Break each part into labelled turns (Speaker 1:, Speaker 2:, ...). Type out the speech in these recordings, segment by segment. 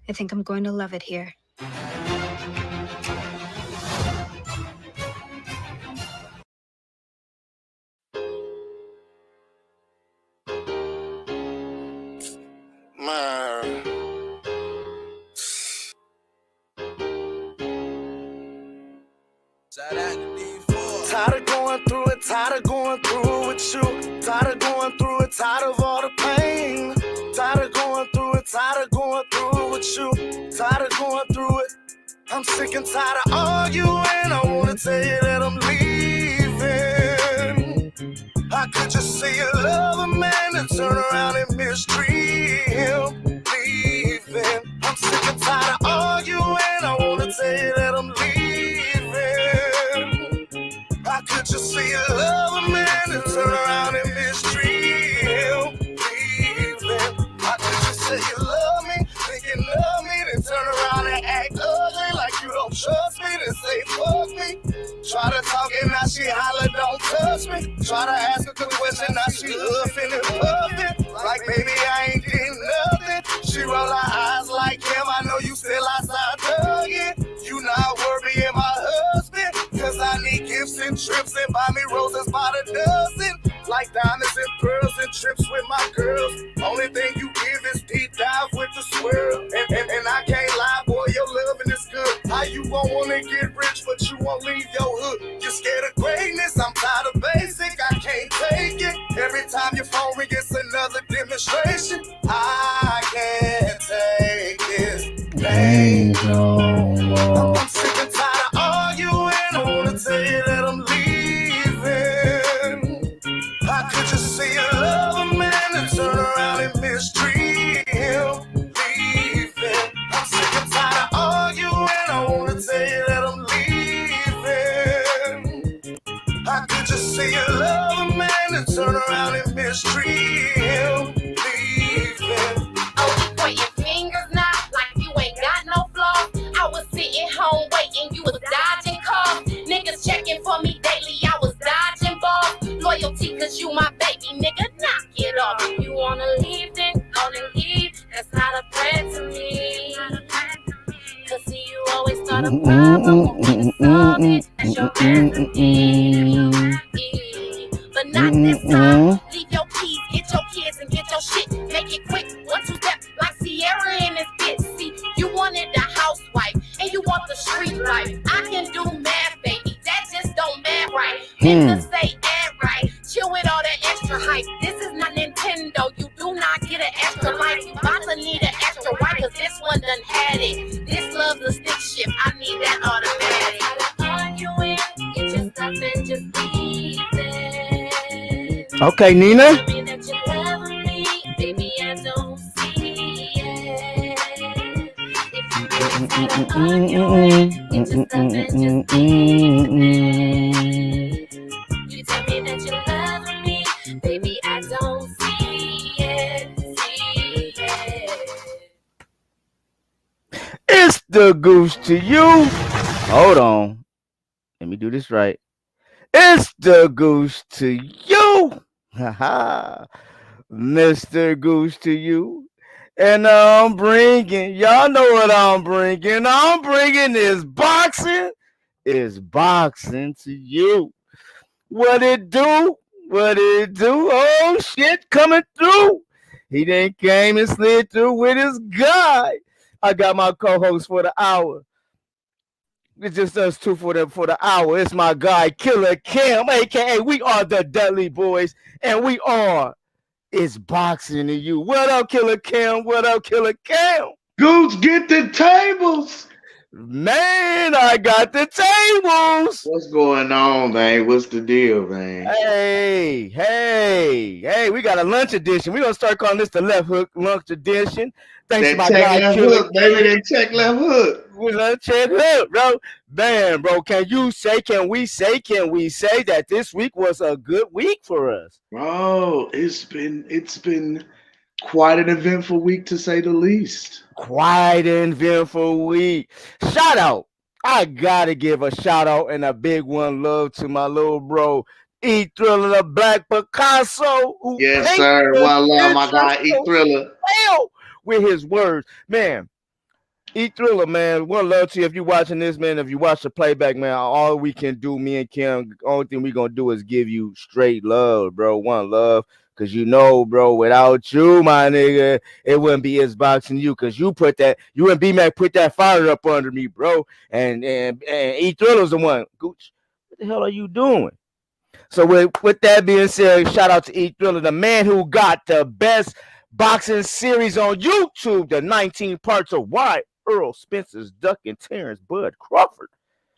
Speaker 1: I think I'm going to love it here.
Speaker 2: Tired of going through it, tired of going through it with you. Tired of going through it, tired of all the pain. Tired of going through it, tired of going through it with you. Tired of going through it. I'm sick and tired of arguing. I wanna tell you that I'm leaving. I could just say you love a man and turn around and mistreat him. Leaving. I'm sick and tired of arguing. I wanna tell you that I'm leaving. I could just say you love a man and turn around and mistreat him. Leaving. I could just say you love me, think you love me, then turn around and act ugly like you don't trust me, then say fuck me. Try to talk and now she holler, don't touch me. Try to ask a good question, now she huffing and puffing. Like baby, I ain't getting nothing. She roll her eyes like him, I know you still outside thugging. You not worrying my husband, cause I need gifts and trips and buy me roses by the dozen. Like diamonds and pearls and trips with my girls. Only thing you give is deep dive with the swirl. And I can't lie, boy, your loving is good. How you gon' wanna get rich, but you won't leave your hood? You're scared of greatness, I'm tired of basic, I can't take it. Every time your phone ring, it's another demonstration. I can't take this pain no more. I'm sick and tired of arguing, I wanna tell you that I'm leaving. I could just say you love a man and turn around and mistreat him. Leaving. I'm sick and tired of arguing, I wanna tell you that I'm leaving. I could just say you love a man and turn around and mistreat him. Leaving.
Speaker 3: Oh, you pointing fingers now like you ain't got no flaws. I was sitting home waiting, you was dodging calls. Niggas checking for me daily, I was dodging balls. Loyalty cause you my baby, nigga, knock it off. If you wanna leave, then gonna leave. That's not a friend to me. Cause see, you always start a problem, wanna solve it. That's your recipe. But not this time. Leave your keys, get your kids, and get your shit. Make it quick, 1, 2 steps, like Sierra in this bitch. See, you wanted a housewife, and you want the street life. I can do math, baby, that just don't math right. Niggas say add right, chill with all that extra hype. This is not Nintendo, you do not get an extra life. You bout to need an extra right, cause this one done had it. This love's a stick shift, I need that automatic. Arguing, get your stuff and just leave it.
Speaker 2: Okay, Nina.
Speaker 3: Tell me that you love me, baby, I don't see it. If you really tired of arguing, get your stuff and just leave it. You tell me that you love me, baby, I don't see it.
Speaker 2: It's the goose to you. Hold on. Let me do this right. It's the goose to you. Haha. Mr. Goose to you. And I'm bringing, y'all know what I'm bringing. I'm bringing is boxing. Is boxing to you. What it do? What it do? Oh, shit coming through. He then came and slid through with his guy. I got my co-host for the hour. It's just us two for the hour. It's my guy, Killa Cam, a.k.a. we are the Dudley Boyz, and we are It's Boxing to You. What up, Killa Cam? What up, Killa Cam?
Speaker 4: Goose, get the tables.
Speaker 2: Man, I got the tables.
Speaker 4: What's going on, man? What's the deal, man?
Speaker 2: Hey, we got a lunch edition. We're going to start calling this the Lefthook lunch edition. Thanks to my
Speaker 4: check
Speaker 2: guy,
Speaker 4: left
Speaker 2: Killa
Speaker 4: hook, baby. Then check left hook.
Speaker 2: We're going to check hook, bro. Man, bro, can we say that this week was a good week for us?
Speaker 4: Bro, it's been quite an eventful week, to say the least.
Speaker 2: Quite an eventful week. Shout out. I got to give a shout out and a big one love to my little bro, E Thriller, the Black PICASSO.
Speaker 4: Yes, sir. One love, my guy, E Thriller.
Speaker 2: With his words. Man,
Speaker 1: Thriller, man. One love to you if you're watching this, man. If you watch the playback, man, all we can do, me and Kim, only thing we gonna do is give you straight love, bro. One love. Cause you know, bro, without you, my nigga, it wouldn't be his boxing you. Cause you and B Mac put that fire up under me, bro. And E Thriller's the one. Gooch, what the hell are you doing? So with that being said, shout out to E Thriller, the man who got the best boxing series on YouTube, the 19 parts of Why Earl Spencer's ducking Terrence Bud Crawford.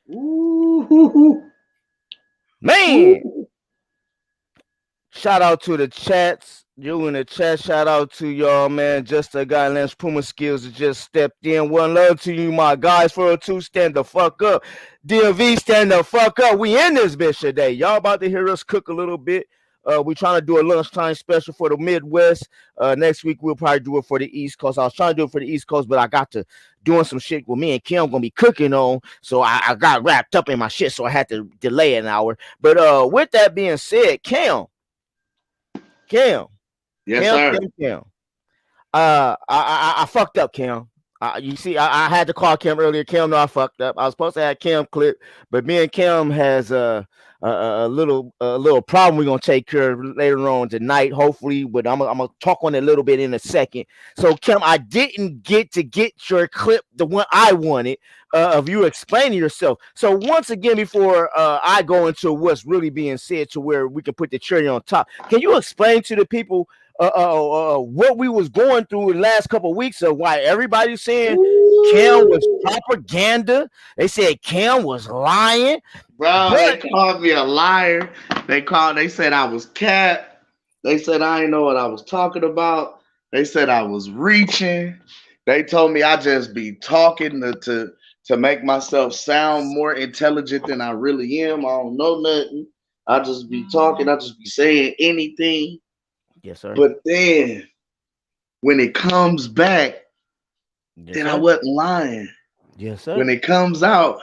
Speaker 4: Ooh.
Speaker 1: Man,
Speaker 4: Ooh.
Speaker 1: shout out to the chats. You in the chat, shout out to y'all, man. Just a guy, Lance Puma Skills, that just stepped in. One love to you, my guys. 402, stand the fuck up. DMV, stand the fuck up. We in this bitch today. Y'all about to hear us cook a little bit. We trying to do a lunchtime special for the Midwest. Next week we'll probably do it for the East Coast. I was trying to do it for the East Coast, but I got to doing some shit with me and Kim gonna be cooking on. So I got wrapped up in my shit, so I had to delay an hour. But with that being said, Kim.
Speaker 4: Yes, sir.
Speaker 1: Cam. I fucked up, Cam. You see, I had to call Cam earlier. Cam, no, I fucked up. I was supposed to have Cam clip, but me and Cam has a little problem we're gonna take care of later on tonight, hopefully. But I'm gonna talk on it a little bit in a second. So, Cam, I didn't get your clip, the one I wanted, of you explaining yourself. So once again, before I go into what's really being said, to where we can put the cherry on top, can you explain to the people what we was going through in the last couple of weeks of why everybody's saying Cam was propaganda? They said Cam was lying.
Speaker 4: Bro, they called me a liar. They said I was cat. They said I didn't know what I was talking about. They said I was reaching. They told me I just be talking to make myself sound more intelligent than I really am. I don't know nothing. I just be talking. I just be saying anything.
Speaker 1: Yes, sir.
Speaker 4: But then when it comes back, then I wasn't lying.
Speaker 1: Yes, sir.
Speaker 4: When it comes out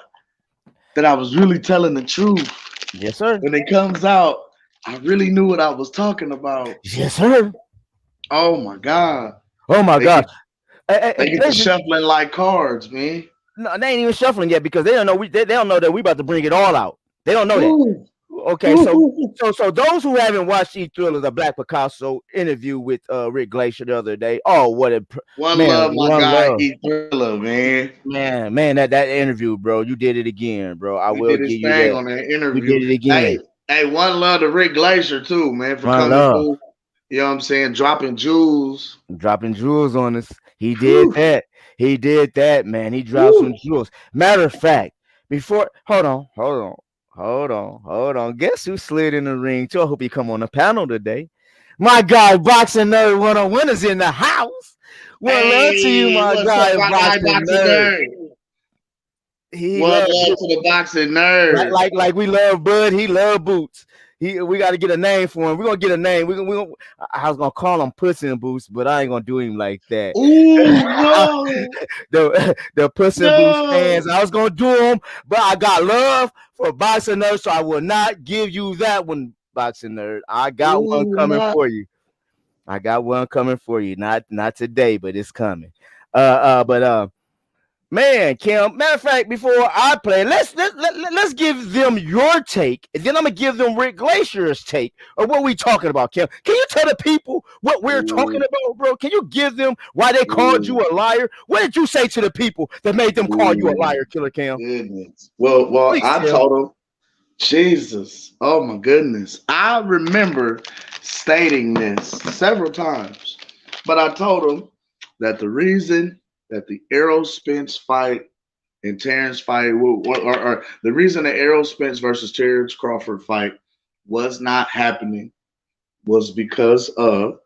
Speaker 4: that I was really telling the truth.
Speaker 1: Yes, sir.
Speaker 4: When it comes out, I really knew what I was talking about.
Speaker 1: Yes, sir.
Speaker 4: Oh my God.
Speaker 1: Oh my God.
Speaker 4: They get shuffling like cards, man.
Speaker 1: No, they ain't even shuffling yet because they don't know they don't know that we about to bring it all out. They don't know that. Okay, so those who haven't watched E Thriller, the Black Picasso interview with Rick Glaser the other day. Oh, what a
Speaker 4: one love, my guy, E Thriller, man.
Speaker 1: Man, that interview, bro, you did it again, bro. I will give you that.
Speaker 4: On that interview.
Speaker 1: You did it again.
Speaker 4: Hey, one love to Rick Glaser too, man, for coming through. You know what I'm saying? Dropping jewels on us. He did that. He did that, man. He dropped some jewels. Matter of fact, before hold on. Guess who slid in the ring too? I hope he come on the panel today. My guy, Boxing Nerd 101 is in the house. Well, love to you, my guy, Boxing Nerd. Love to the Boxing Nerd.
Speaker 1: Like we love Bud, he love Boots. We got to get a name for him. We're gonna get a name. I was gonna call him Puss in Boots, but I ain't gonna do him like that.
Speaker 4: Ooh, no.
Speaker 1: the Puss in Boots fans. I was gonna do them, but I got love for Boxing Nerd, so I will not give you that one, Boxing Nerd. I got one coming for you. I got one coming for you. Not today, but it's coming. Man, Kim, matter of fact, before I play, let's give them your take, and then I'm gonna give them Rick Glaser's take of what we talking about, Kim. Can you tell the people what we're talking about, bro? Can you give them why they called you a liar? What did you say to the people that made them call you a liar, Killa Cam?
Speaker 4: Goodness. Well, please, I told them, Jesus, oh my goodness. I remember stating this several times, but I told them that the reason that the Errol Spence fight and Terrence fight, or the reason the Errol Spence versus Terrence Crawford fight was not happening was because of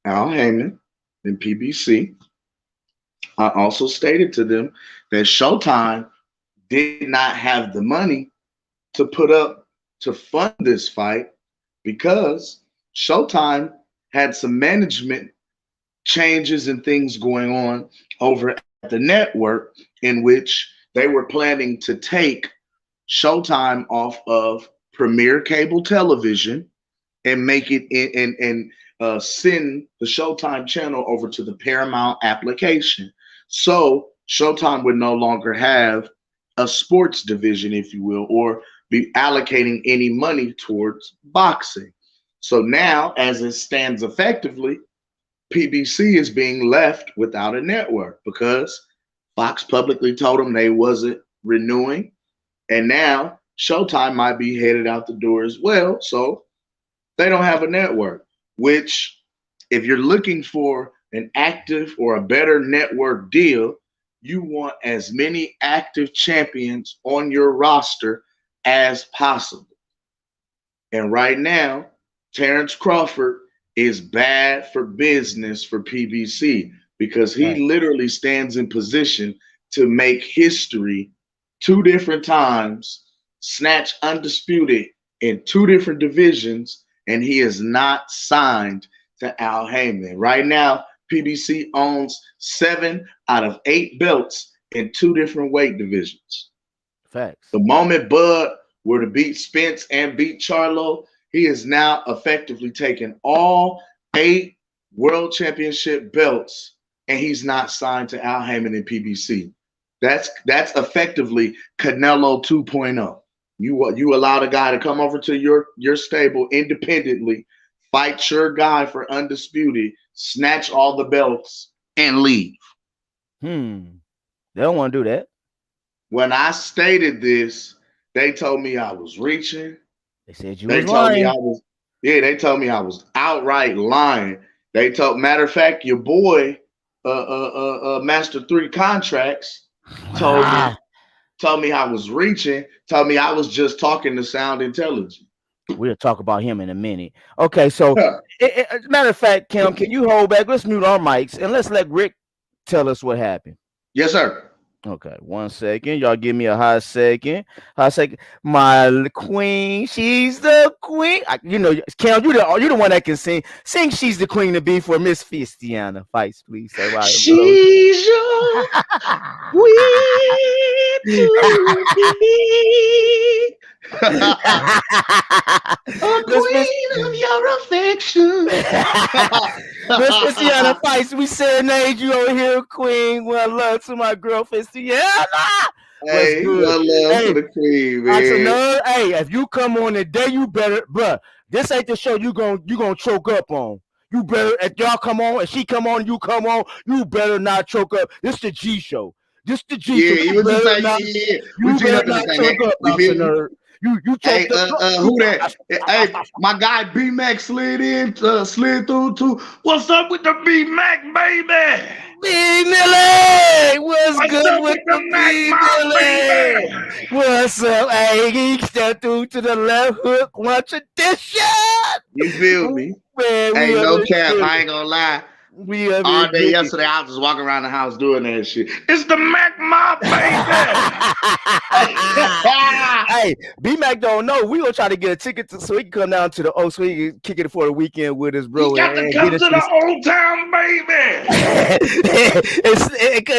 Speaker 4: Al Heyman and PBC. I also stated to them that ShowTime did not have the money to put up to fund this fight because ShowTime had some management changes and things going on over at the network, in which they were planning to take ShowTime off of Premier Cable Television and make it send the ShowTime channel over to the Paramount application. So Showtime would no longer have a sports division, if you will, or be allocating any money towards boxing. So now, as it stands effectively, PBC is being left without a network because Fox publicly told them they wasn't renewing. And now Showtime might be headed out the door as well. So they don't have a network, which if you're looking for an active or a better network deal, you want as many active champions on your roster as possible. And right now, Terrence Crawford is bad for business for PBC because he literally stands in position to make history 2 different times, snatch undisputed in 2 different divisions, and he is not signed to Al Heyman. Right now, PBC owns 7 out of 8 belts in 2 different weight divisions.
Speaker 1: Facts.
Speaker 4: The moment Bud were to beat Spence and beat Charlo, he is now effectively taken all 8 world championship belts, and he's not signed to Al Heyman and PBC. That's effectively Canelo 2.0. You allow the guy to come over to your stable independently, fight your guy for undisputed, snatch all the belts, and leave.
Speaker 1: They don't want to do that.
Speaker 4: When I stated this, they told me I was reaching.
Speaker 1: They said you
Speaker 4: They
Speaker 1: was
Speaker 4: told
Speaker 1: lying.
Speaker 4: me I was. Yeah, they told me I was outright lying. They told, matter of fact, your boy, Master 3 Contracts, told me I was reaching. Told me I was just talking to sound intelligent.
Speaker 1: We'll talk about him in a minute. Okay, so matter of fact, Kim, can you hold back? Let's mute our mics and let's let Rick tell us what happened.
Speaker 4: Yes, sir.
Speaker 1: Okay, 1 second. Y'all give me a hot second. Hot second. My queen, she's the queen. Kim, you're the one that can sing. Sing "She's the Queen to Be" for Miss Fistiana Fights, please. Say right.
Speaker 4: She's your queen to be. A queen of your affection.
Speaker 1: Miss Fistiana Fights, we serenade you over here, queen. One love to my girl Fistiana.
Speaker 4: Hey, one love to the queen, man.
Speaker 1: Hey, if you come on today, you better, bruh. This ain't the show you gonna choke up on. You better, if y'all come on, if she come on, you come on, you better not choke up. This the G show. This the G show.
Speaker 4: You better not choke up, nerd.
Speaker 1: You
Speaker 4: hey, who that? Hey, my guy B-Mac slid through too. What's up with the B-Mac, baby?
Speaker 1: B-Millie! What's good with the B-Millie? What's up? Hey, he stepped through to the Lefthook lunch edition.
Speaker 4: You feel me?
Speaker 1: Man,
Speaker 4: hey, no cap, I ain't gonna lie. All day
Speaker 1: good.
Speaker 4: Yesterday, I was just walking around the house doing that shit. It's the Mac Mob, baby.
Speaker 1: Hey, B-Mac don't know. We gonna try to get a ticket so he can come down to the O, so he can kick it for the weekend with us, bro.
Speaker 4: You got to come to the Old Town, baby.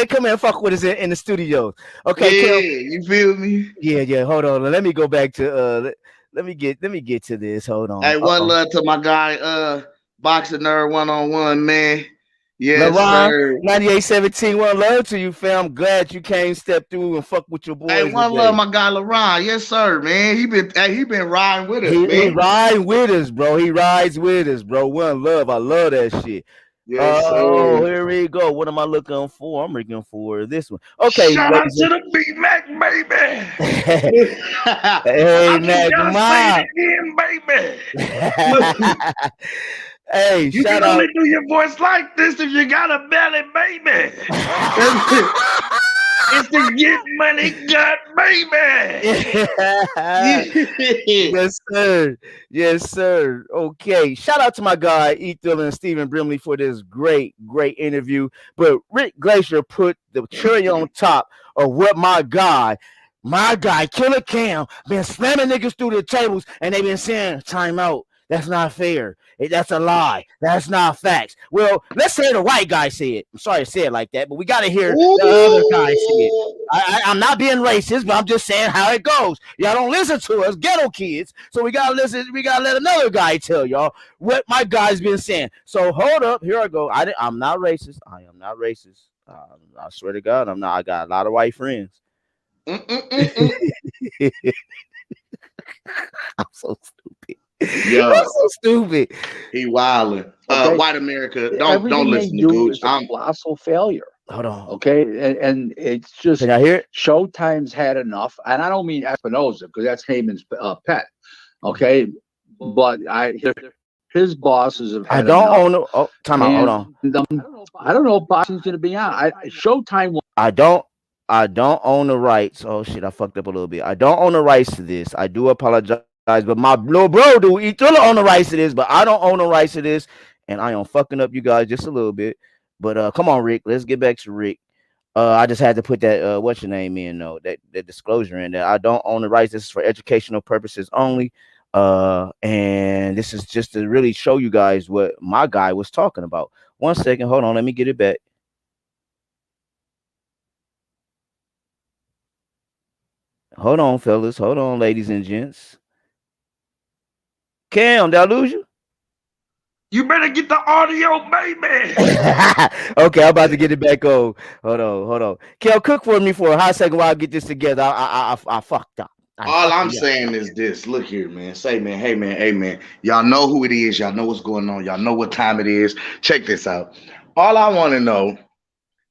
Speaker 1: Come and fuck with us in the studios. Okay,
Speaker 4: yeah, you feel me?
Speaker 1: Yeah. Hold on. Let me go back to let me get to this. Hold on.
Speaker 4: Hey, one love to my guy, Boxing Nerd 1-on-1, man. Yes,
Speaker 1: LeBron,
Speaker 4: sir.
Speaker 1: 9817, one love to you, fam. I'm glad you came, step through, and fuck with your boys.
Speaker 4: Hey, one love, my guy LeBron. Yes, sir, man. He been riding with us, man.
Speaker 1: He riding with us, bro. He rides with us, bro. One love. I love that shit.
Speaker 4: Yes,
Speaker 1: oh, here we go. What am I looking for? I'm looking for this one. Okay.
Speaker 4: Shout out to the B-Mac, baby.
Speaker 1: Hey, Mac,
Speaker 4: baby.
Speaker 1: Hey,
Speaker 4: you
Speaker 1: shout
Speaker 4: can
Speaker 1: out.
Speaker 4: only do your voice like this if you got a belly, baby. It's the get money gut, baby.
Speaker 1: Yes, sir. Yes, sir. Okay. Shout out to my guy Ethel and Stephen Brimley for this great interview. But Rick Glaser put the cherry on top of what my guy Killa Cam been slamming niggas through the tables, and they been saying time out. That's not fair. That's a lie. That's not facts. Well, let's say the white guy said it. I'm sorry to say it like that, but we got to hear the other guy say it. I'm not being racist, but I'm just saying how it goes. Y'all don't listen to us, ghetto kids. So we got to listen. We got to let another guy tell y'all what my guy's been saying. So hold up. Here I go. I'm not racist. I am not racist. I swear to God, I'm not. I got a lot of white friends. I'm so stupid.
Speaker 4: Yeah,
Speaker 1: I'm so stupid.
Speaker 4: he wilding.
Speaker 5: Okay.
Speaker 4: White America, don't
Speaker 5: Everything
Speaker 4: listen
Speaker 5: they
Speaker 4: to
Speaker 5: do
Speaker 4: Gooch.
Speaker 5: is a colossal failure.
Speaker 1: Hold on.
Speaker 5: Okay, and it's just
Speaker 1: Can I hear it?
Speaker 5: Showtime's had enough, and I don't mean Espinosa because that's Heyman's pet. Okay, but his bosses have
Speaker 1: I
Speaker 5: had
Speaker 1: don't
Speaker 5: enough.
Speaker 1: own it. Oh, time out. Hold on.
Speaker 5: I don't know if boxing's going to be on. Showtime will.
Speaker 1: I don't own the rights. Oh shit, I fucked up a little bit. I don't own the rights to this. I do apologize, but my little bro do. He still own the rights to this, but I don't own the rights to this, and I am fucking up you guys just a little bit. But come on, Rick. Let's get back to Rick. I just had to put that what's your name in though, that disclosure in there. I don't own the rights. This is for educational purposes only. And this is just to really show you guys what my guy was talking about. 1 second, hold on, let me get it back. Hold on, fellas. Hold on, ladies and gents. Cam, did I lose you?
Speaker 6: You better get the audio, baby.
Speaker 1: Okay, I'm about to get it back on. Hold on. Kel, cook for me for a hot second while I get this together. I fucked up.
Speaker 4: All I'm saying is this. Look here, man. Say, man, hey, man. Y'all know who it is. Y'all know what's going on. Y'all know what time it is. Check this out. All I want to know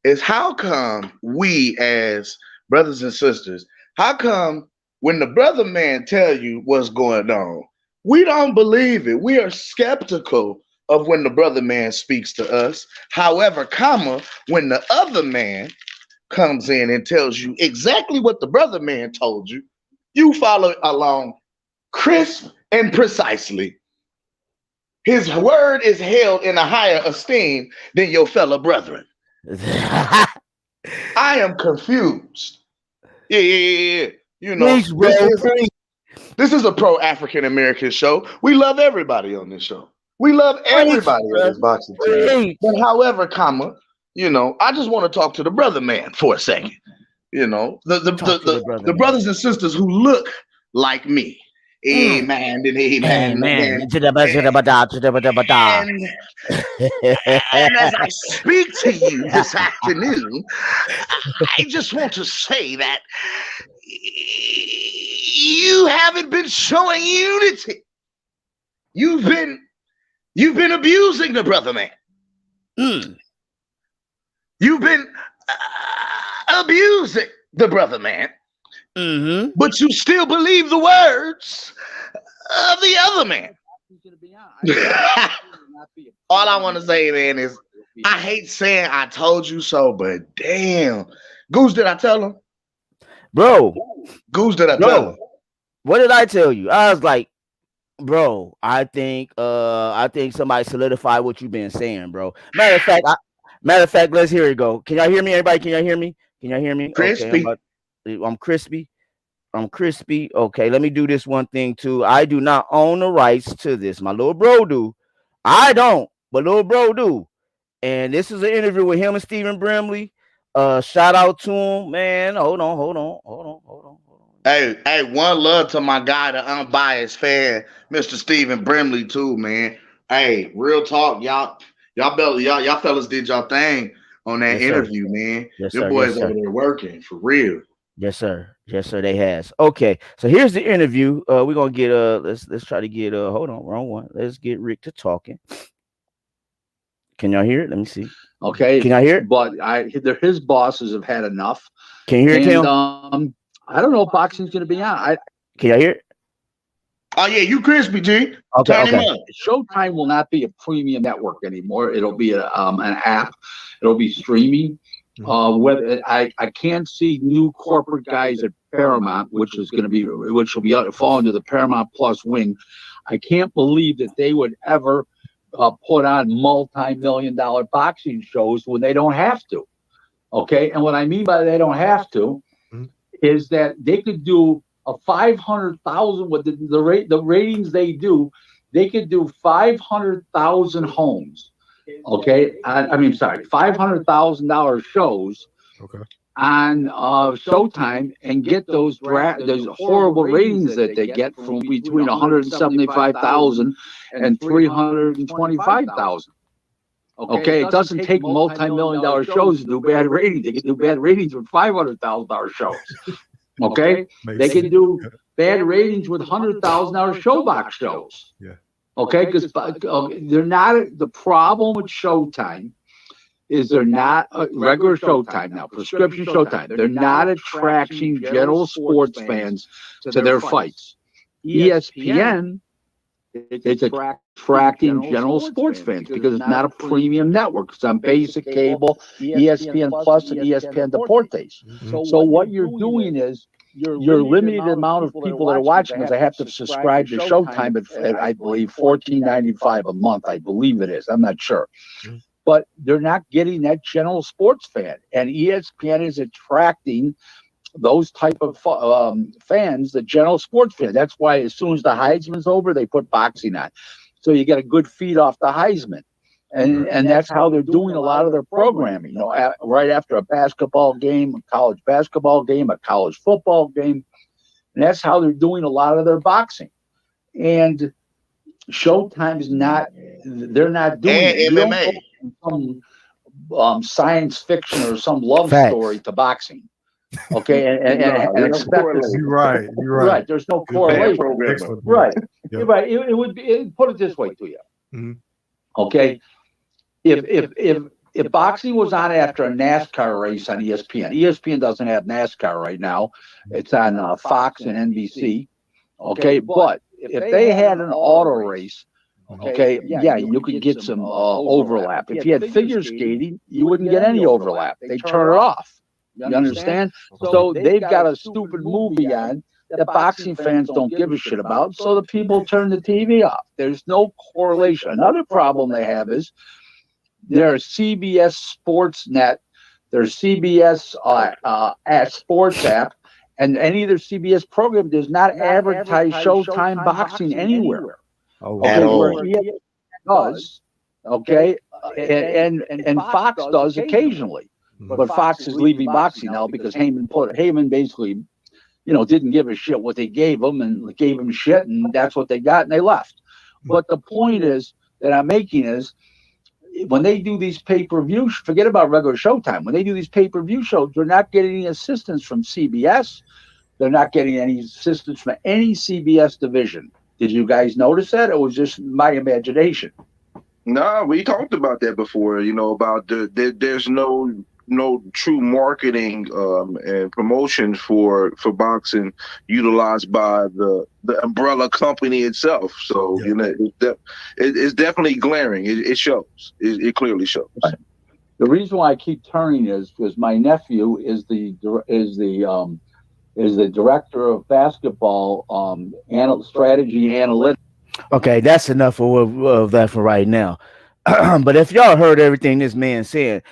Speaker 4: is how come we as brothers and sisters, how come when the brother man tell you what's going on, we don't believe it. We are skeptical of when the brother man speaks to us. However, when the other man comes in and tells you exactly what the brother man told you, you follow along crisp and precisely. His word is held in a higher esteem than your fellow brethren. I am confused. Yeah. You know, this is a pro-African American show. We love everybody on this show. We love everybody on this boxing team. But however, you know, I just want to talk to the brother man for a second. You know, the brothers and sisters who look like me. Amen and amen. And as I speak to you this afternoon, I just want to say that you haven't been showing unity. You've been abusing the brother man. You've been abusing the brother man. But you still believe the words of the other man. All I want to say, man, is I hate saying I told you so, but damn. Goose, did I tell him?
Speaker 1: Bro.
Speaker 4: Goose, did I tell him?
Speaker 1: What did I tell you? I was like, bro, I think somebody solidified what you've been saying, bro. Matter of fact, let's hear it go. Can y'all hear me? Everybody, can y'all hear me?
Speaker 4: Crispy.
Speaker 1: Okay, I'm crispy. Okay, let me do this one thing too. I do not own the rights to this. My little bro do. I don't, but little bro do. And this is an interview with him and Stephen Brimley. Shout out to him, man. Hold on.
Speaker 4: Hey, one love to my guy, the unbiased fan, Mr. Stephen Brimley, too, man. Hey, real talk, y'all fellas did y'all thing on that interview, man. Your boys over there working for real.
Speaker 1: Yes, sir. They has. Okay, so here's the interview. We're gonna get let's try to get hold on, wrong one. Let's get Rick to talking. Can y'all hear it? Let me see.
Speaker 5: Okay.
Speaker 1: Can I hear it?
Speaker 5: But his bosses have had enough.
Speaker 1: Can you hear it, Kim?
Speaker 5: I don't know if boxing's going to be on.
Speaker 1: Can y'all hear it?
Speaker 4: Oh yeah, you crispy, G.
Speaker 1: Okay.
Speaker 5: Showtime will not be a premium network anymore. It'll be an app. It'll be streaming. Whether I can't see new corporate guys at Paramount, which will fall into the Paramount Plus wing. I can't believe that they would ever put on multi-million-dollar boxing shows when they don't have to. Okay, and what I mean by they don't have to is that they could do a 500,000 with the ratings they do. They could do 500,000 homes. Okay, $500,000 shows. Okay. On Showtime and get those horrible ratings that they get from between 175,000 and 325,000. Okay, it doesn't take multi-million-dollar shows to do bad ratings. They can do bad ratings with $500,000 shows. Okay, they can do bad ratings with $100,000 showbox shows.
Speaker 7: Yeah.
Speaker 5: Okay, because they're not. The problem with Showtime is they're not regular Showtime now, prescription Showtime. They're not attracting general sports fans to their fights. ESPN, it's attracting general sports fans because it's not a premium network. It's on basic cable, ESPN Plus, and ESPN Deportes. So what you're doing is you're limiting the amount of people that are watching because they have to subscribe to Showtime at I believe $14.95 a month. I believe it is. I'm not sure. But they're not getting that general sports fan. And ESPN is attracting those type of fans, the general sports fan. That's why as soon as the Heisman's over, they put boxing on. So you get a good feed off the Heisman. And that's how they're doing a lot of their programming. You know, right after a basketball game, a college basketball game, a college football game. And that's how they're doing a lot of their boxing. And Showtime's not, they're not doing
Speaker 4: MMA.
Speaker 5: Some science fiction or some love story to boxing. Okay, and expect this.
Speaker 7: You're right.
Speaker 5: Right. There's no correlation. Right. Yep. Right. It would be. Put it this way to you.
Speaker 7: Mm-hmm.
Speaker 5: Okay. If boxing was on after a NASCAR race on ESPN, ESPN doesn't have NASCAR right now. It's on Fox and NBC. Okay, but if they had an auto race. Okay, yeah, you could get some overlap. If you had figure skating, you wouldn't get any overlap. They turn it off. You understand? So they've got a stupid movie on that boxing fans don't give a shit about, so the people turn the TV off. There's no correlation. Another problem they have is their CBS Sports Net, their CBS Sports app, and any of their CBS program does not advertise Showtime boxing anywhere. Where ESPN does, okay, and Fox does occasionally, but Fox is leaving boxing now because Heyman basically, you know, didn't give a shit what they gave him and gave him shit, and that's what they got, and they left. But the point is that I'm making is when they do these pay-per-view, forget about regular Showtime. When they do these pay-per-view shows, they're not getting any assistance from CBS. They're not getting any assistance from any CBS division. Did you guys notice that? It was just my imagination.
Speaker 6: No, we talked about that before. You know, about there's no true marketing and promotion for boxing utilized by the umbrella company itself. So you know, it's definitely glaring. It shows. It clearly shows.
Speaker 5: Right. The reason why I keep turning is because my nephew is the director of basketball strategy analytics.
Speaker 1: Okay, that's enough of that for right now. But if y'all heard everything this man said,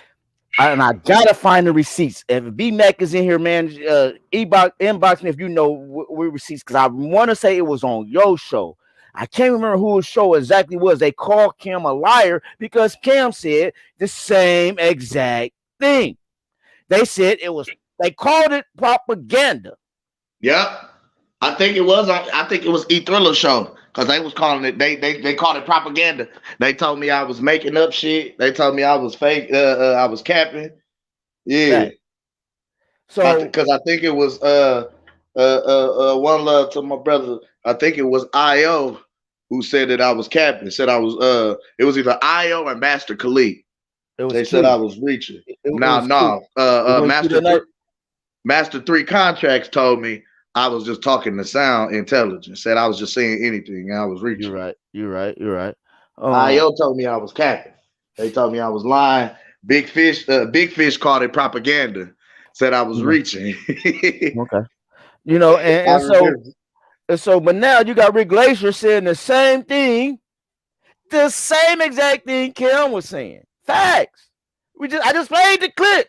Speaker 1: and I gotta find the receipts. If B-Mac is in here, man, inbox me if you know what receipts, because I want to say it was on your show. I can't remember whose show exactly was. They called Cam a liar because Cam said the same exact thing. They said it was. They called it propaganda.
Speaker 4: Yep. I think it was E Thriller show because they was calling it. They called it propaganda. They told me I was making up shit. They told me I was fake. I was capping. Yeah. Right. So because I think it was one love to my brother. I think it was IO who said that I was capping. Said I was it was either IO or Master Khalid. They said I was reaching. Master 3 Contracts told me I was just talking to sound intelligence. Said I was just saying anything. I was reaching.
Speaker 1: You're right.
Speaker 4: IO told me I was capping. They told me I was lying. Big Fish called it propaganda. Said I was reaching.
Speaker 1: Okay. You know, and so, but now you got Rick Glaser saying the same thing, the same exact thing Kim was saying. Facts. I just played the clip.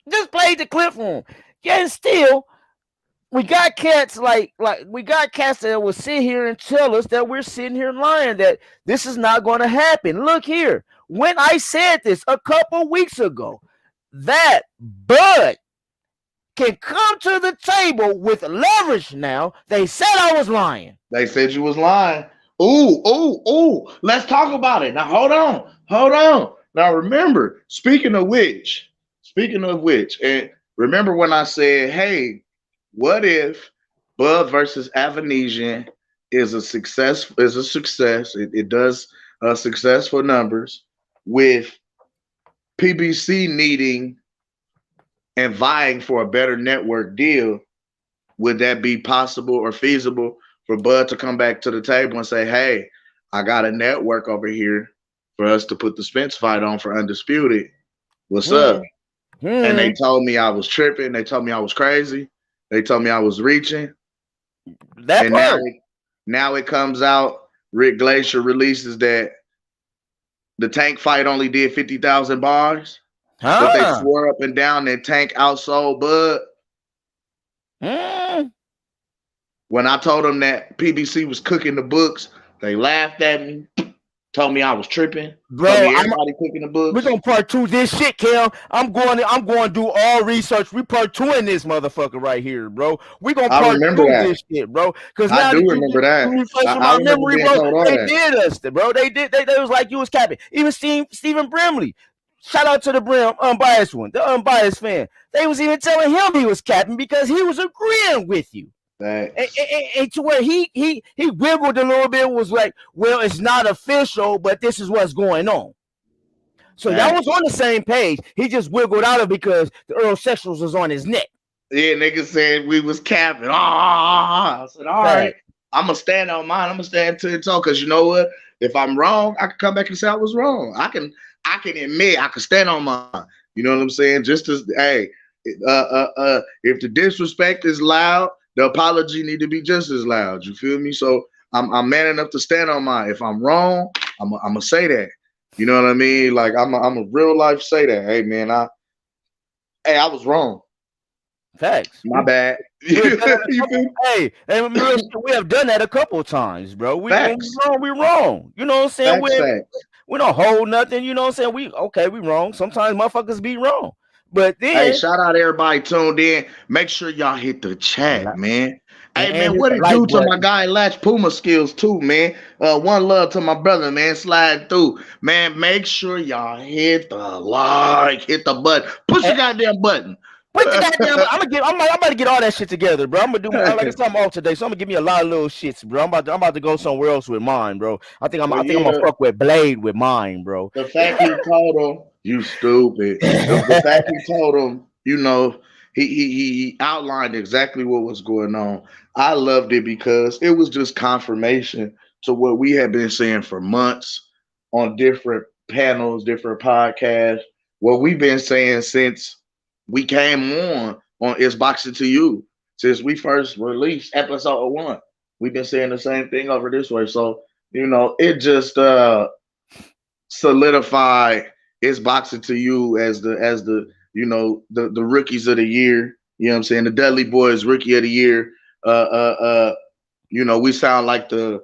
Speaker 1: Just played the clip for him. Yeah, and still, we got cats that will sit here and tell us that we're sitting here lying, that this is not going to happen. Look here. When I said this a couple weeks ago, that Bud can come to the table with leverage now. They said I was lying.
Speaker 4: They said you was lying. Ooh. Let's talk about it. Now, hold on. Now remember, speaking of which, and remember when I said, hey, what if Bud versus Avanesian is a success? It does successful numbers with PBC needing and vying for a better network deal. Would that be possible or feasible for Bud to come back to the table and say, hey, I got a network over here for us to put the Spence fight on for Undisputed? What's up? And they told me I was tripping. They told me I was crazy. They told me I was reaching.
Speaker 1: That part.
Speaker 4: Now it comes out, Rick Glaser releases that the Tank fight only did 50,000 bars. But they swore up and down that Tank outsold Bud. When I told them that PBC was cooking the books, they laughed at me, told me I was tripping.
Speaker 1: Bro,
Speaker 4: everybody cooking the books.
Speaker 1: We're gonna part 2 this shit, Cam. I'm going to do all research. We part 2 in this motherfucker right here, bro. We gonna part 2 this shit, bro. Because now
Speaker 4: I do remember that.
Speaker 1: My memory, bro. They did us, bro. They was like you was capping. Even Stephen Brimley. Shout out to the Brim unbiased one, the unbiased fan. They was even telling him he was capping because he was agreeing with you. And to where he wiggled a little bit, was like, well, it's not official, but this is what's going on. So y'all was on the same page. He just wiggled out of it because the Earl Sexuals was on his neck.
Speaker 4: Yeah, niggas said we was capping. I said, all right, I'm gonna stand on mine. I'm gonna stand to the toe, because you know what? If I'm wrong, I can come back and say I was wrong. I can admit, I can stand on mine. You know what I'm saying? Just as, hey, if the disrespect is loud, the apology need to be just as loud. You feel me? So I'm man enough to stand on mine. If I'm wrong, I'm gonna say that. You know what I mean? Like I'm a real life say that. Hey man, I was wrong.
Speaker 1: Facts.
Speaker 4: My bad.
Speaker 1: Hey, and we have done that a couple of times, bro. We wrong. You know what I'm saying? We don't hold nothing. You know what I'm saying? We wrong. Sometimes motherfuckers be wrong. But then,
Speaker 4: hey, shout out everybody tuned in. Make sure y'all hit the chat, man. Hey man, what it do to my guy Latch Puma Skills too, man? One love to my brother, man. Slide through, man. Make sure y'all hit the like, hit the button, push the goddamn button.
Speaker 1: I'm about to get all that shit together, bro. I'm gonna do like it's something all today, so I'm gonna give me a lot of little shits, bro. I'm about to go somewhere else with mine, bro. I think I'm gonna fuck with Blade with mine, bro.
Speaker 4: The fact he told him, you stupid. The fact he told him, you know, he outlined exactly what was going on. I loved it because it was just confirmation to what we had been saying for months on different panels, different podcasts. What we've been saying since we came on It's Boxing to You, since we first released episode 1. We've been saying the same thing over this way. So, you know, it just solidified It's Boxing to You as the you know, the rookies of the year. You know what I'm saying? The Dudley Boyz Rookie of the Year. You know, we sound like the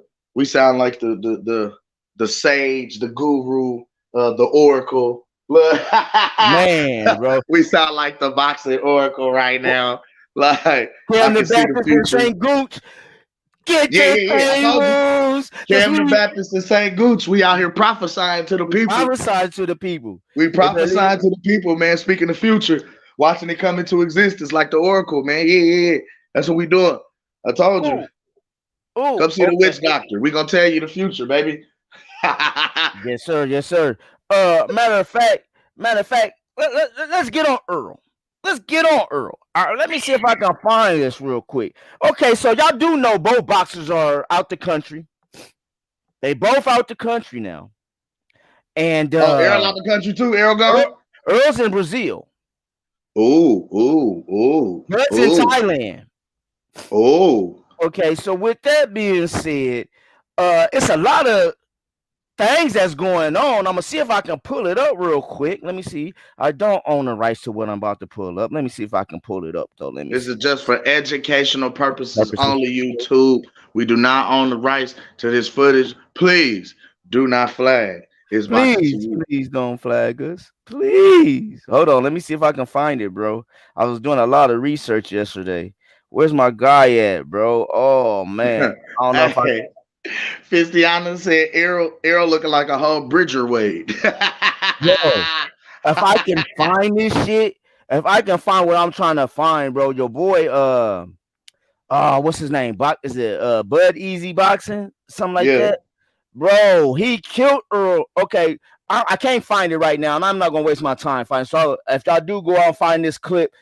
Speaker 4: sage, the guru, the oracle.
Speaker 1: Man, bro,
Speaker 4: we sound like the boxing oracle right now. Like,
Speaker 1: Cam the Baptist and St. Gooch. Get your tables.
Speaker 4: Cam the Baptist and St. Gooch. We out here prophesying to the people.
Speaker 1: Prophesying to the people.
Speaker 4: We prophesying to the people, man. Speaking the future, watching it come into existence like the oracle, man. Yeah. That's what we doing. I told you.
Speaker 1: Ooh,
Speaker 4: come see the witch doctor. We gonna tell you the future, baby.
Speaker 1: Yes, sir. Matter of fact, let's get on Earl. All right, let me see if I can find this real quick. Okay, so y'all do know both boxers are out the country. They both out the country now. And
Speaker 4: Earl out the country too. Earl gone?
Speaker 1: Earl's in Brazil.
Speaker 4: Ooh.
Speaker 1: That's in Thailand.
Speaker 4: Oh.
Speaker 1: Okay, so with that being said, it's a lot of things that's going on. I'm gonna see if I can pull it up real quick. Let me see. I don't own the rights to what I'm about to pull up. Let me see if I can pull it up though.
Speaker 4: This is just for educational purposes only. YouTube. We do not own the rights to this footage. Please do not flag.
Speaker 1: Please don't flag us. Please. Hold on. Let me see if I can find it, bro. I was doing a lot of research yesterday. Where's my guy at, bro? Oh man. I don't know if I
Speaker 4: Fistiana said Errol looking like a whole Bridger Wade.
Speaker 1: Yo, if I can find this shit, if I can find what I'm trying to find, bro, your boy, what's his name? Is it Bud Easy Boxing? Something like
Speaker 4: Yeah.
Speaker 1: that? Bro, he killed Earl. Okay, I can't find it right now, and I'm not gonna waste my time finding. So if y'all do go out and find this clip,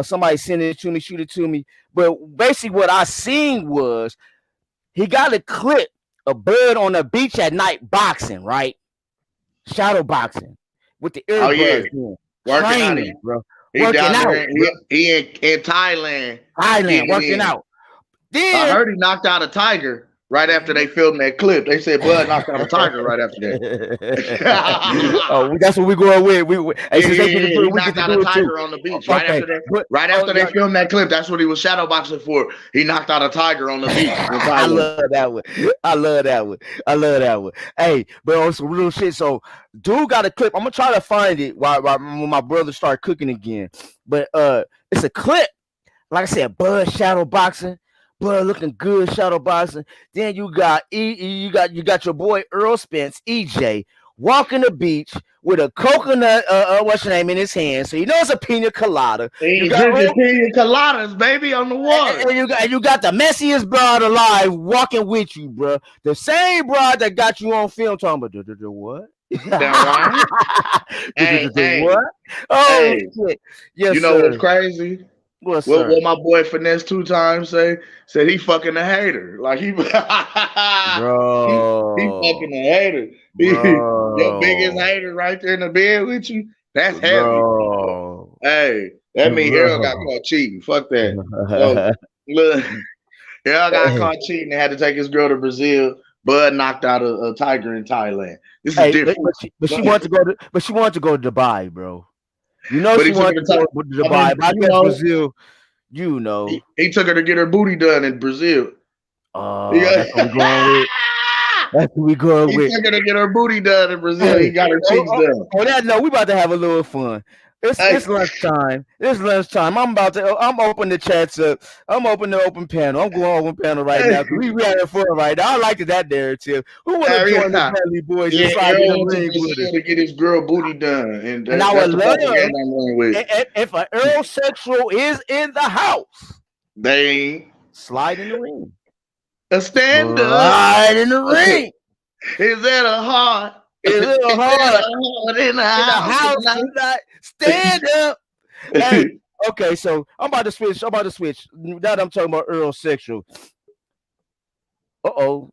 Speaker 1: somebody send it to me, shoot it to me. But basically, what I seen was he got a clip of Bud on the beach at night boxing, right? Shadow boxing with the earbuds in.
Speaker 4: Working
Speaker 1: Training,
Speaker 4: out,
Speaker 1: bro.
Speaker 4: He
Speaker 1: Working
Speaker 4: down
Speaker 1: out.
Speaker 4: there. He in Thailand.
Speaker 1: Thailand, working out.
Speaker 4: I
Speaker 1: Then
Speaker 4: heard he knocked out a tiger right after they filmed that clip. They said Bud knocked out a tiger right after that.
Speaker 1: oh, that's what we're going with.
Speaker 4: He knocked out a tiger on the beach right after that. Right after they filmed that clip, that's what he was shadow boxing for. He knocked out a tiger on the beach.
Speaker 1: I love that one. I love that one. I love that one. Hey, but on some real shit. So, dude got a clip. I'm gonna try to find it while when my brother start cooking again. But it's a clip. Like I said, Bud shadow boxing. Bud looking good, shadow boxing. Then you got you got your boy Earl Spence, EJ, walking the beach with a coconut, what's your name, in his hand. So you know it's a pina colada.
Speaker 4: You drinking pina coladas, baby, on the water.
Speaker 1: And you got the messiest broad alive walking with you, bro. The same broad that got you on film talking about the what?
Speaker 4: Right? Hey,
Speaker 1: what? Oh shit! Yes,
Speaker 4: you know
Speaker 1: sir.
Speaker 4: what's crazy?
Speaker 1: What
Speaker 4: my boy Finesse 2 times said he fucking a hater. Like he
Speaker 1: bro.
Speaker 4: he fucking a hater. Your biggest hater right there in the bed with you. That's heavy.
Speaker 1: Bro.
Speaker 4: Hey, that means Harold got caught cheating. Fuck that. So, look, Harold got caught cheating and had to take his girl to Brazil. Bud knocked out a tiger in Thailand. This is different.
Speaker 1: But she wanted to go to Dubai, bro. You know, she wanted to go to Dubai. But I guess Brazil, you know.
Speaker 4: He took her to get her booty done in Brazil.
Speaker 1: That's what we're going with. That's what we're going with.
Speaker 4: He took her to get her booty done in Brazil. He got her cheeks done.
Speaker 1: On that note, we about to have a little fun. It's lunchtime. It's lunchtime. I'm open the chats up. I'm open the open panel. I'm going open panel right now. We having fun right now. I like that narrative. Who want to join the Dudley Boyz and slide in the ring with us?
Speaker 4: To get his girl booty done, and
Speaker 1: I would love if an Earl sexual is in the house.
Speaker 4: They ain't
Speaker 1: slide in the ring.
Speaker 4: A stand up.
Speaker 1: Slide in the ring.
Speaker 4: Is that a heart?
Speaker 1: Is it a heart
Speaker 4: in the
Speaker 1: house? Stand up. Hey, okay, so I'm about to switch. Now that I'm talking about Earl sexual. Uh-oh.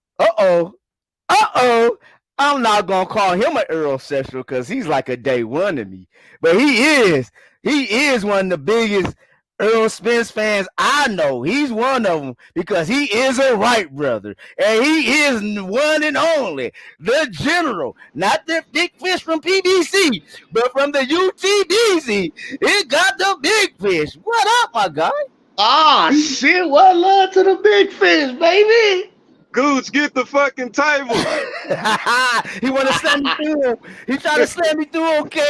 Speaker 1: I'm not gonna call him an Earl sexual because he's like a day one to me. But he is one of the biggest Earl Spence fans I know. He's one of them because he is a Wright brother. And he is one and only, the general, not the big fish from PBC, but from the UTBC. It got the big fish. What up, my guy?
Speaker 4: Ah, shit. What love to the big fish, baby?
Speaker 7: Gooch, get the fucking table.
Speaker 1: He want to slam me through. He trying to slam me through, okay?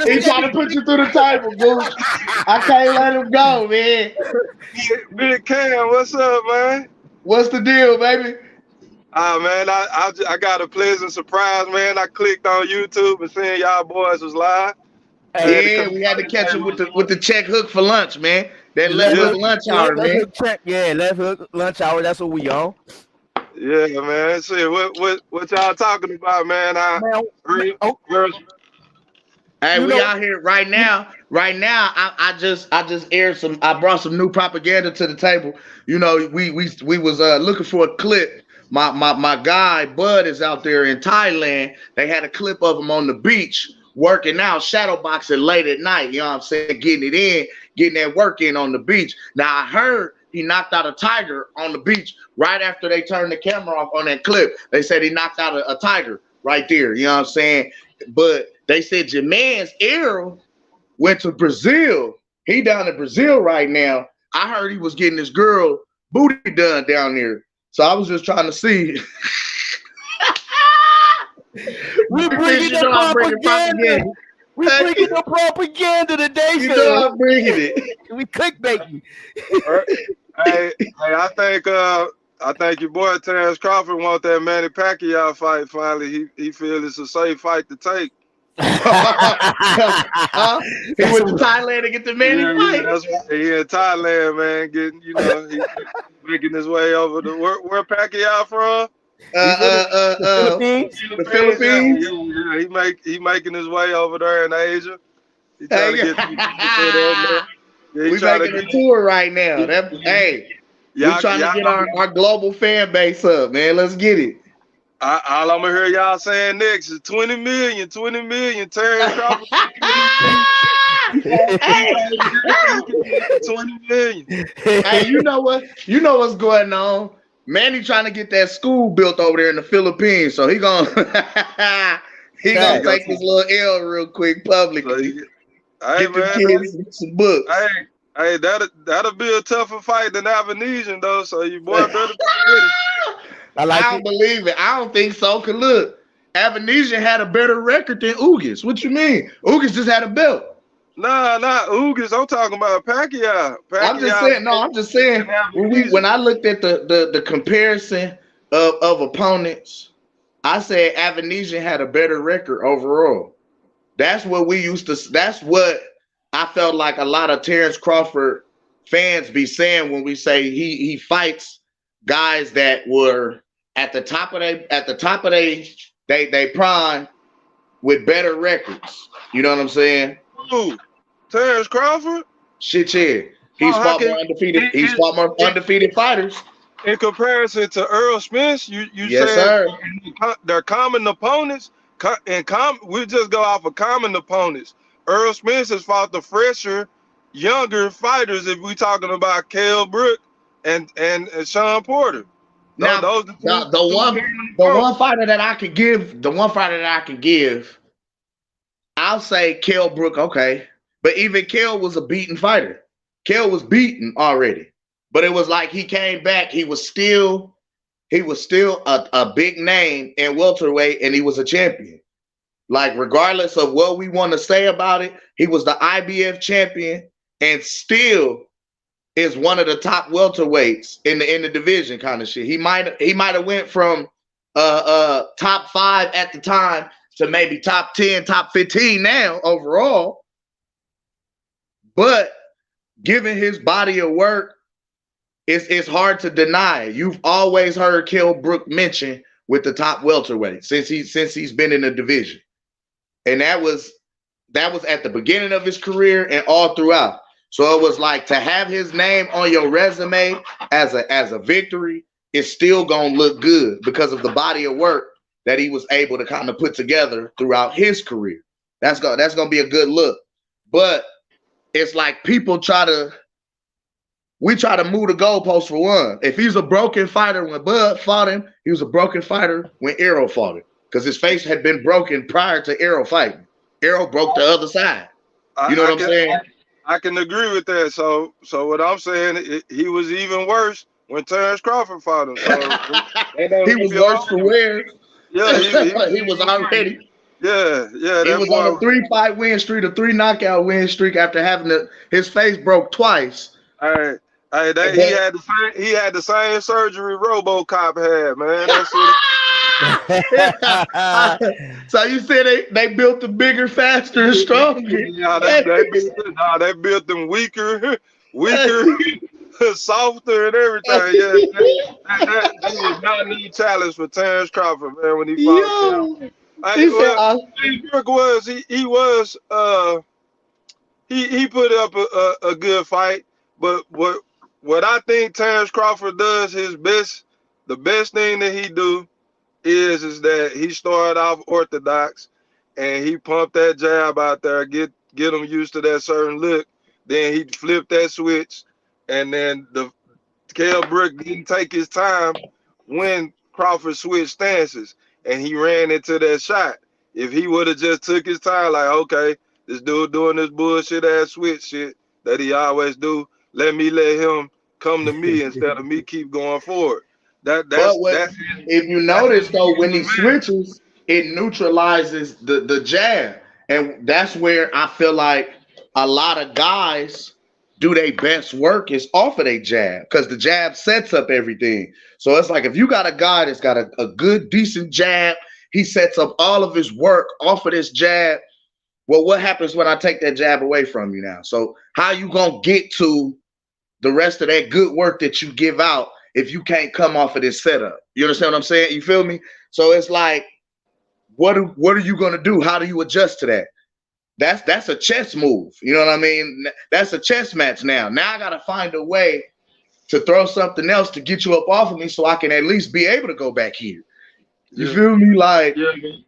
Speaker 4: He trying to put you through the table, Gooch. I can't let him go, man.
Speaker 7: Rick Cam, what's up, man?
Speaker 4: What's the deal, baby?
Speaker 7: Man, I got a pleasant surprise, man. I clicked on YouTube and seeing y'all boys was live.
Speaker 4: Yeah, we had to catch him with the check hook for lunch, man. That Lefthook lunch hour, man.
Speaker 1: Lefthook lunch hour. That's what we on.
Speaker 7: Yeah, man. See what y'all talking about, man?
Speaker 4: Hey, we out here right now. Right now, I just aired some. I brought some new propaganda to the table. You know, we was looking for a clip. My guy Bud is out there in Thailand. They had a clip of him on the beach working out, shadow boxing late at night. You know what I'm saying? Getting that work in on the beach. Now I heard he knocked out a tiger on the beach right after they turned the camera off on that clip. They said he knocked out a tiger right there. You know what I'm saying? But they said your man's Errol went to Brazil. He down in Brazil right now. I heard he was getting his girl booty done down there. So I was just trying to see.
Speaker 1: We're bringing the propaganda. We're bringing the propaganda today,
Speaker 4: you know I'm bringing it.
Speaker 1: We clickbaiting.
Speaker 7: Hey, I think your boy Terrence Crawford want that Manny Pacquiao fight finally. He feel it's a safe fight to take.
Speaker 4: He went to Thailand to get the Manny fight.
Speaker 7: That's right. He in Thailand, man, getting, you know, he making his way over the where Pacquiao from?
Speaker 1: Philippines.
Speaker 4: The Philippines.
Speaker 7: Yeah, he making his way over there in Asia. He trying to get there. Yeah,
Speaker 4: we making a tour right now. We trying to get our global fan base up, man. Let's get it.
Speaker 7: All I'm gonna hear y'all saying next is 20 million, Terrence Crawford. 20 million.
Speaker 4: Hey, you know what? You know what's going on? Manny trying to get that school built over there in the Philippines, so he gonna take his little L real quick publicly.
Speaker 7: Hey,
Speaker 4: get the kids some books.
Speaker 7: Hey, that'll be a tougher fight than Avenesian though. So you boy better be ready.
Speaker 4: I don't believe it. I don't think so. Cause look, Avenesian had a better record than Ugas. What you mean? Ugas just had a belt.
Speaker 7: Nah, Ugas. I'm talking about Pacquiao.
Speaker 4: I'm just saying. When I looked at the comparison of opponents, I said Avenesian had a better record overall. That's what we used to. That's what I felt like a lot of Terrence Crawford fans be saying when we say he fights guys that were at the top of they prime with better records. You know what I'm saying?
Speaker 7: Ooh, Terrence Crawford?
Speaker 4: Shit, yeah. He's fought more undefeated. He's fought more undefeated fighters.
Speaker 7: In comparison to Earl Spence, you
Speaker 4: yes,
Speaker 7: said
Speaker 4: sir.
Speaker 7: They're common opponents. We just go off of common opponents. Earl Spence has fought the fresher, younger fighters. If we talking about Kell Brook and Sean Porter.
Speaker 4: Now, the one fighter that I could give, I'll say Kell Brook, okay. But even Kell was a beaten fighter. Kell was beaten already. But it was like he came back. He was still a big name in welterweight, and he was a champion. Like, regardless of what we want to say about it, he was the IBF champion and still is one of the top welterweights in the division kind of shit. He might have went from top 5 at the time to maybe top 10, top 15 now overall. But given his body of work, it's hard to deny. You've always heard Kell Brook mentioned with the top welterweight since he's been in the division. And that was at the beginning of his career and all throughout. So it was like to have his name on your resume as a victory is still gonna look good because of the body of work that he was able to kind of put together throughout his career. That's gonna be a good look. But it's like we try to move the goalpost for one. If he's a broken fighter when Bud fought him, he was a broken fighter when Errol fought him because his face had been broken prior to Errol fighting. Errol broke the other side. You know what I'm saying?
Speaker 7: I can agree with that. So what I'm saying, he was even worse when Terrence Crawford fought him. So
Speaker 4: he was worse for wear.
Speaker 7: Yeah,
Speaker 4: he was already.
Speaker 7: Yeah.
Speaker 4: He was on a 3-fight win streak, a 3 knockout win streak after having his face broke twice.
Speaker 7: He had the same surgery RoboCop had, man. That's
Speaker 4: So you said they built the bigger, faster, and stronger.
Speaker 7: Yeah, they built them weaker, softer, and everything. Yeah, that was not a new challenge for Terrence Crawford, man. When he fought him. He put up a good fight, but what I think Terrence Crawford does the best thing that he do is that he started off orthodox and he pumped that jab out there, get him used to that certain look. Then he flipped that switch, and then the Kell Brook didn't take his time when Crawford switched stances, and he ran into that shot. If he would have just took his time, like, okay, this dude doing this bullshit ass switch shit that he always do, let him come to me instead of me keep going forward.
Speaker 4: If you notice though, when he switches, it neutralizes the jab, and that's where I feel like a lot of guys do their best work is off of their jab because the jab sets up everything. So it's like if you got a guy that's got a good decent jab, he sets up all of his work off of this jab. Well, what happens when I take that jab away from you now? So how you gonna get to the rest of that good work that you give out if you can't come off of this setup? You understand what I'm saying? You feel me? So it's like, what are you gonna do? How do you adjust to that? That's a chess move. You know what I mean? That's a chess match now. Now I gotta find a way to throw something else to get you up off of me so I can at least be able to go back here. You feel me? Like,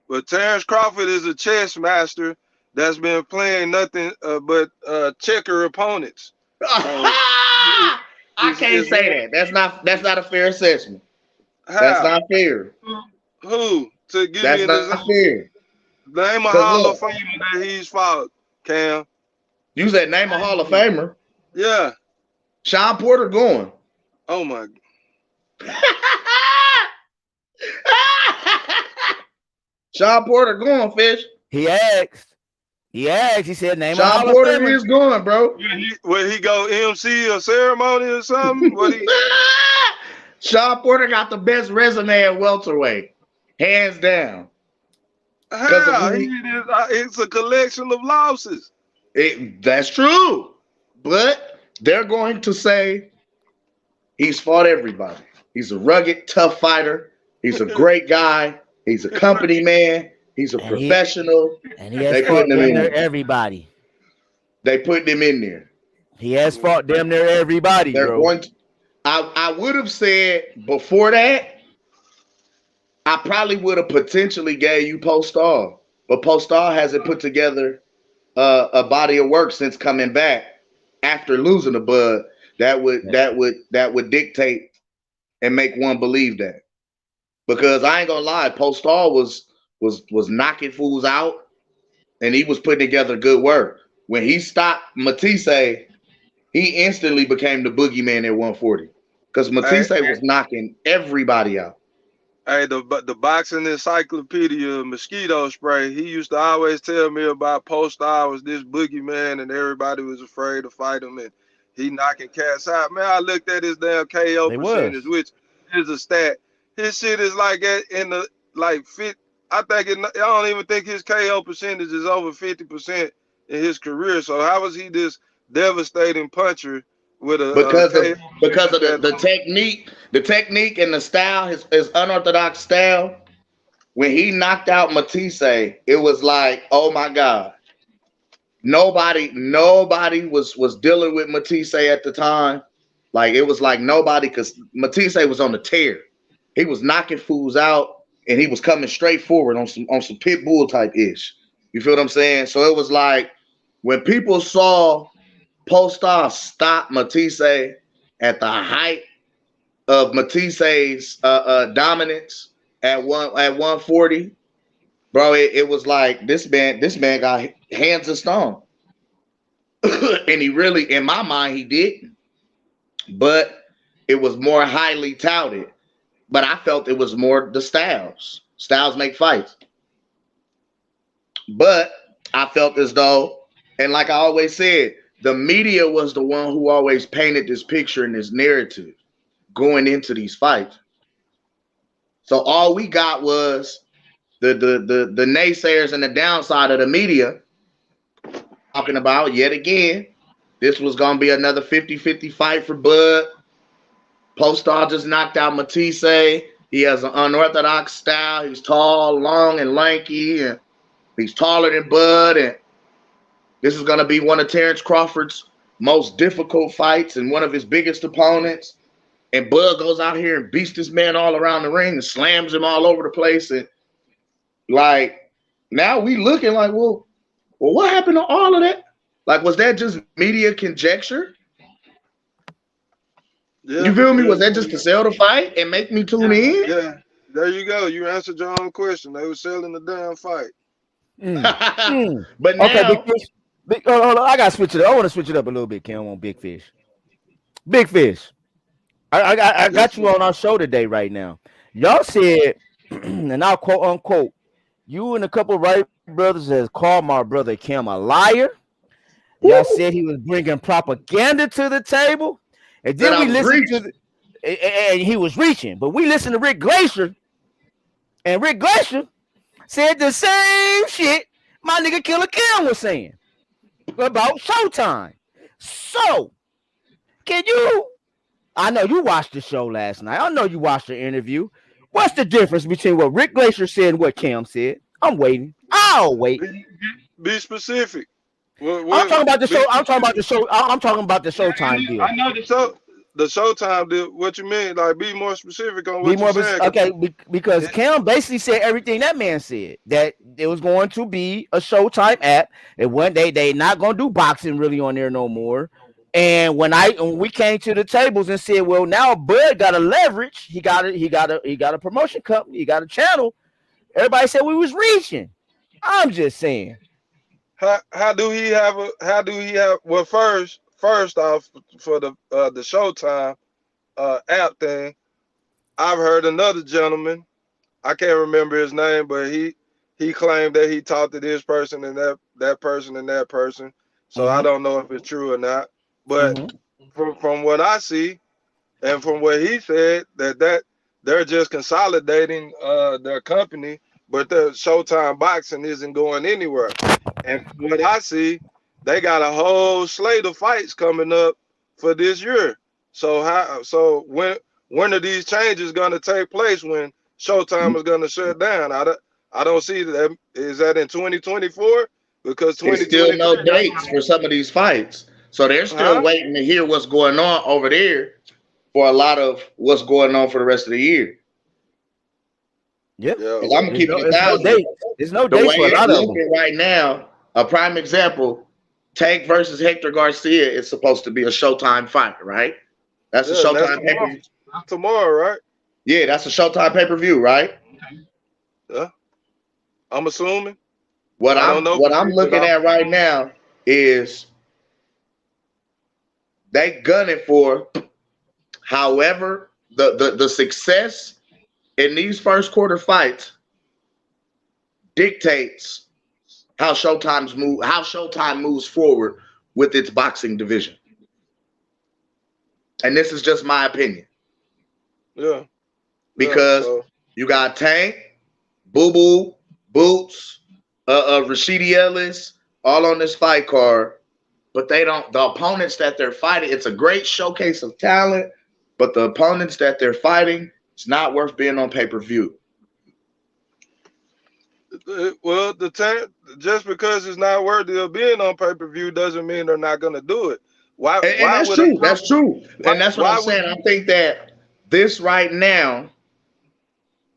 Speaker 7: but Terrence Crawford is a chess master that's been playing nothing but checker opponents.
Speaker 4: I can't say that. That's not a fair assessment.
Speaker 7: How?
Speaker 4: That's not fair.
Speaker 7: Who? To give
Speaker 4: That's
Speaker 7: me
Speaker 4: not fair.
Speaker 7: Name a Hall of Famer that he's fought, Cam.
Speaker 4: You said name a Hall of Famer?
Speaker 7: Yeah.
Speaker 4: Sean Porter going.
Speaker 7: Oh my.
Speaker 4: Sean Porter going, Fish.
Speaker 1: He asked. He said name
Speaker 4: Sean Porter is going, bro.
Speaker 7: Will he go MC a ceremony or something?
Speaker 4: Sean Porter got the best resume at welterweight, hands down.
Speaker 7: How? It's a collection of losses.
Speaker 4: That's true, but they're going to say he's fought everybody. He's a rugged, tough fighter. He's a great guy. He's a company man. He's a professional.
Speaker 1: And he has fought damn near everybody.
Speaker 4: They put him in there.
Speaker 1: He has fought damn near everybody,
Speaker 4: They're
Speaker 1: bro.
Speaker 4: going to, I would have said before that, I probably would have potentially gave you Postal, but Postal hasn't put together a body of work since coming back after losing the bud that would dictate and make one believe that. Because I ain't gonna lie, Postal was knocking fools out, and he was putting together good work. When he stopped Matisse, he instantly became the boogeyman at 140 because Matisse was knocking everybody out.
Speaker 7: Hey, the boxing encyclopedia mosquito spray, he used to always tell me about Postal was this boogeyman and everybody was afraid to fight him and he knocking cats out. Man, I looked at his damn KO percentage, which is a stat. His shit is like in the fit. I don't even think his KO percentage is over 50% in his career. So how was he this devastating puncher with a
Speaker 4: because of the technique and the style, his unorthodox style? When he knocked out Matisse, it was like, oh my God. Nobody was dealing with Matisse at the time. Like it was like nobody, because Matisse was on the tear. He was knocking fools out and he was coming straight forward on some pit bull type ish. You feel what I'm saying? So it was like when people saw Postal stop Matisse at the height of Matisse's dominance at 140, bro, it was like this man got hands of stone. And he really, in my mind, he didn't. But it was more highly touted. But I felt it was more the styles. Styles make fights. But I felt as though, and like I always said, the media was the one who always painted this picture and this narrative going into these fights. So all we got was the naysayers and the downside of the media talking about, yet again, this was going to be another 50-50 fight for Bud. Postal just knocked out Matisse. He has an unorthodox style. He's tall, long, and lanky, and he's taller than Bud. And this is going to be one of Terrence Crawford's most difficult fights and one of his biggest opponents. And Bud goes out here and beats this man all around the ring and slams him all over the place. And like now we looking like, well, what happened to all of that? Like, was that just media conjecture? Yeah, you feel me? Was that just to sell the fight and make me tune in?
Speaker 7: Yeah, there you go. You answered your own question. They were selling the damn fight.
Speaker 4: But now,
Speaker 1: okay, hold on, I gotta switch it up. I want to switch it up a little bit, Cam, on Big Fish. Big Fish, I got you on our show today right now. Y'all said, and I'll quote unquote, you and a couple of right brothers has called my brother Cam a liar. Y'all said he was bringing propaganda to the table. And then we listened and he was reaching, but we listened to Rick Glaser, and Rick Glaser said the same shit my nigga Killa Cam was saying about Showtime. So, can you? I know you watched the show last night. I know you watched the interview. What's the difference between what Rick Glaser said and what Cam said? I'm waiting. I'll wait.
Speaker 7: Be specific.
Speaker 1: I'm talking about the show. I'm talking about the show. I'm talking about the Showtime deal.
Speaker 7: I know the Showtime deal. What you mean? Like, be more specific on what
Speaker 1: Be more
Speaker 7: you're saying.
Speaker 1: okay, because Cam basically said everything that man said, that it was going to be a Showtime app, and one day they not gonna do boxing really on there no more. And when we came to the tables and said, well, now Bud got a leverage, he got a promotion company, he got a channel. Everybody said we was reaching. I'm just saying.
Speaker 7: How do he have well, first off, for the Showtime app thing, I've heard another gentleman, I can't remember his name, but he claimed that he talked to this person and that person and that person. So I don't know if it's true or not. But from what I see and from what he said, that they're just consolidating their company, but the Showtime Boxing isn't going anywhere. And from what I see, they got a whole slate of fights coming up for this year. So when are these changes going to take place when Showtime is going to shut down? I don't see that. Is that in 2024? Because
Speaker 4: there's still no dates for some of these fights. So they're still waiting to hear what's going on over there for a lot of what's going on for the rest of the year.
Speaker 1: Yep.
Speaker 4: I'm gonna keep it 1,000.
Speaker 1: There's no date for a lot of them
Speaker 4: right now. A prime example: Tank versus Hector Garcia is supposed to be a Showtime fight, right? That's a Showtime pay-per-view.
Speaker 7: Tomorrow, right?
Speaker 4: Yeah, that's a Showtime pay-per-view, right?
Speaker 7: Yeah. I'm assuming.
Speaker 4: What I'm looking at right now is they gunning for, however, the success in these first quarter fights dictates how Showtime moves forward with its boxing division. And this is just my opinion.
Speaker 7: Yeah.
Speaker 4: Because you got Tank, Boo Boo, Boots, Rashidi Ellis, all on this fight card. But the opponents that they're fighting, it's a great showcase of talent, but the opponents that they're fighting, it's not worth being on pay-per-view.
Speaker 7: Well, just because it's not worthy of being on pay-per-view doesn't mean they're not going to do it. Why?
Speaker 4: That's true. That's true. And that's what I'm saying. I think that this right now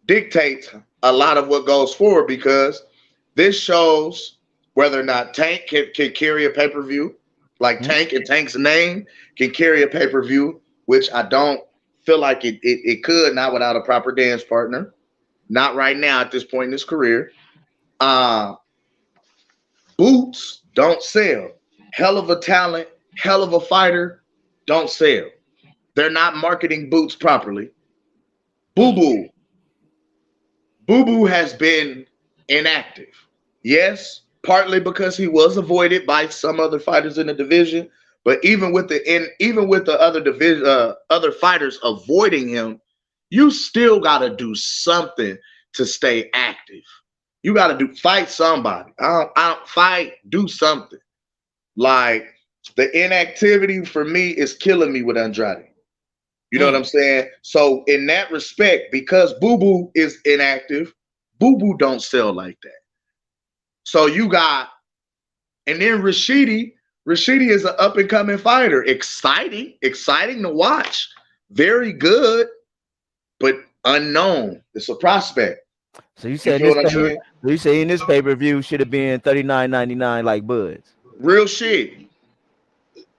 Speaker 4: dictates a lot of what goes forward, because this shows whether or not Tank can carry a pay-per-view. Like Tank and Tank's name can carry a pay-per-view, which I don't feel like it could, not without a proper dance partner. Not right now at this point in his career. Boots don't sell. Hell of a talent, hell of a fighter, don't sell. They're not marketing Boots properly. Boo Boo has been inactive. Yes, partly because he was avoided by some other fighters in the division, but even with the other fighters avoiding him, you still got to do something to stay active. You got to fight somebody. I don't fight, do something. Like, the inactivity for me is killing me with Andrade. You know what I'm saying? So in that respect, because Boo Boo is inactive, Boo Boo don't sell like that. So you got, and then Rashidi is an up and coming fighter. Exciting to watch. Very good, but unknown. It's a prospect.
Speaker 1: So you said in this pay-per-view should have been $39.99 like Bud's.
Speaker 4: Real shit.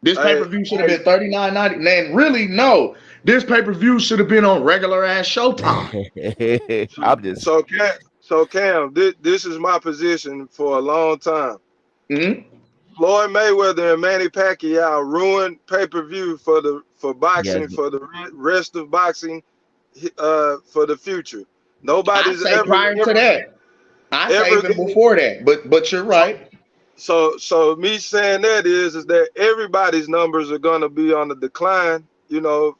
Speaker 4: This pay-per-view should have been $39.90. And really, no. This pay-per-view should have been on regular ass Showtime.
Speaker 7: So Cam, this is my position for a long time. Floyd Mayweather and Manny Pacquiao ruined pay-per-view for boxing, for the rest of boxing, for the future. Nobody's
Speaker 4: ever prior to that. I say even before that, but you're right.
Speaker 7: So me saying that is that everybody's numbers are gonna be on the decline. You know,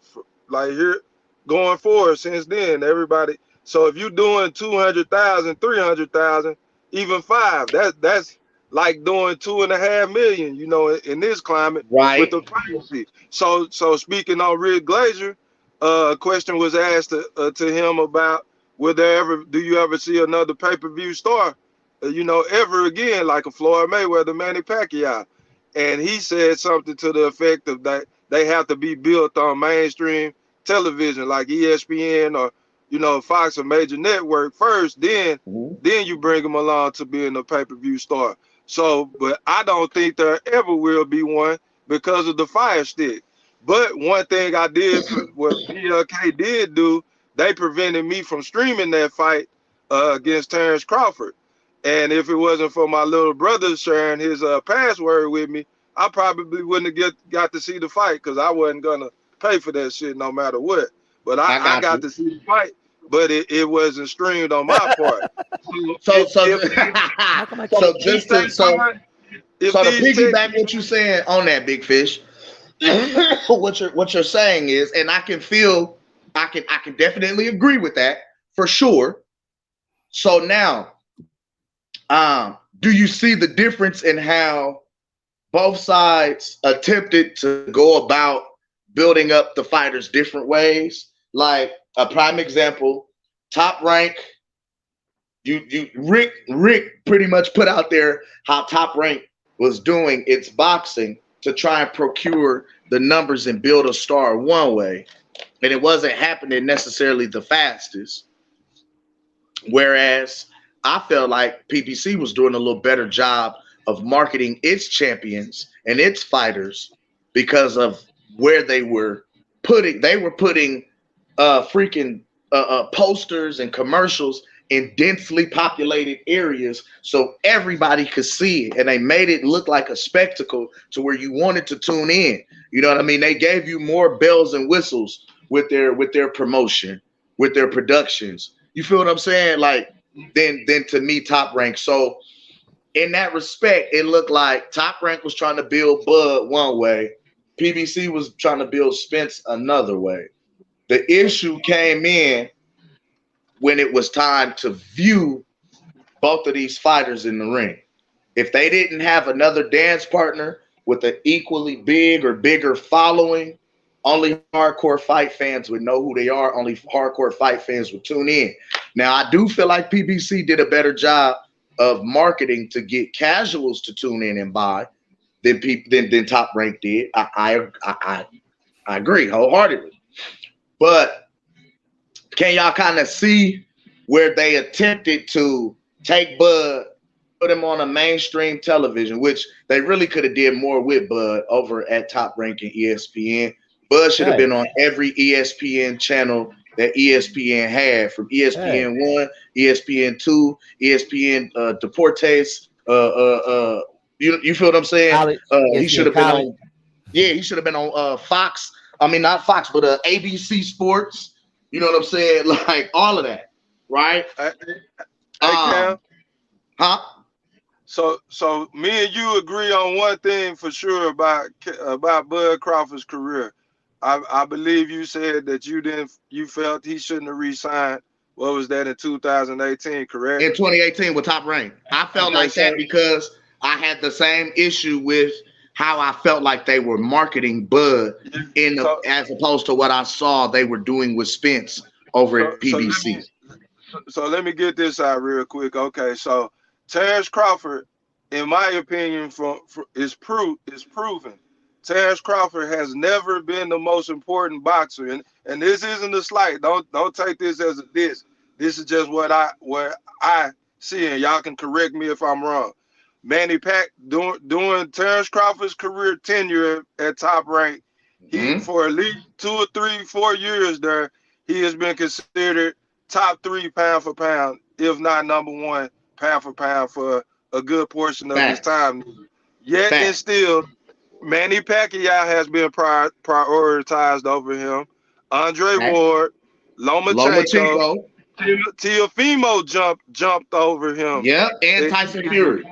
Speaker 7: like here going forward. Since then, everybody So if you're doing 200,000, 300,000, even 5, that's like doing 2.5 million, you know, in this climate with the privacy. So speaking on Rick Glaser, a question was asked to him about do you ever see another pay-per-view star, you know, ever again, like a Floyd Mayweather, Manny Pacquiao? And he said something to the effect of that they have to be built on mainstream television like ESPN or, you know, Fox, a major network first, then you bring them along to being a pay-per-view star. So, but I don't think there ever will be one because of the Fire Stick. But one thing I did, what PLK did do, they prevented me from streaming that fight against Terrence Crawford. And if it wasn't for my little brother sharing his password with me, I probably wouldn't have got to see the fight because I wasn't gonna pay for that shit no matter what. But I got to see the fight, but it wasn't streamed on my part.
Speaker 4: So to piggyback what you're saying on that, Big Fish, what you're saying is, and I can definitely agree with that for sure. So now, do you see the difference in how both sides attempted to go about building up the fighters different ways? Like a prime example, Top Rank, Rick pretty much put out there how Top Rank was doing its boxing to try and procure the numbers and build a star one way, and it wasn't happening necessarily the fastest. Whereas I felt like PBC was doing a little better job of marketing its champions and its fighters because of where they were putting freaking posters and commercials in densely populated areas so everybody could see it, and they made it look like a spectacle to where you wanted to tune in. You know what I mean? They gave you more bells and whistles with their promotion, with their productions. You feel what I'm saying? Like then to me, Top Rank. So in that respect, it looked like Top Rank was trying to build Bud one way, PBC was trying to build Spence another way. The issue came in when it was time to view both of these fighters in the ring. If they didn't have another dance partner with an equally big or bigger following, only hardcore fight fans would know who they are. Only hardcore fight fans would tune in. Now, I do feel like PBC did a better job of marketing to get casuals to tune in and buy than Top Rank did. I agree wholeheartedly. But can y'all kind of see where they attempted to take Bud, put him on a mainstream television, which they really could have did more with Bud over at Top Rank and ESPN. Bud should have been on every ESPN channel that ESPN had, from ESPN 1, ESPN 2, ESPN Deportes. You feel what I'm saying? He should have been on. Yeah, he should have been on Fox. I mean, not Fox, but ABC Sports. You know what I'm saying? Like all of that, right?
Speaker 7: Cam.
Speaker 4: Huh?
Speaker 7: So me and you agree on one thing for sure about Bud Crawford's career. I believe you said that you felt he shouldn't have re-signed. What was that in 2018? Correct?
Speaker 4: In 2018 with Top Rank, I felt like that because I had the same issue with how I felt like they were marketing Bud as opposed to what I saw they were doing with Spence over at PBC.
Speaker 7: So let me get this out real quick. Okay, so Terrence Crawford, in my opinion, is proven. Terrence Crawford has never been the most important boxer, and this isn't a slight. Don't take this as a diss. This is just what I see, and y'all can correct me if I'm wrong. Manny Pac during Terrence Crawford's career tenure at Top Rank, he for at least 2 or 3, 4 years there, he has been considered top 3 pound for pound, if not number 1 pound for pound for a good portion of his time. Yet and still, Manny Pacquiao has been prioritized over him. Andre Ward, Lomachenko, Teofimo jumped over him.
Speaker 4: Yeah, and Tyson Fury.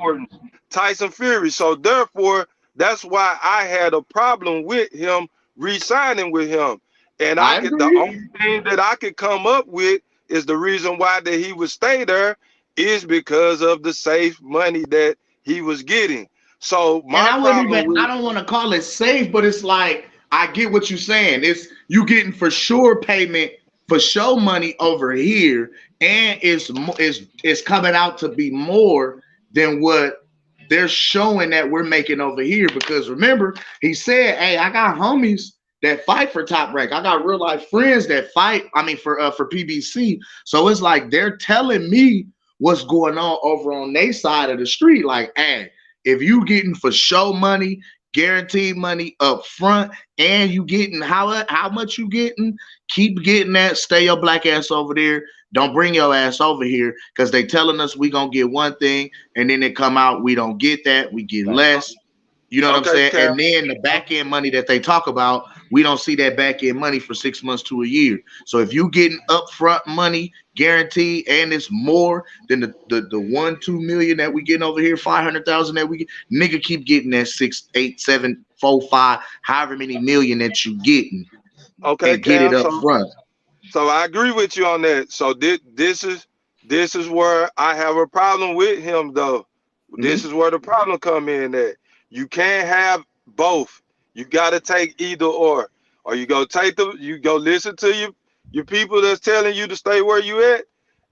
Speaker 7: Tyson Fury. So therefore, that's why I had a problem with him re-signing with him. And the only thing that I could come up with is the reason why that he would stay there is because of the safe money that he was getting. So
Speaker 4: And I wouldn't even,
Speaker 7: with,
Speaker 4: I don't want to call it safe, but it's like, I get what you're saying. It's you getting for sure payment for show money over here, and it's coming out to be more than what they're showing that we're making over here. Because remember, he said, "Hey, I got homies that fight for Top Rank. I got real life friends that fight. I mean, for PBC. So it's like they're telling me what's going on over on their side of the street. Like, hey, if you getting for show money, guaranteed money up front, and you getting how much you getting, keep getting that. Stay your black ass over there. Don't bring your ass over here, because they telling us we gonna get one thing, and then they come out, we don't get that, we get less. You know what I'm saying?
Speaker 7: Cam.
Speaker 4: And then the back end money that they talk about, we don't see that back end money for 6 months to a year. So if you getting upfront money guaranteed, and it's more than the 1-2 million that we getting over here, 500,000 that we get, nigga, keep getting that 6, 8, 7, 4, 5, however many million that you getting,
Speaker 7: okay,
Speaker 4: and get
Speaker 7: Cam,
Speaker 4: it up front.
Speaker 7: So I agree with you on that. So this is where I have a problem with him, though. This is where the problem come in at. You can't have both. You got to take either or you go listen to your people that's telling you to stay where you at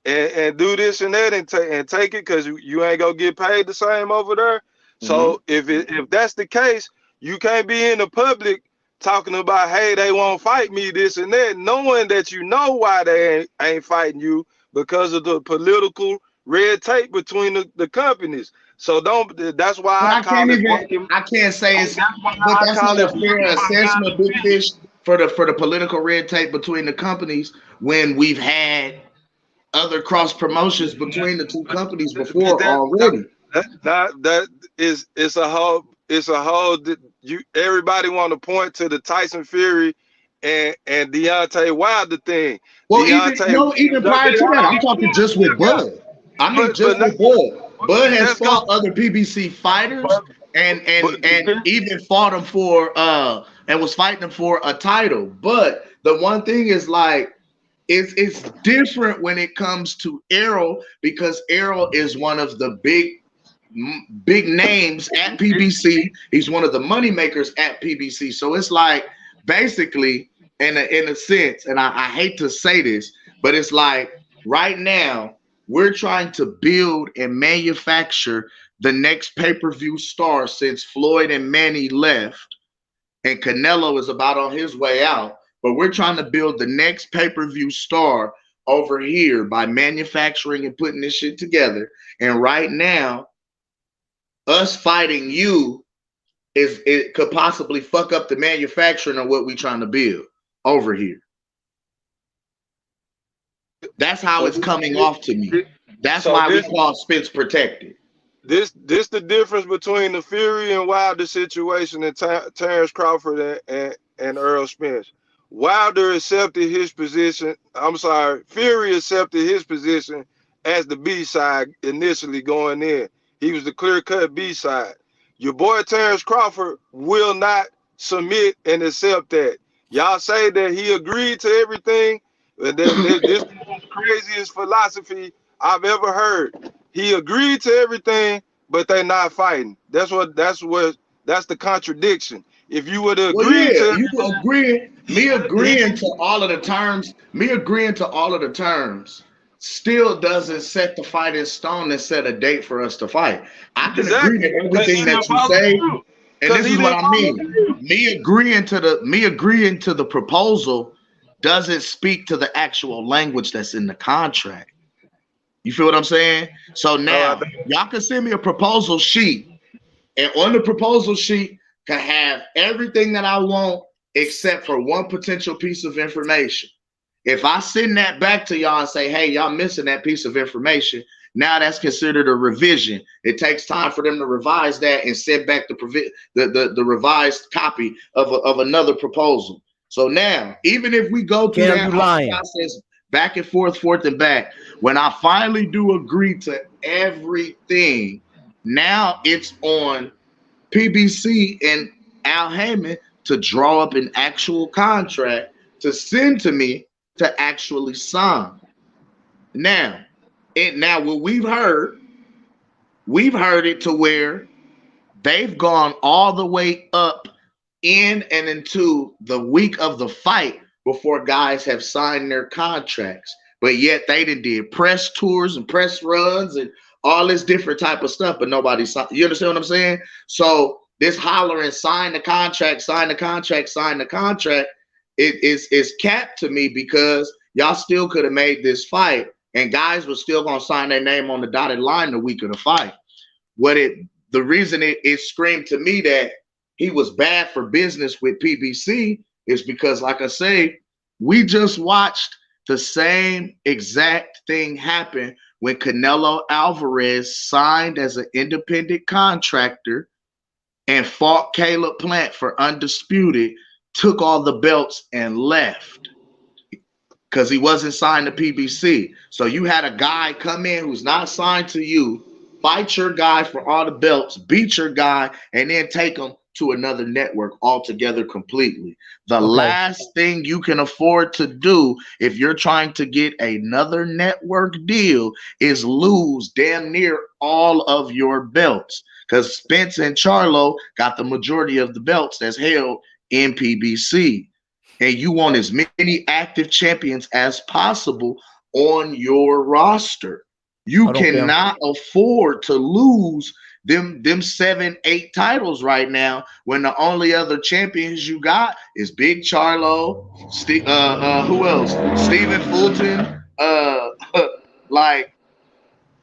Speaker 7: and do this and that and take it, because you ain't gonna get paid the same over there. So if that's the case, you can't be in the public talking about, hey, they won't fight me, this and that, knowing that you know why they ain't fighting you, because of the political red tape between the companies. So that's why
Speaker 4: But
Speaker 7: I call it.
Speaker 4: I can't say it's, but that's not a fair assessment, Big Fish, for the political red tape between the companies, when we've had other cross promotions between the two companies before already.
Speaker 7: That is, it's a whole everybody want to point to the Tyson Fury and Deontay Wilder thing.
Speaker 4: Well, even prior to that, I'm talking just with Bud. I mean, just with Bud. Bud has fought other PBC fighters and even fought them for and was fighting them for a title. But the one thing is, like, it's different when it comes to Errol, because Errol is one of the big names at PBC. He's one of the money makers at PBC. So it's like, basically, in a sense, and I hate to say this, but it's like right now we're trying to build and manufacture the next pay-per-view star, since Floyd and Manny left and Canelo is about on his way out. But we're trying to build the next pay-per-view star over here by manufacturing and putting this shit together. And right now, us fighting you it could possibly fuck up the manufacturing of what we're trying to build over here. That's how it's coming off to me. That's why we call Spence protected.
Speaker 7: This the difference between the Fury and Wilder situation and Terrence Crawford and Earl Spence. Wilder accepted his position. Fury accepted his position as the B-side initially going in. He was the clear-cut B-side. Your boy Terrence Crawford will not submit and accept that. Y'all say that he agreed to everything. This is the craziest philosophy I've ever heard. He agreed to everything, but they're not fighting. That's the contradiction. If you would agree
Speaker 4: me agreeing to all of the terms still doesn't set the fight in stone and set a date for us to fight. I can agree to everything that you say, and this is what I mean. Me agreeing to the proposal doesn't speak to the actual language that's in the contract. You feel what I'm saying? So now y'all can send me a proposal sheet, and on the proposal sheet can have everything that I want except for one potential piece of information. If I send that back to y'all and say, hey, y'all missing that piece of information, now that's considered a revision. It takes time for them to revise that and send back the revised copy of another proposal. So now, even if we go through that process back and forth and back, when I finally do agree to everything, now it's on PBC and Al Heyman to draw up an actual contract to send to me to actually sign. Now, what we've heard it to where they've gone all the way up in and into the week of the fight before guys have signed their contracts. But yet they did press tours and press runs and all this different type of stuff, but nobody signed. You understand what I'm saying? So this hollering, sign the contract, sign the contract, sign the contract, it is capped to me, because y'all still could have made this fight and guys were still gonna sign their name on the dotted line the week of the fight. The reason it screamed to me that he was bad for business with PBC is because, like I say, we just watched the same exact thing happen when Canelo Alvarez signed as an independent contractor and fought Caleb Plant for undisputed, took all the belts and left because he wasn't signed to PBC. So you had a guy come in who's not signed to you, fight your guy for all the belts, beat your guy, and then take him to another network altogether completely. The last thing you can afford to do if you're trying to get another network deal is lose damn near all of your belts, because Spence and Charlo got the majority of the belts that's held in PBC, and you want as many active champions as possible on your roster. You cannot afford to lose them 7-8 titles right now when the only other champions you got is Big Charlo, who else? Stephen Fulton. Like,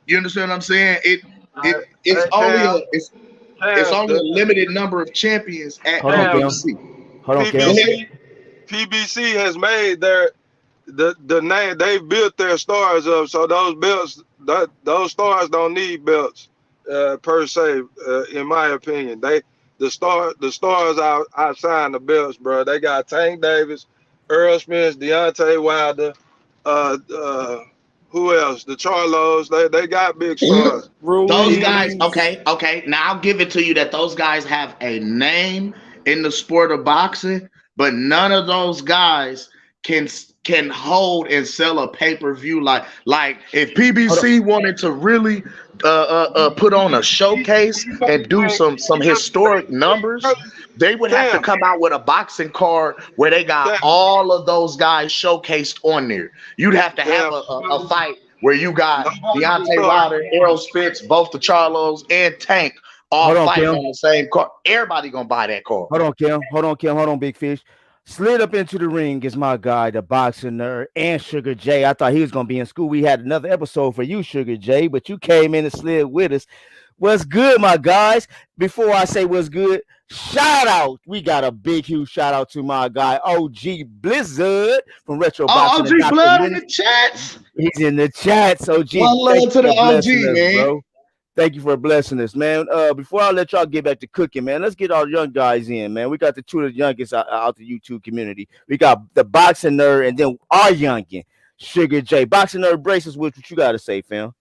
Speaker 4: you understand what I'm saying? It's only a limited number of champions at PBC.
Speaker 7: PBC has made the name. They built their stars up, so those belts, those stars don't need belts per se. In my opinion, the stars outside the belts, bro. They got Tank Davis, Earl Spence, Deontay Wilder, who else? The Charlos. They got big stars.
Speaker 4: Those guys. Okay. Now I'll give it to you that those guys have a name in the sport of boxing, but none of those guys can hold and sell a pay-per-view like if PBC wanted to really put on a showcase and do some historic numbers, they would have to come out with a boxing card where they got all of those guys showcased on there. You'd have to have a fight where you got Deontay Wilder, Errol Spence, both the Charlos, and Tank all fighting on the same card. Everybody gonna buy that card.
Speaker 1: Hold on, Kim. Hold on, Big Fish. Slid up into the ring is my guy, the boxing nerd, and Sugar J. I thought he was going to be in school. We had another episode for you, Sugar J, but you came in and slid with us. What's good, my guys? Before I say what's good, shout out. We got a big, huge shout out to my guy, OG Blizzard from Retro Boxing.
Speaker 4: OG Blood in the chats.
Speaker 1: He's in the chats, OG.
Speaker 4: One love to the OG, man. Bro.
Speaker 1: Thank you for blessing us, man. Before I let y'all get back to cooking, man, let's get our young guys in, man. We got the two of the youngest out the YouTube community. We got the boxing nerd and then our youngin, Sugar J. Boxing nerd braces, what you got to say, fam?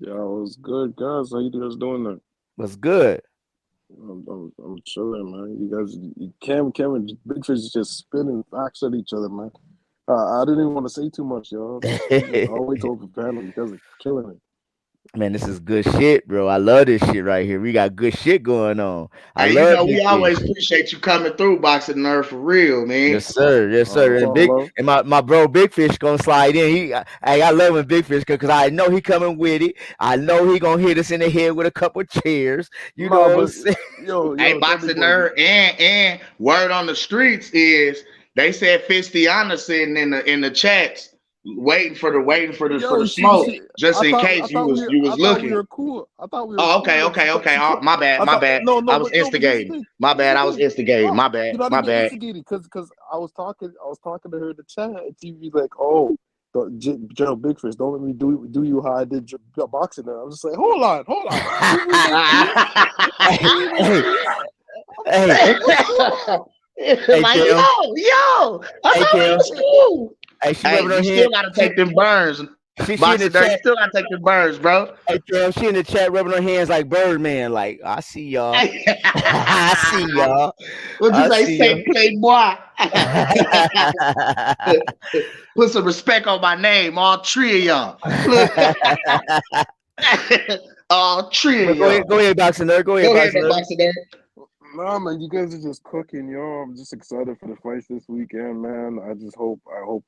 Speaker 8: Yo, what's good, guys? How you guys doing there?
Speaker 1: What's good?
Speaker 8: I'm chilling, man. You guys, Cam and Big Fish just spinning facts at each other, man. I didn't even want to say too much, y'all. I'll wait till the panel. You guys are killing it.
Speaker 1: Man, this is good shit, bro. I love this shit right here. We got good shit going on.
Speaker 4: We always appreciate you coming through, Boxing Nerd, for real, man.
Speaker 1: Yes, sir. And my bro Big Fish gonna slide in. I love when Big Fish because I know he coming with it. I know he gonna hit us in the head with a couple of chairs. You know what I'm saying?
Speaker 4: Hey, Boxing Nerd, and word on the streets is they said Fistiana sitting in the chats. Waiting for the smoke, just in case you was looking.
Speaker 8: We were cool. I thought we were
Speaker 4: okay. Oh, my bad. No, I was instigating. My bad. I was instigating. My bad.
Speaker 8: Because I was talking to her in the chat, and she was like, "Oh, General Big Fish, don't let me do you how I did boxing." There, I was just like, "Hold on."
Speaker 4: Like, yo, I thought it was cool. Hey, you still gotta take them burns.
Speaker 1: She in
Speaker 4: Boxing
Speaker 1: the
Speaker 4: Nerd, you
Speaker 1: chat.
Speaker 4: still gotta take the birds, bro.
Speaker 1: Hey, Cam, she in the chat rubbing her hands like Birdman. Like, I see y'all. I see y'all.
Speaker 4: What you
Speaker 1: I
Speaker 4: say,
Speaker 1: see
Speaker 4: say playboy?
Speaker 1: y'all.
Speaker 4: Put some respect on my name, all three of y'all. Look. All three of y'all.
Speaker 1: Go ahead, Boxing Nerd. Go ahead, Boxing Nerd.
Speaker 4: Boxing Nerd.
Speaker 8: Nah, man, you guys are just cooking, yo. I'm just excited for the fights this weekend, man. I hope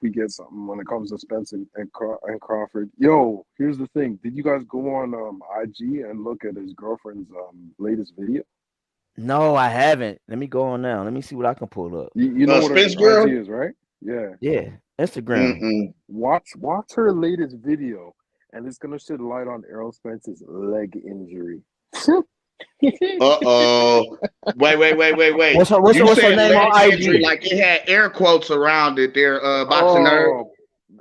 Speaker 8: we get something when it comes to Spence and Crawford. Yo, here's the thing. Did you guys go on IG and look at his girlfriend's latest video?
Speaker 1: No, I haven't. Let me go on now. Let me see what I can pull up.
Speaker 8: You know what her
Speaker 4: Spence girl?
Speaker 8: IG is, right? Yeah.
Speaker 1: Yeah, Instagram.
Speaker 8: Watch her latest video, and it's gonna shed light on Errol Spence's leg injury.
Speaker 4: Uh-oh. Wait.
Speaker 1: What's her name on IG?
Speaker 4: Like it had air quotes around it there, Boxing Nerd.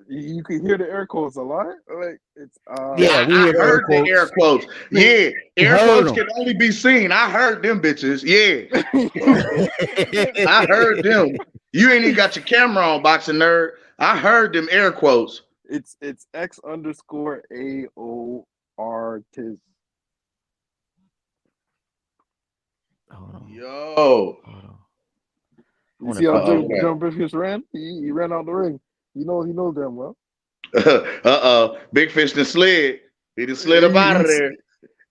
Speaker 8: You can hear the air quotes a lot. Like it's
Speaker 1: yeah, we hear
Speaker 4: heard the air quotes. Yeah, air quotes can only be seen. I heard them bitches. Yeah. I heard them. You ain't even got your camera on, Boxing Nerd. I heard them air quotes.
Speaker 8: It's X_AOR Tiz.
Speaker 4: Yo.
Speaker 8: You see how John Briscoe ran? He ran out the ring. He knows damn well.
Speaker 4: Big Fish done slid. He done slid up out of there.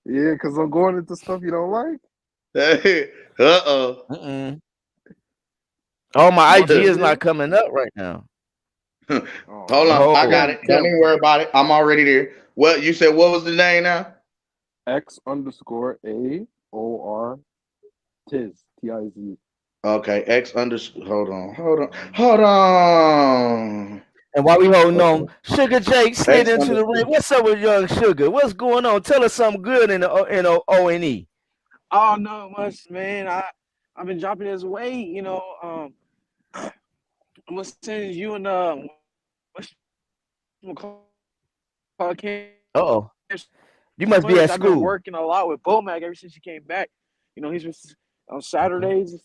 Speaker 8: Yeah, because I'm going into stuff you don't like.
Speaker 1: Oh, my IG is not coming up right now.
Speaker 4: Hold on. I got it. Don't even worry about it. I'm already there. What you said, what was the name now?
Speaker 8: X_AOR Tiz. TIZ.
Speaker 4: Okay, hold on.
Speaker 1: And while we holding on, Sugar Jake slid into the ring. What's up with Young Sugar? What's going on? Tell us something good in the O.NE.
Speaker 9: Oh, not much, man. I've been dropping this weight, you know. I'm gonna send you and
Speaker 1: Uh-oh. You must be at
Speaker 9: I've been
Speaker 1: school.
Speaker 9: working a lot with Bomag ever since he came back. You know, he's just on Saturdays.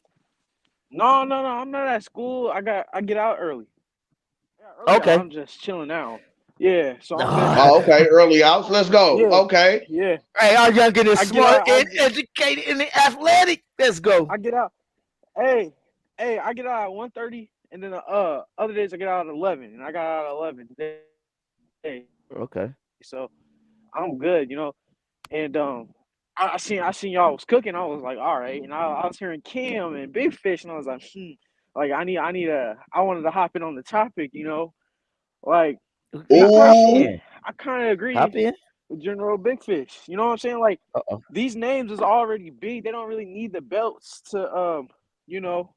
Speaker 9: No, I'm not at school. I get out early. Yeah,
Speaker 1: okay.
Speaker 9: I'm just chilling out. Yeah. So
Speaker 4: okay, early outs. Let's go.
Speaker 9: Yeah,
Speaker 4: okay.
Speaker 9: Yeah.
Speaker 1: Hey, our young and smart and educated and athletic. Let's go.
Speaker 9: I get out. Hey, I get out at 1:30, and then other days I get out at 11, and I got out at 11 today.
Speaker 1: Okay.
Speaker 9: So I'm good, you know. And I seen y'all was cooking. I was like, all right. And I was hearing Cam and Big Fish, and I was like, like I wanted to hop in on the topic, you know. Like I kind of agree with General Big Fish. You know what I'm saying? Like these names is already big. They don't really need the belts to you know,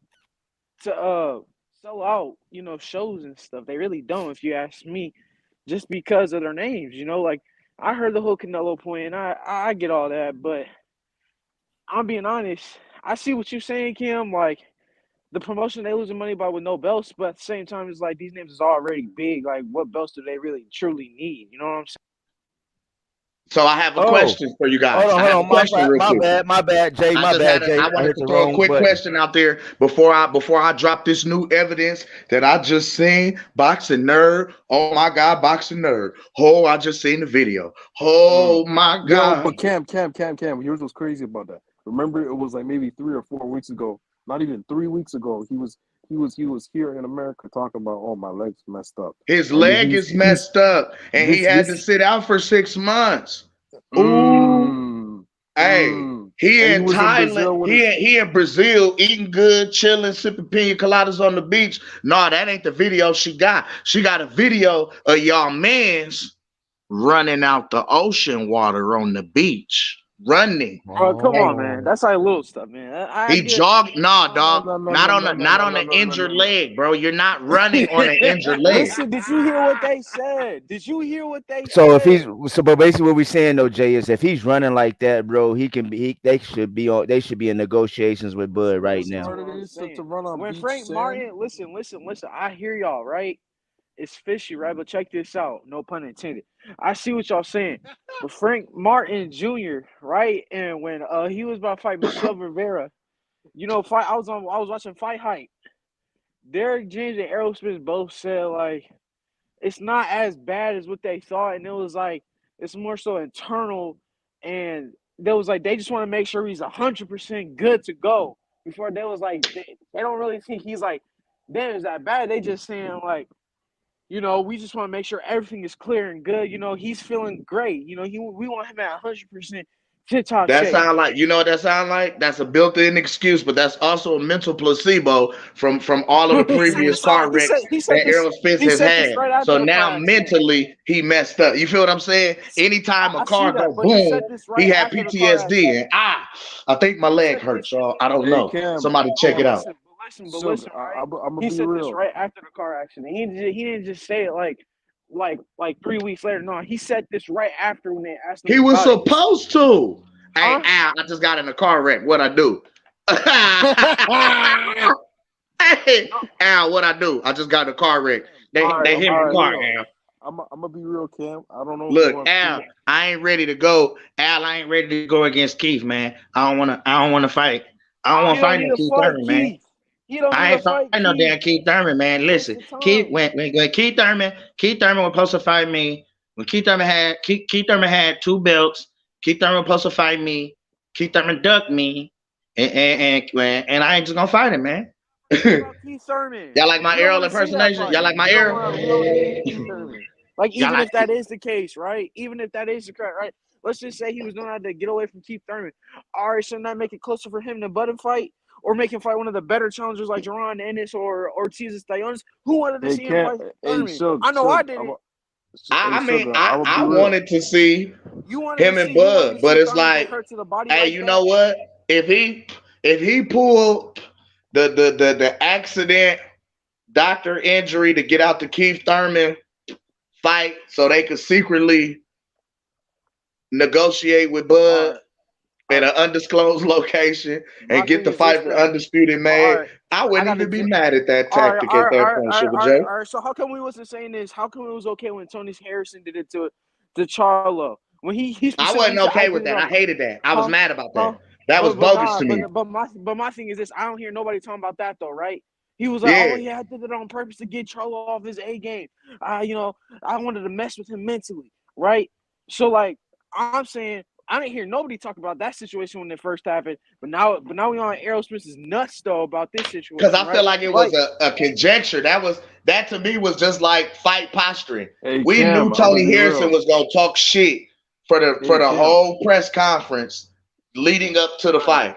Speaker 9: to sell out, you know, shows and stuff. They really don't, if you ask me, just because of their names, you know. Like I heard the whole Canelo point, and I get all that, but I'm being honest. I see what you're saying, Kim. Like the promotion, they losing money by with no belts, but at the same time, it's like these names is already big. Like what belts do they really truly need? You know what I'm saying?
Speaker 4: So I have a question for you guys.
Speaker 1: Hold on. My bad, Jay. My bad, Jay.
Speaker 4: I wanted to throw a quick question out there before I drop this new evidence that I just seen. Boxing Nerd. Oh my God, Boxing Nerd. Oh, I just seen the video. Oh my God.
Speaker 8: Yo, but Cam. Here's what's crazy about that. Remember, it was like maybe 3 or 4 weeks ago. Not even 3 weeks ago. He was here in America talking about, oh, my leg's messed up.
Speaker 4: His leg is messed up, and he had to sit out for 6 months. Hey, he in Thailand. He in Brazil eating good, chilling, sipping pina coladas on the beach. No, that ain't the video she got. She got a video of y'all mans running out the ocean water on the beach. Running.
Speaker 9: Bro, come on, man. That's like little stuff, man.
Speaker 4: He jogged. No, dog. Not on an injured leg, bro. You're not running on an injured leg.
Speaker 9: Listen, did you hear what they said?
Speaker 1: So but basically what we're saying though, Jay, is if he's running like that, bro, they should be in negotiations with Bud right now.
Speaker 9: When Frank Martin, listen, I hear y'all, right? It's fishy, right? But check this out. No pun intended. I see what y'all saying. But Frank Martin Jr., right? And when he was about to fight Michelle Rivera, you know, I was watching Fight Hype. Derek James and Errol Spence both said, like, it's not as bad as what they thought, and it was like it's more so internal, and they was like they just want to make sure he's 100% good to go before they was like they don't really think he's like damn is that bad. They just saying like, you know, we just want to make sure everything is clear and good. You know, he's feeling great. You know, we want him at 100% tip-top
Speaker 4: That
Speaker 9: shape.
Speaker 4: sound like, you know what that sound like? That's a built-in excuse, but that's also a mental placebo from all of the previous car wrecks that Errol Spence has had.
Speaker 9: Right
Speaker 4: so now mentally he messed up. You feel what I'm saying? Anytime a car go boom, he had PTSD and I think my leg hurts, y'all. I don't know.
Speaker 8: Cam,
Speaker 4: Somebody check it out.
Speaker 9: Listen, right?
Speaker 8: I'm gonna
Speaker 9: He
Speaker 8: be
Speaker 9: said
Speaker 8: real.
Speaker 9: this right after the car accident. He didn't just say it like 3 weeks later. No, he said this right after when they asked him.
Speaker 4: He was
Speaker 9: about
Speaker 4: supposed to. Hey, Al, I just got in a car wreck. What I do? Hey, Al, what I do? I just got in a car wreck. They hit my car, Al.
Speaker 8: I'm gonna be real, Cam. I don't know.
Speaker 4: Look, Al, I ain't ready to go. Al, I ain't ready to go against Keith, man. I don't wanna fight. I don't want to fight no Keith Thurman, man. I ain't fighting no damn Keith Thurman, man. Listen, Keith when Keith Thurman was supposed to fight me. When Keith Thurman had 2 belts. Keith Thurman was supposed to fight me. Keith Thurman ducked me, and I ain't just gonna fight him, man.
Speaker 9: Keith Thurman.
Speaker 4: Y'all like my Errol impersonation? Y'all like my Errol?
Speaker 9: Like even if that is the case, right? Even if that is the correct, right? Let's just say he was knowing how to get away from Keith Thurman. All right, shouldn't that make it closer for him to Button fight? Or make him fight one of the better challengers like Jaron Ennis or Ortiz Estallones? Who wanted to see him fight Thurman? I know I didn't.
Speaker 4: I wanted to see him and Bud, but it's like, hey, you know what? If he pulled the accident, doctor injury to get out the Keith Thurman fight, so they could secretly negotiate with Bud in an undisclosed location and get the fight for undisputed made, I wouldn't even be mad at that tactic at that point, Sugar J.
Speaker 9: All right, so how come we wasn't saying this? How come it was okay when Tony Harrison did it to Charlo? When he
Speaker 4: I wasn't okay with that. I hated that. I was mad about that. That was bogus to me.
Speaker 9: But my thing is this: I don't hear nobody talking about that though, right? He was like, "Oh yeah, I did it on purpose to get Charlo off his A game. You know, I wanted to mess with him mentally, right?" So like, I'm saying, I didn't hear nobody talk about that situation when it first happened. But now we on Errol Spence' nuts though about this situation.
Speaker 4: Because I feel like it was a conjecture. That to me was just like fight posturing.
Speaker 8: Hey,
Speaker 4: we knew Tony Harrison was gonna talk shit for the whole press conference leading up to the fight.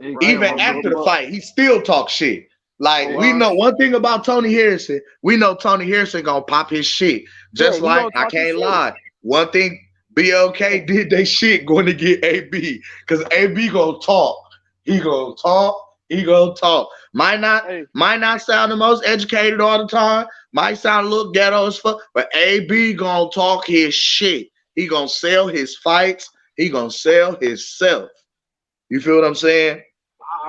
Speaker 4: Even after the fight, he still talks shit. Like, we know one thing about Tony Harrison. We know Tony Harrison gonna pop his shit. Just like, I can't lie. One thing BLK did they shit going to get AB. Because AB gonna talk. He gonna talk. Might not sound the most educated all the time. Might sound a little ghetto as fuck. But AB gonna talk his shit. He gonna sell his fights. He gonna sell himself. You feel what I'm saying?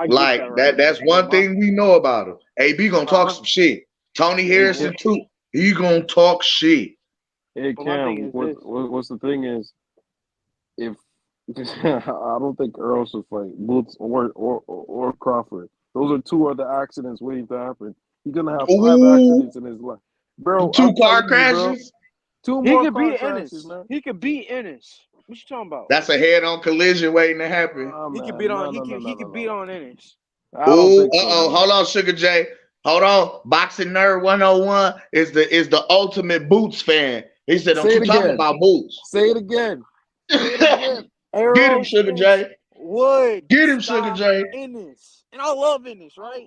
Speaker 4: Like that's one thing we know about him. AB gonna talk some shit. Tony Harrison too. He gonna talk shit.
Speaker 8: Hey Cam, what's the thing is, if I don't think Earl should fight Boots or Crawford. Those are 2 other accidents waiting to happen. He's gonna have 5 accidents in his life, bro.
Speaker 4: 2 car crashes.
Speaker 8: 2
Speaker 9: he
Speaker 8: more
Speaker 9: could
Speaker 8: car
Speaker 9: beat
Speaker 8: crashes,
Speaker 9: Ennis.
Speaker 8: man.
Speaker 9: He could beat Ennis. What you talking about?
Speaker 4: That's a head-on collision waiting to happen.
Speaker 9: He could beat on. He could beat on Ennis.
Speaker 4: Hold on, Sugar J. Hold on. Boxing Nerd 101 is the ultimate Boots fan. He said, "Don't you talk about Boots."
Speaker 8: Say it again.
Speaker 4: Get him, Sugar J. Get him, Sugar J.
Speaker 9: Ennis. And I love Ennis, right?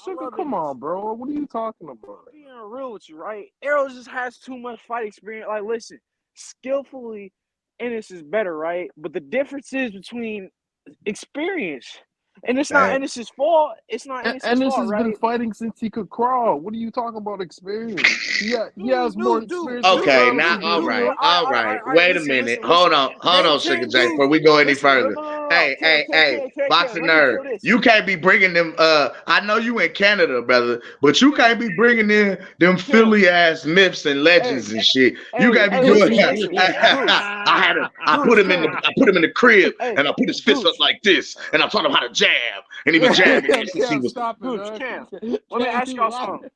Speaker 8: Sugar, come on, bro. What are you talking about?
Speaker 9: Being real with you, right? Errol just has too much fight experience. Like, listen, skillfully, Ennis is better, right? But the difference is between experience. And it's not Ennis's fault. It's not Ennis's fault,
Speaker 8: Ennis has been
Speaker 9: right?
Speaker 8: fighting since he could crawl. What are you talking about experience? He has more experience.
Speaker 4: Okay, now, all right. Wait a minute. Hold on, Sugar J, before we go any further. Hey, Boxing Nerd, you can't be bringing them. I know you in Canada, brother, but you can't be bringing in them Philly ass myths and legends and shit. You can't be doing that. I put him in the crib, and I put his fist up like this, and I taught him how to jab, and he was jabbing.
Speaker 9: Cam, let me ask y'all something.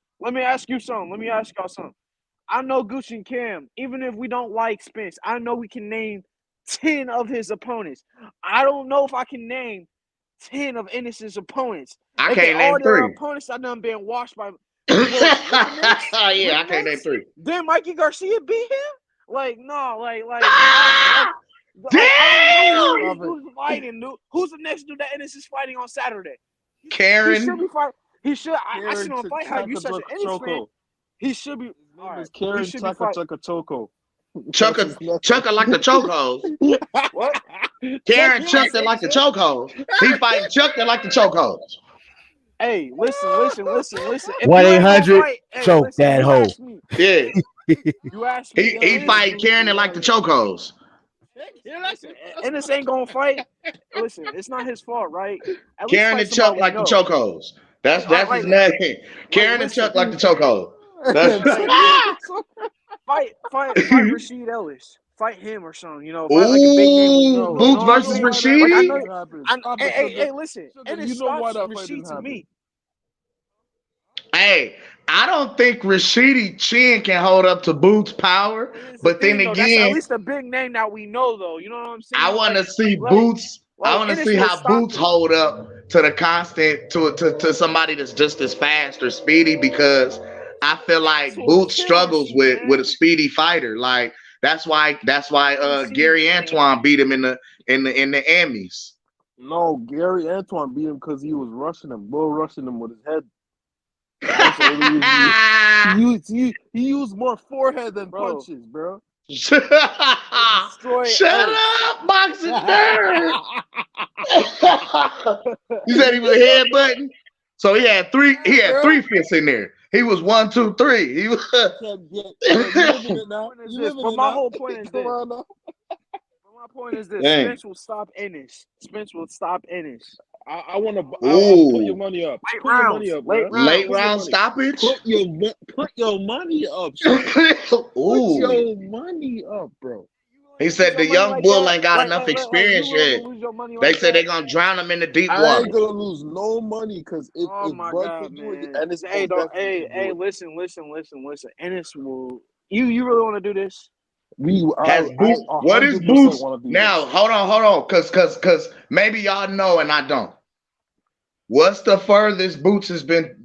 Speaker 9: I know Gucci and Cam. Even if we don't like Spence, I know we can name 10 of his opponents. I don't know if I can name 10 of Ennis's opponents.
Speaker 4: I
Speaker 9: If
Speaker 4: can't
Speaker 9: all
Speaker 4: name
Speaker 9: their
Speaker 4: 3.
Speaker 9: opponents are done being washed by.
Speaker 4: Yeah, I can't name 3.
Speaker 9: Then Mikey Garcia beat him? Like, no,
Speaker 4: Damn!
Speaker 9: I don't know who's fighting, dude. Who's the next dude that Ennis is fighting on Saturday?
Speaker 4: Karen.
Speaker 9: He should be fighting. He should. I should on Fight Hype. You such an Ennis fan. He should be.
Speaker 8: His name is Karen Chaka Choco.
Speaker 4: Chucker like the chocos.
Speaker 9: What?
Speaker 4: Karen Chuck that like the chocos. He fighting Chuck that like the chocos.
Speaker 9: Hey, listen.
Speaker 1: 1-800 choke that hoe.
Speaker 4: Yeah.
Speaker 9: You asked me.
Speaker 4: He fighting Karen that like the chocos.
Speaker 9: Ennis ain't gonna fight. Listen, it's not his fault, right?
Speaker 4: Karen and Chuck like the chocos. That's his name. Karen and Chuck like the chocos.
Speaker 9: Fight Rasheed Ellis. Fight him or something, you know. Fight like a big name.
Speaker 4: Boots versus Rasheed.
Speaker 9: Hey, listen. Ennis stops Rasheed to me.
Speaker 4: Hey, I don't think Rashidi Chin can hold up to Boots' power, but then again,
Speaker 9: that's at least a big name that we know, though. You know what I'm saying?
Speaker 4: I want to see Boots. I want to see how Boots hold up to the constant to somebody that's just as fast or speedy, because I feel like Boots struggles with a speedy fighter. Like that's why Gary Antoine beat him in the Emmys.
Speaker 8: No, Gary Antoine beat him because he was rushing him, bull rushing him with his head. He used more forehead than punches, bro.
Speaker 4: Shut up, boxing nerd. You said he was headbutting, so he had three fists in there. He was 1, 2, 3. He was.
Speaker 9: But my whole point is this. My point is this: Spence will stop Ennis.
Speaker 8: I want to put your money up.
Speaker 4: Late round stoppage.
Speaker 8: Put your money up. Put your money up, bro.
Speaker 4: He said the young bull ain't got enough experience yet. They said they're gonna drown him in the deep water.
Speaker 8: I ain't gonna lose no money because if Bud can do it, and it's
Speaker 9: listen. Ennis will. You really want to do this?
Speaker 4: What is Boots now? Hold on, cause maybe y'all know and I don't. What's the furthest Boots has been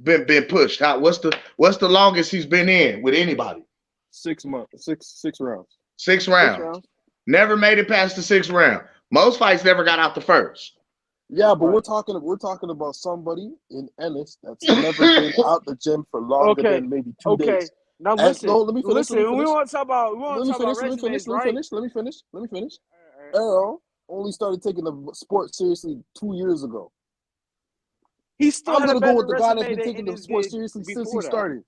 Speaker 4: pushed? What's the longest he's been in with anybody?
Speaker 8: 6 months, six rounds.
Speaker 4: 6 rounds. Never made it past the 6th round. Most fights never got out the first.
Speaker 8: Yeah, but we're talking about somebody in Ennis that's never been out the gym for longer than maybe 2 days.
Speaker 9: Now listen.
Speaker 8: Let me finish.
Speaker 9: We want to talk about. Let me
Speaker 8: finish. Errol only started taking the sport seriously 2 years ago.
Speaker 9: I'm gonna
Speaker 8: go with the guy that's been taking the sport seriously since he started.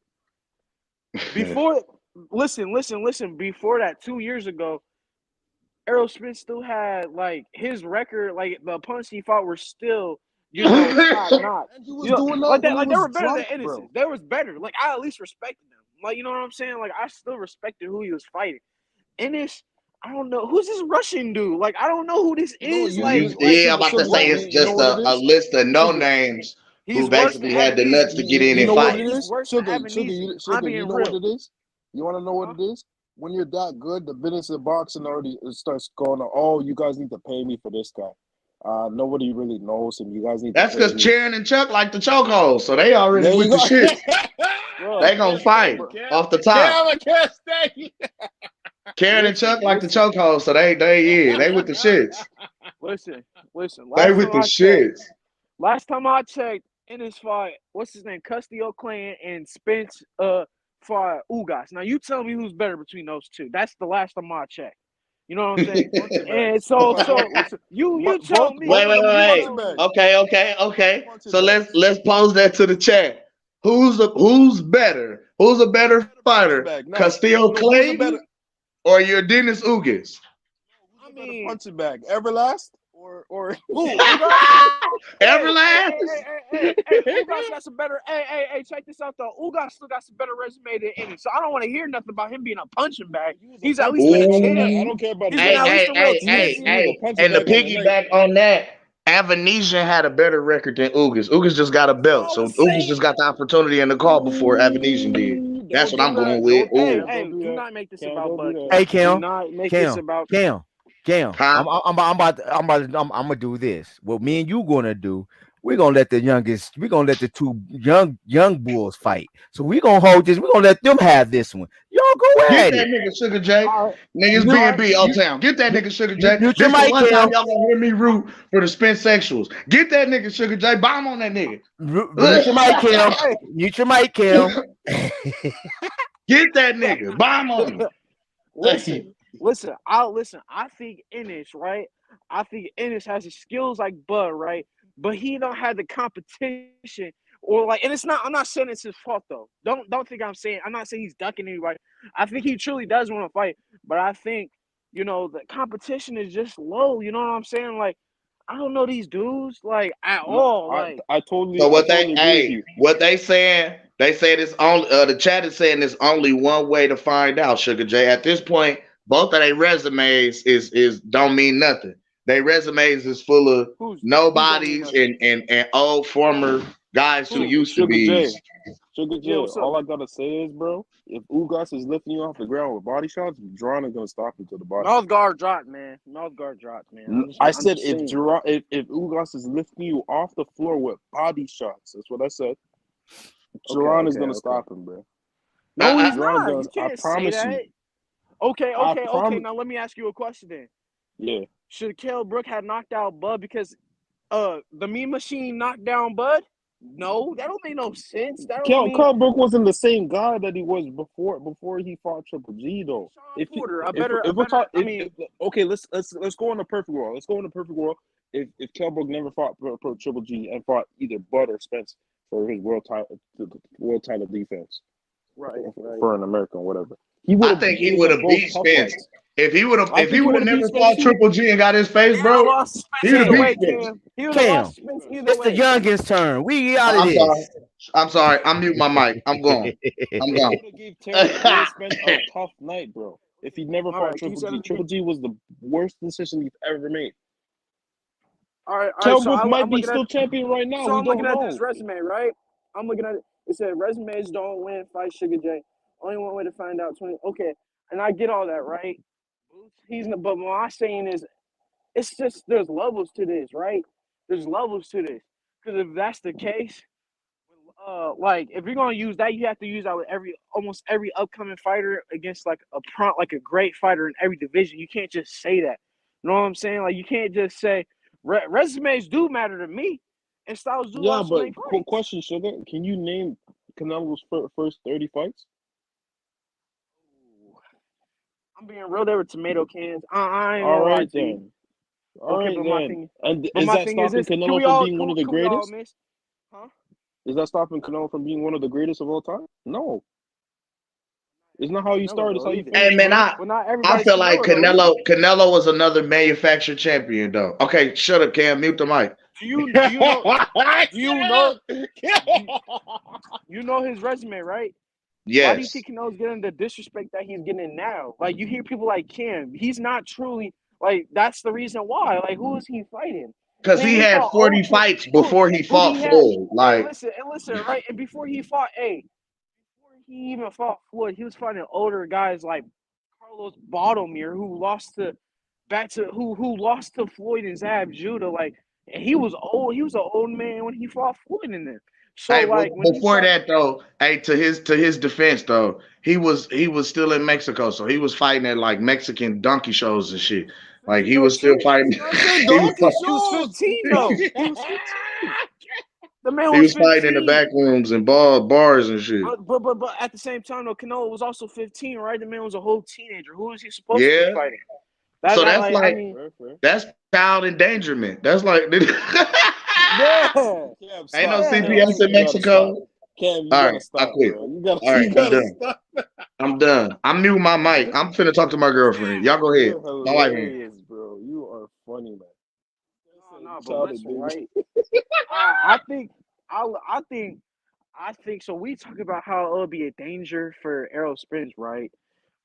Speaker 9: Listen. Before that, 2 years ago, Errol Spence still had like his record. Like the opponents he fought were still, top-notch.
Speaker 8: And he was doing that.
Speaker 9: They were better than Ennis. They was better. Like I at least respected them. Like, you know what I'm saying? Like, I still respected who he was fighting. Ennis, I don't know. Who's this Russian dude? Like, I don't know who this is.
Speaker 4: I'm about to say it's just a list of no names who basically had the nuts to get in and fight.
Speaker 8: Sugar, you know what it is? You want to know what it is? When you're that good, the business of boxing already starts going, oh, you guys need to pay me for this guy. Nobody really knows him. You guys need.
Speaker 4: That's because Sharon and Chuck like the chokehold, so they already with the shit. They gonna fight off the top. Karen and Chuck like the chokehold, so they with the shits.
Speaker 9: Listen.
Speaker 4: They with the shits.
Speaker 9: Last time I checked, in his fight, what's his name? Castillo Clan and Spence fought Ugas. Now you tell me who's better between those two. That's the last time I checked. You know what I'm saying? And so you tell me.
Speaker 4: Wait. Okay. So let's pose that to the chat. Who's better? Who's a better fighter? Castillo Clay or your Dennis Ugas?
Speaker 8: I mean, punching bag. Everlast or
Speaker 4: Everlast?
Speaker 9: Hey, Ugas got some better. Hey, check this out though. Ugas still got some better resume than Ennis, so I don't want to hear nothing about him being a punching bag. He's at least been a champ.
Speaker 8: I don't care about
Speaker 4: Hey. And the piggyback on that, Avanesian had a better record than Ugas. Ugas just got a belt, so Ugas just got the opportunity in the call before Avanesian did. That's what I'm
Speaker 9: Don't do
Speaker 4: going
Speaker 9: that.
Speaker 4: with.
Speaker 9: Hey,
Speaker 4: Ooh.
Speaker 9: hey, do not make this
Speaker 8: Cam,
Speaker 9: about
Speaker 8: don't do
Speaker 9: Bud.
Speaker 8: that.
Speaker 1: Hey,
Speaker 9: Do
Speaker 1: Cam,
Speaker 9: not make this about.
Speaker 1: Cam.
Speaker 4: Huh?
Speaker 1: I'm gonna do this. What me and you gonna do? We're gonna let the two young bulls fight. So we're gonna hold this. We're gonna let them have this one. Y'all go
Speaker 4: Get
Speaker 1: at
Speaker 4: that
Speaker 1: it.
Speaker 4: nigga Sugar J.
Speaker 9: All right,
Speaker 4: Niggas
Speaker 1: Mute,
Speaker 4: B&B Old
Speaker 1: mute,
Speaker 4: Town. Get that nigga Sugar J.
Speaker 1: mute your
Speaker 4: This the
Speaker 1: mic,
Speaker 4: one
Speaker 1: Cam.
Speaker 4: time y'all gonna hear me root for the spin sexuals. Get that nigga Sugar J. Bomb on that nigga.
Speaker 1: Mute your mic, Cam.
Speaker 9: hey,
Speaker 1: Mute your mic, Cam.
Speaker 4: Get that nigga. Bomb on him.
Speaker 9: listen. I think Ennis, right? I think Ennis has the skills like Bud, right? But he don't have the competition or like, and it's not. I'm not saying it's his fault though. Don't think I'm not saying he's ducking anybody. I think he truly does want to fight, but I think the competition is just low. You know what I'm saying? Like, I don't know these dudes like at all. Like,
Speaker 8: I totally
Speaker 4: So what
Speaker 8: agree with you.
Speaker 4: what they saying? They said it's only the chat is saying there's only one way to find out, Sugar J. At this point, both of their resumes is don't mean nothing. Their resumes is full of
Speaker 9: who's
Speaker 4: nobodies and old former guys who used to
Speaker 8: Sugar
Speaker 4: be.
Speaker 8: J. Sugar J.
Speaker 9: Yeah, what's up?
Speaker 8: All I gotta say is, bro, if Ugas is lifting you off the ground with body shots, Duran is gonna stop you to the body.
Speaker 9: Mouth guard dropped, man.
Speaker 8: I said if Ugas is lifting you off the floor with body shots, that's what I said. Duran is gonna stop him, bro.
Speaker 9: No, he's
Speaker 8: Duran
Speaker 9: not.
Speaker 8: is
Speaker 9: You
Speaker 8: gonna, I
Speaker 9: can't say
Speaker 8: promise
Speaker 9: that.
Speaker 8: you.
Speaker 9: Okay.
Speaker 8: I
Speaker 9: Now let me ask you a question then.
Speaker 8: Yeah.
Speaker 9: Should Kell Brook have knocked out Bud because the Mean Machine knocked down Bud? No, that don't make no sense. That don't mean
Speaker 8: Kell Brook wasn't the same guy that he was before he fought Triple G though.
Speaker 9: Sean Porter.
Speaker 8: Okay, let's go in the perfect world. Let's go in the perfect world. If Kell Brook never fought pro Triple G and fought either Bud or Spence for his world title defense,
Speaker 9: right.
Speaker 8: for an American, whatever.
Speaker 4: I think he would have beat Spence. If he would have never fought Triple G and got his face, bro, he would have beat Spence.
Speaker 9: He would have lost Spence either
Speaker 1: It's
Speaker 9: way.
Speaker 1: the youngins' turn. We out of this.
Speaker 4: I'm sorry. I'm mute my mic. I'm gone. I'm gone.
Speaker 8: Gave Will Spence a tough night, bro. If he never fought Triple G, Triple G was the worst decision he's ever made.
Speaker 9: All right.
Speaker 8: Kell Brook might be still champion right now.
Speaker 9: So
Speaker 8: we
Speaker 9: I'm
Speaker 8: don't
Speaker 9: looking
Speaker 8: know.
Speaker 9: at this resume, right? I'm looking at it. It said resumes don't win, fight Sugar J. Only one way to find out. 20. Okay, and I get all that, right? But what I'm saying is, it's just there's levels to this, right? There's levels to this. Because if that's the case, like if you're gonna use that, you have to use that with almost every upcoming fighter against like a great fighter in every division. You can't just say that. You know what I'm saying? Like you can't just say resumes do matter to me, and styles do.
Speaker 8: Yeah, but quick question, Sugar. Can you name Canelo's first 30 fights?
Speaker 9: I'm being real. There were tomato cans. I ain't
Speaker 8: all
Speaker 9: right
Speaker 8: right then. All
Speaker 9: okay,
Speaker 8: right
Speaker 9: but
Speaker 8: then.
Speaker 9: my thing,
Speaker 8: and
Speaker 9: but
Speaker 8: is
Speaker 9: my
Speaker 8: that
Speaker 9: thing is
Speaker 8: stopping
Speaker 9: this:
Speaker 8: Canelo from being one of the greatest?
Speaker 9: Huh?
Speaker 8: Is that stopping Canelo from being one of the greatest of all time? No. It's not how you start. It's how you finish.
Speaker 4: Hey man, I feel like Canelo was another manufactured champion though. Okay, shut up, Cam. Mute the mic.
Speaker 9: Do you know? You know his resume, right?
Speaker 4: Yes.
Speaker 9: Why do you think Canelo's getting the disrespect that he's getting now? Like you hear people like Cam, he's not truly like. That's the reason why. Like who is he fighting?
Speaker 4: Because he had 40 fights before he fought Floyd. Like,
Speaker 9: listen, right? And before he fought, before he even fought Floyd, he was fighting older guys like Carlos Baldomir, who lost to Floyd and Zab Judah. Like, and he was old. He was an old man when he fought Floyd in them. So
Speaker 4: hey,
Speaker 9: like
Speaker 4: before that though, hey, to his defense though, he was still in Mexico, so he was fighting at like Mexican donkey shows and shit. Like he was still fighting.
Speaker 9: He was 15 though. He was 15. The man was,
Speaker 4: he was fighting in the back rooms and bars and shit.
Speaker 9: But at the same time though, Canelo was also 15, right? The man was a whole teenager. Who was he supposed to be fighting?
Speaker 4: That's child endangerment. That's like ain't no CPS in Mexico.
Speaker 8: Cam,
Speaker 4: all right, I quit. All right, I'm done. I'm done. I'm muting my mic. I'm finna talk to my girlfriend. Y'all go ahead.
Speaker 8: My wife, bro. You are funny, man.
Speaker 9: No, but listen, right? I think so. We talk about how it'll be a danger for Errol Spence, right?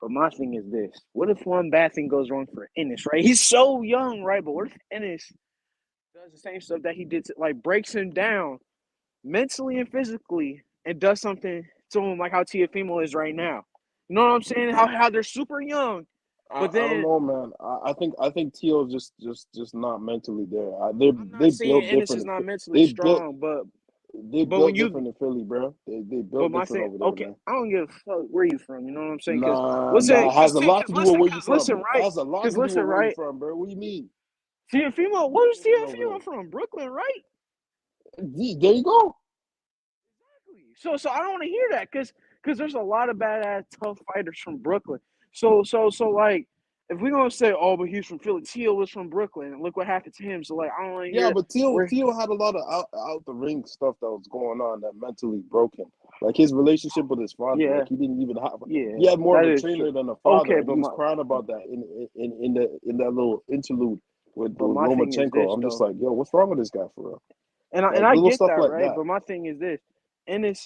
Speaker 9: But my thing is this: what if one bad thing goes wrong for Ennis, right? He's so young, right? But what if Ennis does the same stuff that he did, like breaks him down mentally and physically, and does something him like how Teofimo is right now. You know what I'm saying? How they're super young. But then
Speaker 8: I don't know, man. I think Teo's just not mentally there.
Speaker 9: I'm not saying Ennis is not mentally strong, but
Speaker 8: built different in Philly, bro. They built different over there,
Speaker 9: okay,
Speaker 8: man.
Speaker 9: I don't give a fuck where you from. You know what I'm saying?
Speaker 8: Nah, it has a lot to do with where you from.
Speaker 9: Listen, right?
Speaker 8: It has a lot to do with where you from, bro. What do you mean?
Speaker 9: Teofimo, where's Teofimo from? Brooklyn, right?
Speaker 8: There you go.
Speaker 9: Exactly. So I don't want to hear that because there's a lot of badass tough fighters from Brooklyn. So like, if we're gonna say, oh, but he's from Philly, Teo was from Brooklyn, and look what happened to him. So like, I don't want to hear.
Speaker 8: Yeah, but Teo had a lot of out the ring stuff that was going on that mentally broke him. Like his relationship with his father, like he didn't even have. He had more of a trainer than a father. Okay, but he was crying about that in that little interlude with Lomachenko. I'm just like, yo, what's wrong with this guy for real?
Speaker 9: And I get that, right? That. But my thing is this, and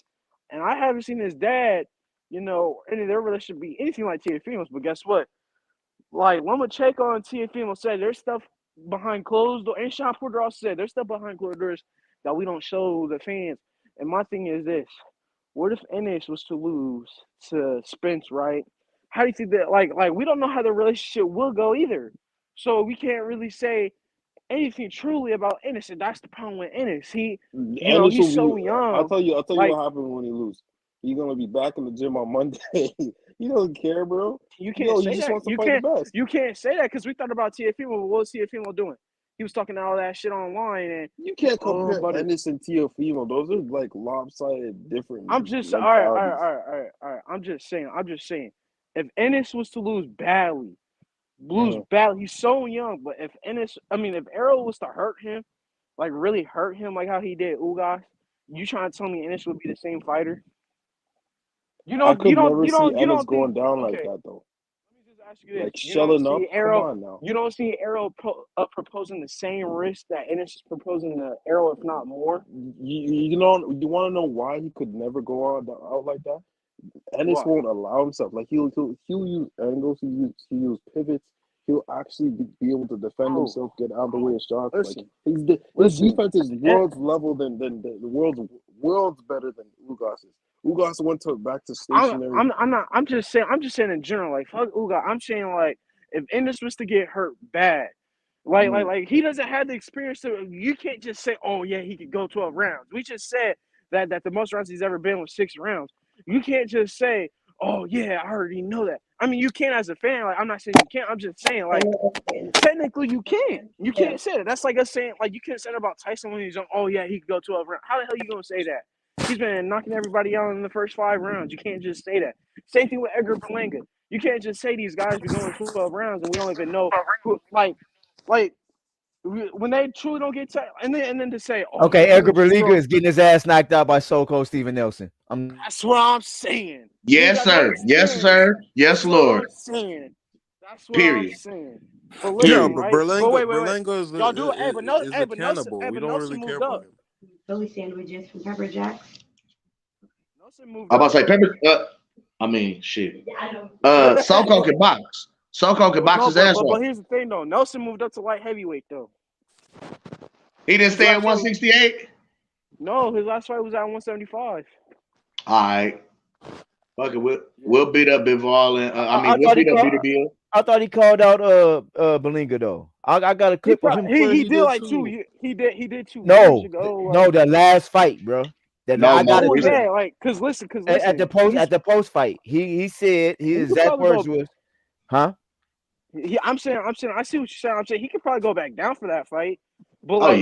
Speaker 9: I haven't seen his dad, any of their relationship be anything like Teofimo's. But guess what? Like Lomachenko and Teofimo said, there's stuff behind closed doors, and Sean Porter also said there's stuff behind closed doors that we don't show the fans. And my thing is this: what if Ennis was to lose to Spence, right? How do you think that? Like we don't know how the relationship will go either, so we can't really say anything truly about Ennis, and that's the problem with Ennis. He's so young.
Speaker 8: I'll tell you what happened when he loses. He's gonna be back in the gym on Monday. He doesn't care, bro.
Speaker 9: You can't say that. You can't say that because we thought about Teofimo. What was Teofimo doing? He was talking all that shit online, and
Speaker 8: you can't compare Ennis and Teofimo. Those are like lopsided, different.
Speaker 9: I'm just all right. I'm just saying. If Ennis was to lose badly, he's so young. But if Errol was to hurt him, like really hurt him, like how he did Ugas, you trying to tell me Ennis would be the same fighter?
Speaker 8: I could never see Ennis going down like that, though.
Speaker 9: Let me just ask you this:
Speaker 8: like shelling up. Come on now.
Speaker 9: You don't see Errol proposing the same risk that Ennis is proposing to Errol, if not more.
Speaker 8: You want to know why he could never go out like that? Ennis won't allow himself. Like he'll use angles. He'll use pivots. He'll actually be able to defend himself, get out of the way of shots. His defense is world's level than the world's better than Ugas's. Ugas went back to stationary.
Speaker 9: I'm just saying in general, like fuck Ugas. I'm saying like if Ennis was to get hurt bad, like he doesn't have the experience to. You can't just say, oh yeah, he could go 12 rounds. We just said that the most rounds he's ever been was 6 rounds. You can't just say, oh yeah, I already know that. I mean, you can as a fan. Like I'm not saying you can't. I'm just saying like technically you can. You can't say that. That's like us saying like you can't say that about Tyson when he's young. Oh yeah, he could go 12 rounds. How the hell you gonna say that? He's been knocking everybody out in the first 5 rounds. You can't just say that. Same thing with Edgar Berlanga. You can't just say these guys be going 12 rounds and we don't even know who, like when they truly don't get and then to say, oh,
Speaker 1: okay, Edgar Berlanga is getting his ass knocked out by So Cold Steven Nelson.
Speaker 9: That's what I'm saying.
Speaker 4: Yes, sir. Yes, sir. Yes, Lord.
Speaker 9: That's what
Speaker 4: Period.
Speaker 9: I'm saying.
Speaker 10: But listen, but Berlanga is a cannibal. We don't really care about him.
Speaker 11: Philly sandwiches from Pepper Jack's.
Speaker 4: I'm about to say Pepper. Shit. Soko can box. Soko can box his ass off.
Speaker 9: But here's the thing, though. Nelson moved up to light heavyweight, though.
Speaker 4: He didn't stay at 168.
Speaker 9: No, his last fight was at 175.
Speaker 4: All right. Fuck it. We'll beat up Bivol and we'll beat up BWL.
Speaker 1: I thought he called out Berlanga though. I got a clip of him.
Speaker 9: He did like 2. He did 2
Speaker 1: years
Speaker 9: ago.
Speaker 1: No, the last fight, bro. I got
Speaker 9: it. Cause listen.
Speaker 1: At the post fight, he said his exact words was, "Huh."
Speaker 9: I'm saying. I see what you're saying. I'm saying he could probably go back down for that fight, but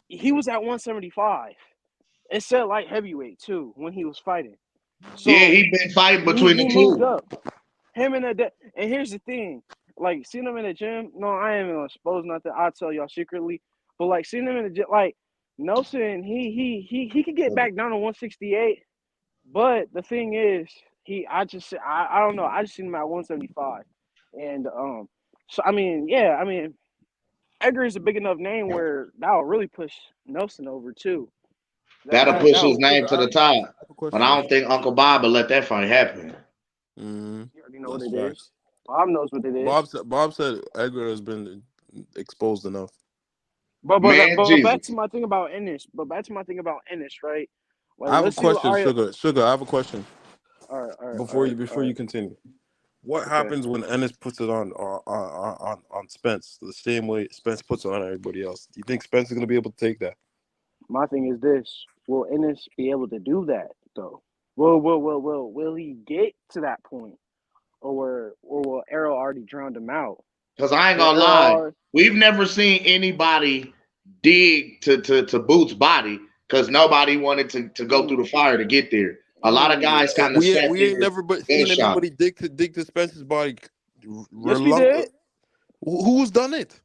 Speaker 9: he was at 175. It said light heavyweight too when he was fighting. So
Speaker 4: he'd been fighting between the two.
Speaker 9: Him and here's the thing, like seeing him in the gym. No, I ain't gonna expose nothing. I'll tell y'all secretly, but like seeing him in the gym, like Nelson, he could get back down to 168. But the thing is, I don't know. I just seen him at 175, and so Edgar is a big enough name where that'll really push Nelson over too.
Speaker 4: That'll push his name to the top. But I don't think Uncle Bob will let that fight happen.
Speaker 10: Mm-hmm.
Speaker 9: You already know what it is. Bob knows what it is.
Speaker 10: Bob said Edgar has been exposed enough.
Speaker 9: But back to my thing about Ennis. Right? Like,
Speaker 10: I have a
Speaker 9: let's see what
Speaker 10: question,
Speaker 9: Arya.
Speaker 10: Sugar. I have a question
Speaker 9: All right, all right, all
Speaker 10: before
Speaker 9: right,
Speaker 10: you
Speaker 9: all right.
Speaker 10: continue. What
Speaker 9: Okay.
Speaker 10: happens when Ennis puts it on Spence the same way Spence puts it on everybody else? Do you think Spence is gonna be able to take that?
Speaker 9: My thing is this: will Ennis be able to do that though? Will he get to that point, or will Arrow already drowned him out?
Speaker 4: Because I ain't
Speaker 9: Will
Speaker 4: gonna
Speaker 9: Arrow
Speaker 4: lie,
Speaker 9: already,
Speaker 4: we've never seen anybody dig to Boots' body because nobody wanted to go through the fire to get there. A lot of guys kind of sat
Speaker 10: We ain't
Speaker 4: there,
Speaker 10: never seen
Speaker 4: gunshot.
Speaker 10: anybody dig to Spence's body.
Speaker 9: Yes, we did.
Speaker 10: Who's done it?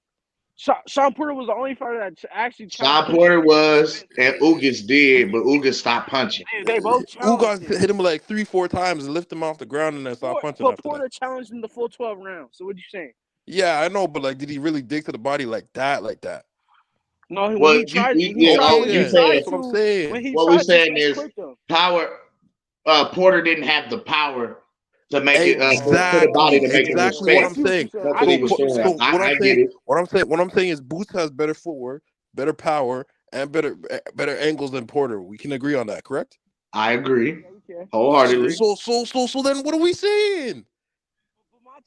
Speaker 9: Sean Porter was the only fighter that actually
Speaker 4: Sean
Speaker 9: challenged
Speaker 4: Porter was, and Ugas did, but Ugas stopped punching.
Speaker 9: They both challenged
Speaker 10: Ugas hit him like 3-4 times and lift him off the ground and then stop punching
Speaker 9: but
Speaker 10: after
Speaker 9: Porter
Speaker 10: that.
Speaker 9: challenged him the full 12 rounds. So what you saying?
Speaker 10: Yeah, I know, but like, did he really dig to the body like that?
Speaker 9: No, when
Speaker 4: Well,
Speaker 9: he tried,
Speaker 4: you saying
Speaker 10: That's what I'm saying.
Speaker 9: when he
Speaker 4: what we
Speaker 9: tried
Speaker 4: saying
Speaker 9: to,
Speaker 4: is
Speaker 9: clipped him.
Speaker 4: power. Porter didn't have the power to make it for the body to make it
Speaker 10: Exactly what I'm
Speaker 4: respect.
Speaker 10: saying.
Speaker 4: That's what he was throwing.
Speaker 10: So
Speaker 4: I get it.
Speaker 10: What I'm saying is Boots has better footwork, better power, and better angles than Porter. We can agree on that, correct?
Speaker 4: I agree wholeheartedly.
Speaker 10: So then what are we saying?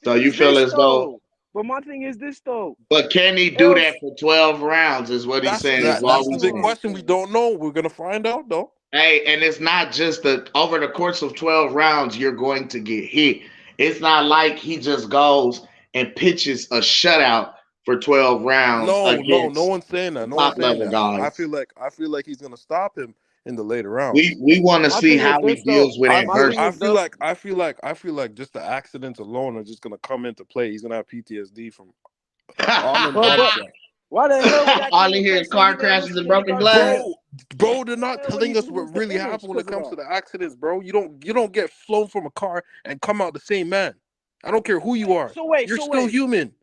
Speaker 4: So you feel as though.
Speaker 9: But my thing is this though.
Speaker 4: But can he do that for 12 rounds? Is what he's saying.
Speaker 10: That's the big question. We don't know. We're gonna find out though.
Speaker 4: Hey, and it's not just over the course of 12 rounds, you're going to get hit. It's not like he just goes and pitches a shutout for 12 rounds.
Speaker 10: No one's saying that. No one's saying that.
Speaker 4: Guys.
Speaker 10: I feel like he's gonna stop him in the later rounds.
Speaker 4: We want to see how he deals with adversity.
Speaker 10: I feel like just the accidents alone are just gonna come into play. He's gonna have PTSD from
Speaker 9: why the hell?
Speaker 4: All he hears car crashes and broken glass.
Speaker 10: Bro, they're not telling us what really happened when it comes to the accidents, bro. You don't get flown from a car and come out the same man. I don't care who you are. You're still human.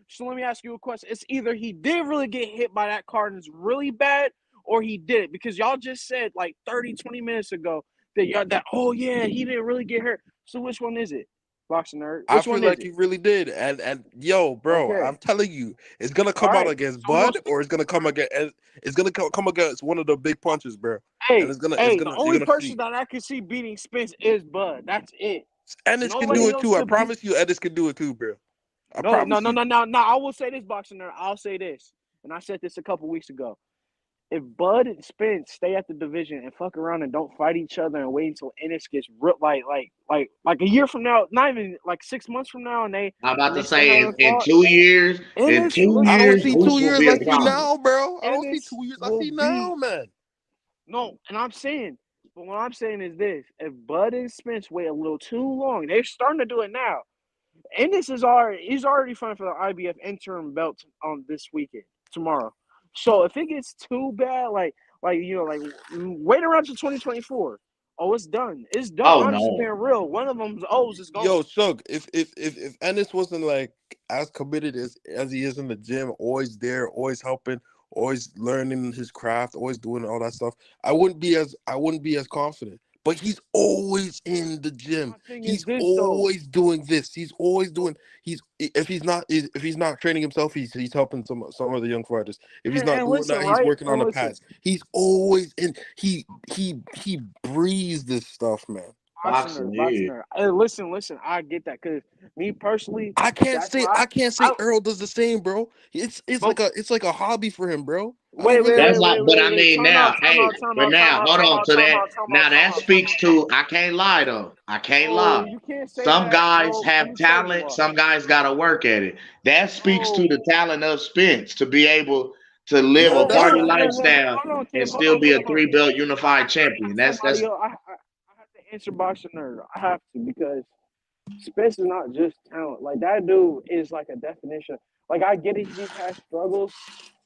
Speaker 9: So let me ask you a question. It's either he did really get hit by that car and it's really bad, or he did it. Because y'all just said like 30-20 minutes ago that oh yeah, he didn't really get hurt. So which one is it? Boxing nerd.
Speaker 10: I feel like he really did, and yo, bro, okay. I'm telling you, it's gonna come out against Bud, or it's gonna come against one of the big punches, bro.
Speaker 9: Hey, the only person that I can see beating Spence is Bud. That's it.
Speaker 10: Ennis can do it too. I promise you, Ennis can do it too, bro.
Speaker 9: No. I will say this, boxing nerd. I'll say this, and I said this a couple weeks ago. If Bud and Spence stay at the division and fuck around and don't fight each other and wait until Ennis gets ripped like a year from now, not even like 6 months from now, and
Speaker 4: I'm about to say in 2 years. In 2 years,
Speaker 10: I don't see 2 years like see now, bro. I don't see 2 years I see now, man.
Speaker 9: No, and I'm saying, but what I'm saying is this: if Bud and Spence wait a little too long, they're starting to do it now. Ennis he's already fighting for the IBF interim belt on this weekend tomorrow. So if it gets too bad, like wait around to 2024. Oh, it's done. It's done.
Speaker 4: Oh,
Speaker 9: I'm just being real. One of them's O's is going.
Speaker 10: Yo, Shug, if Ennis wasn't like as committed as he is in the gym, always there, always helping, always learning his craft, always doing all that stuff, I wouldn't be as confident. But he's always in the gym. He's always doing this. He's always doing. If he's not training himself, he's helping some of the young fighters. If he's not doing that, he's working on the pads. He's always in. He breathes this stuff, man.
Speaker 9: Boxing. Hey, listen. I get that because me personally,
Speaker 10: I can't say Earl does the same, bro. It's like a hobby for him, bro.
Speaker 4: But I mean now, hold on to that. Now that speaks to, I can't lie though. I can't lie. Some guys have talent. Some guys got to work at it. That speaks to the talent of Spence to be able to live a party lifestyle and still be a 3-belt unified champion. That's.
Speaker 9: I have to answer boxing nerd. I have to because Spence is not just talent. Like that dude is like a definition. Like I get it, he's had struggles,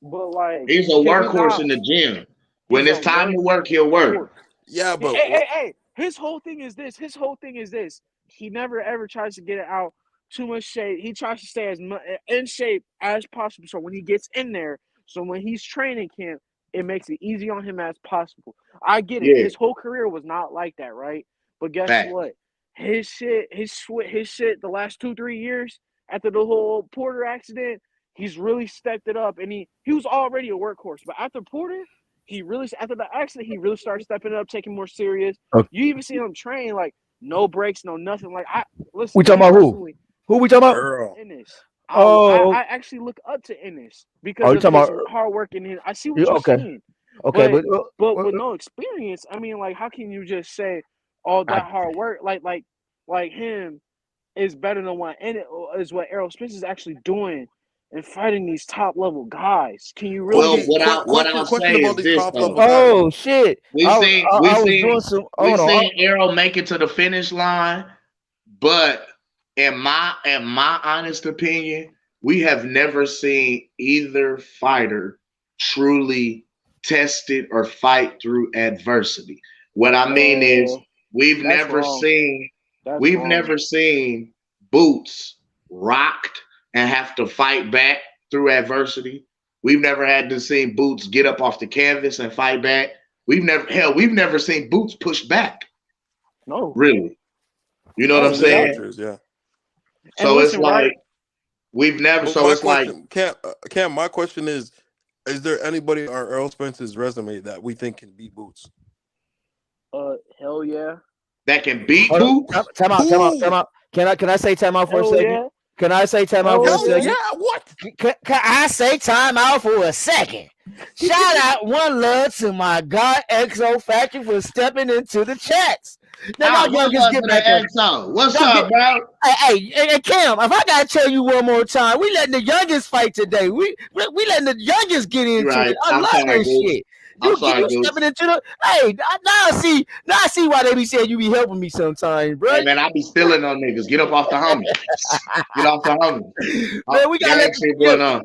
Speaker 9: but like
Speaker 4: he's a workhorse in the gym. When it's time to work, he'll work.
Speaker 10: Yeah, but
Speaker 9: hey, his whole thing is this. He never ever tries to get it out too much shape. He tries to stay as in shape as possible. So when he gets in there, so when he's training camp, it makes it easy on him as possible. I get it. Yeah. His whole career was not like that, right? But guess what? His shit, the last 2-3 years after the whole Porter accident, he's really stepped it up. And he was already a workhorse. But after Porter, he really after the accident he really started stepping up, taking more serious.
Speaker 1: Okay.
Speaker 9: You even see him train like no breaks, no nothing. Like I listen.
Speaker 1: We talking about who? Who we talking about?
Speaker 10: Earl.
Speaker 9: Ennis.
Speaker 1: Oh,
Speaker 9: I actually look up to Ennis
Speaker 1: oh,
Speaker 9: because
Speaker 1: you
Speaker 9: of
Speaker 1: talking
Speaker 9: his
Speaker 1: about?
Speaker 9: hard work and his. I see what you're
Speaker 1: Okay,
Speaker 9: saying,
Speaker 1: okay,
Speaker 9: but
Speaker 1: but
Speaker 9: with no experience, I mean, like, how can you just say all
Speaker 1: I,
Speaker 9: that hard work, like him, is better than what Ennis is what Errol Spence is actually doing and fighting these top level guys? Can you really?
Speaker 4: Well,
Speaker 10: Okay,
Speaker 4: what I'll
Speaker 10: question
Speaker 4: say
Speaker 10: about
Speaker 4: is
Speaker 10: these
Speaker 4: this
Speaker 10: top
Speaker 4: though.
Speaker 10: level guys.
Speaker 1: oh shit!
Speaker 4: We seen
Speaker 1: I was doing some.
Speaker 4: we
Speaker 1: Hold on.
Speaker 4: seen Errol make it to the finish line, but in my honest opinion, we have never seen either fighter truly tested or fight through adversity. What I mean is we've
Speaker 9: That's
Speaker 4: never
Speaker 9: wrong.
Speaker 4: seen
Speaker 9: That's
Speaker 4: we've
Speaker 9: wrong.
Speaker 4: never seen Boots rocked and have to fight back through adversity. We've never had to see Boots get up off the canvas and fight back. We've never seen Boots push back.
Speaker 9: No,
Speaker 4: Really. You know what I'm
Speaker 10: Some of the
Speaker 9: yeah.
Speaker 4: saying?
Speaker 10: amateurs, yeah.
Speaker 9: And
Speaker 4: So it's
Speaker 9: listen,
Speaker 4: like
Speaker 9: right?
Speaker 4: we've never.
Speaker 10: But
Speaker 4: So
Speaker 10: my
Speaker 4: it's like
Speaker 10: question, Cam, my question is there anybody on Earl Spence's resume that we think can beat Boots?
Speaker 9: Hell yeah.
Speaker 4: that can beat
Speaker 1: Hold on.
Speaker 4: Boots.
Speaker 1: Time out.
Speaker 10: Who?
Speaker 1: Can I say time out for a
Speaker 9: Hell
Speaker 1: second?
Speaker 9: yeah.
Speaker 1: Can I say time out for a
Speaker 9: Hell
Speaker 10: Hell
Speaker 1: second?
Speaker 10: yeah! What?
Speaker 1: Can I say time out for a second? Shout out one love to my God XO Factory for stepping into the chats. Now y'all
Speaker 4: One
Speaker 1: youngins
Speaker 4: love
Speaker 1: get
Speaker 4: to
Speaker 1: back
Speaker 4: the
Speaker 1: up.
Speaker 4: XO. What's
Speaker 1: Y'all
Speaker 4: up, bro?
Speaker 1: Hey, Cam, if I gotta tell you one more time, we letting the youngest fight today. We letting the youngest get
Speaker 4: You're
Speaker 1: into
Speaker 4: right.
Speaker 1: it. I
Speaker 4: I'm
Speaker 1: love
Speaker 4: sorry,
Speaker 1: this
Speaker 4: Boots.
Speaker 1: shit.
Speaker 4: I'm
Speaker 1: You
Speaker 4: sorry, Boots.
Speaker 1: stepping into the now I see why they be saying you be helping me sometimes, bro.
Speaker 4: Hey man, I be stealing on niggas. Get up off the homie. Get off the homie.
Speaker 1: Man, we gotta
Speaker 4: Gang
Speaker 1: let
Speaker 4: shit going on.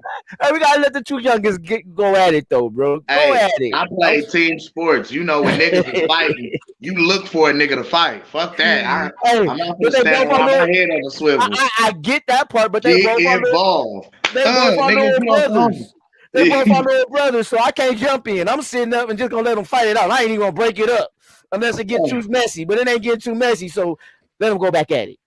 Speaker 1: we gotta let the two youngest go at it though, bro. Go
Speaker 4: Hey,
Speaker 1: at it.
Speaker 4: I play team sports. You know when niggas is fighting, you look for a nigga to fight. Fuck that.
Speaker 1: Hey,
Speaker 4: I'm not gonna
Speaker 1: but they
Speaker 4: stand
Speaker 1: both
Speaker 4: around
Speaker 1: are
Speaker 4: my
Speaker 1: little.
Speaker 4: head on the swivel.
Speaker 1: I get that part, but they
Speaker 4: Get
Speaker 1: both are little.
Speaker 4: involved.
Speaker 1: They both are
Speaker 4: Niggas,
Speaker 1: little
Speaker 4: get off the
Speaker 1: brothers. They both are little brothers, so I can't jump in. I'm sitting up and just gonna let them fight it out. I ain't even gonna break it up unless it get too messy. But it ain't getting too messy, so let them go back at it.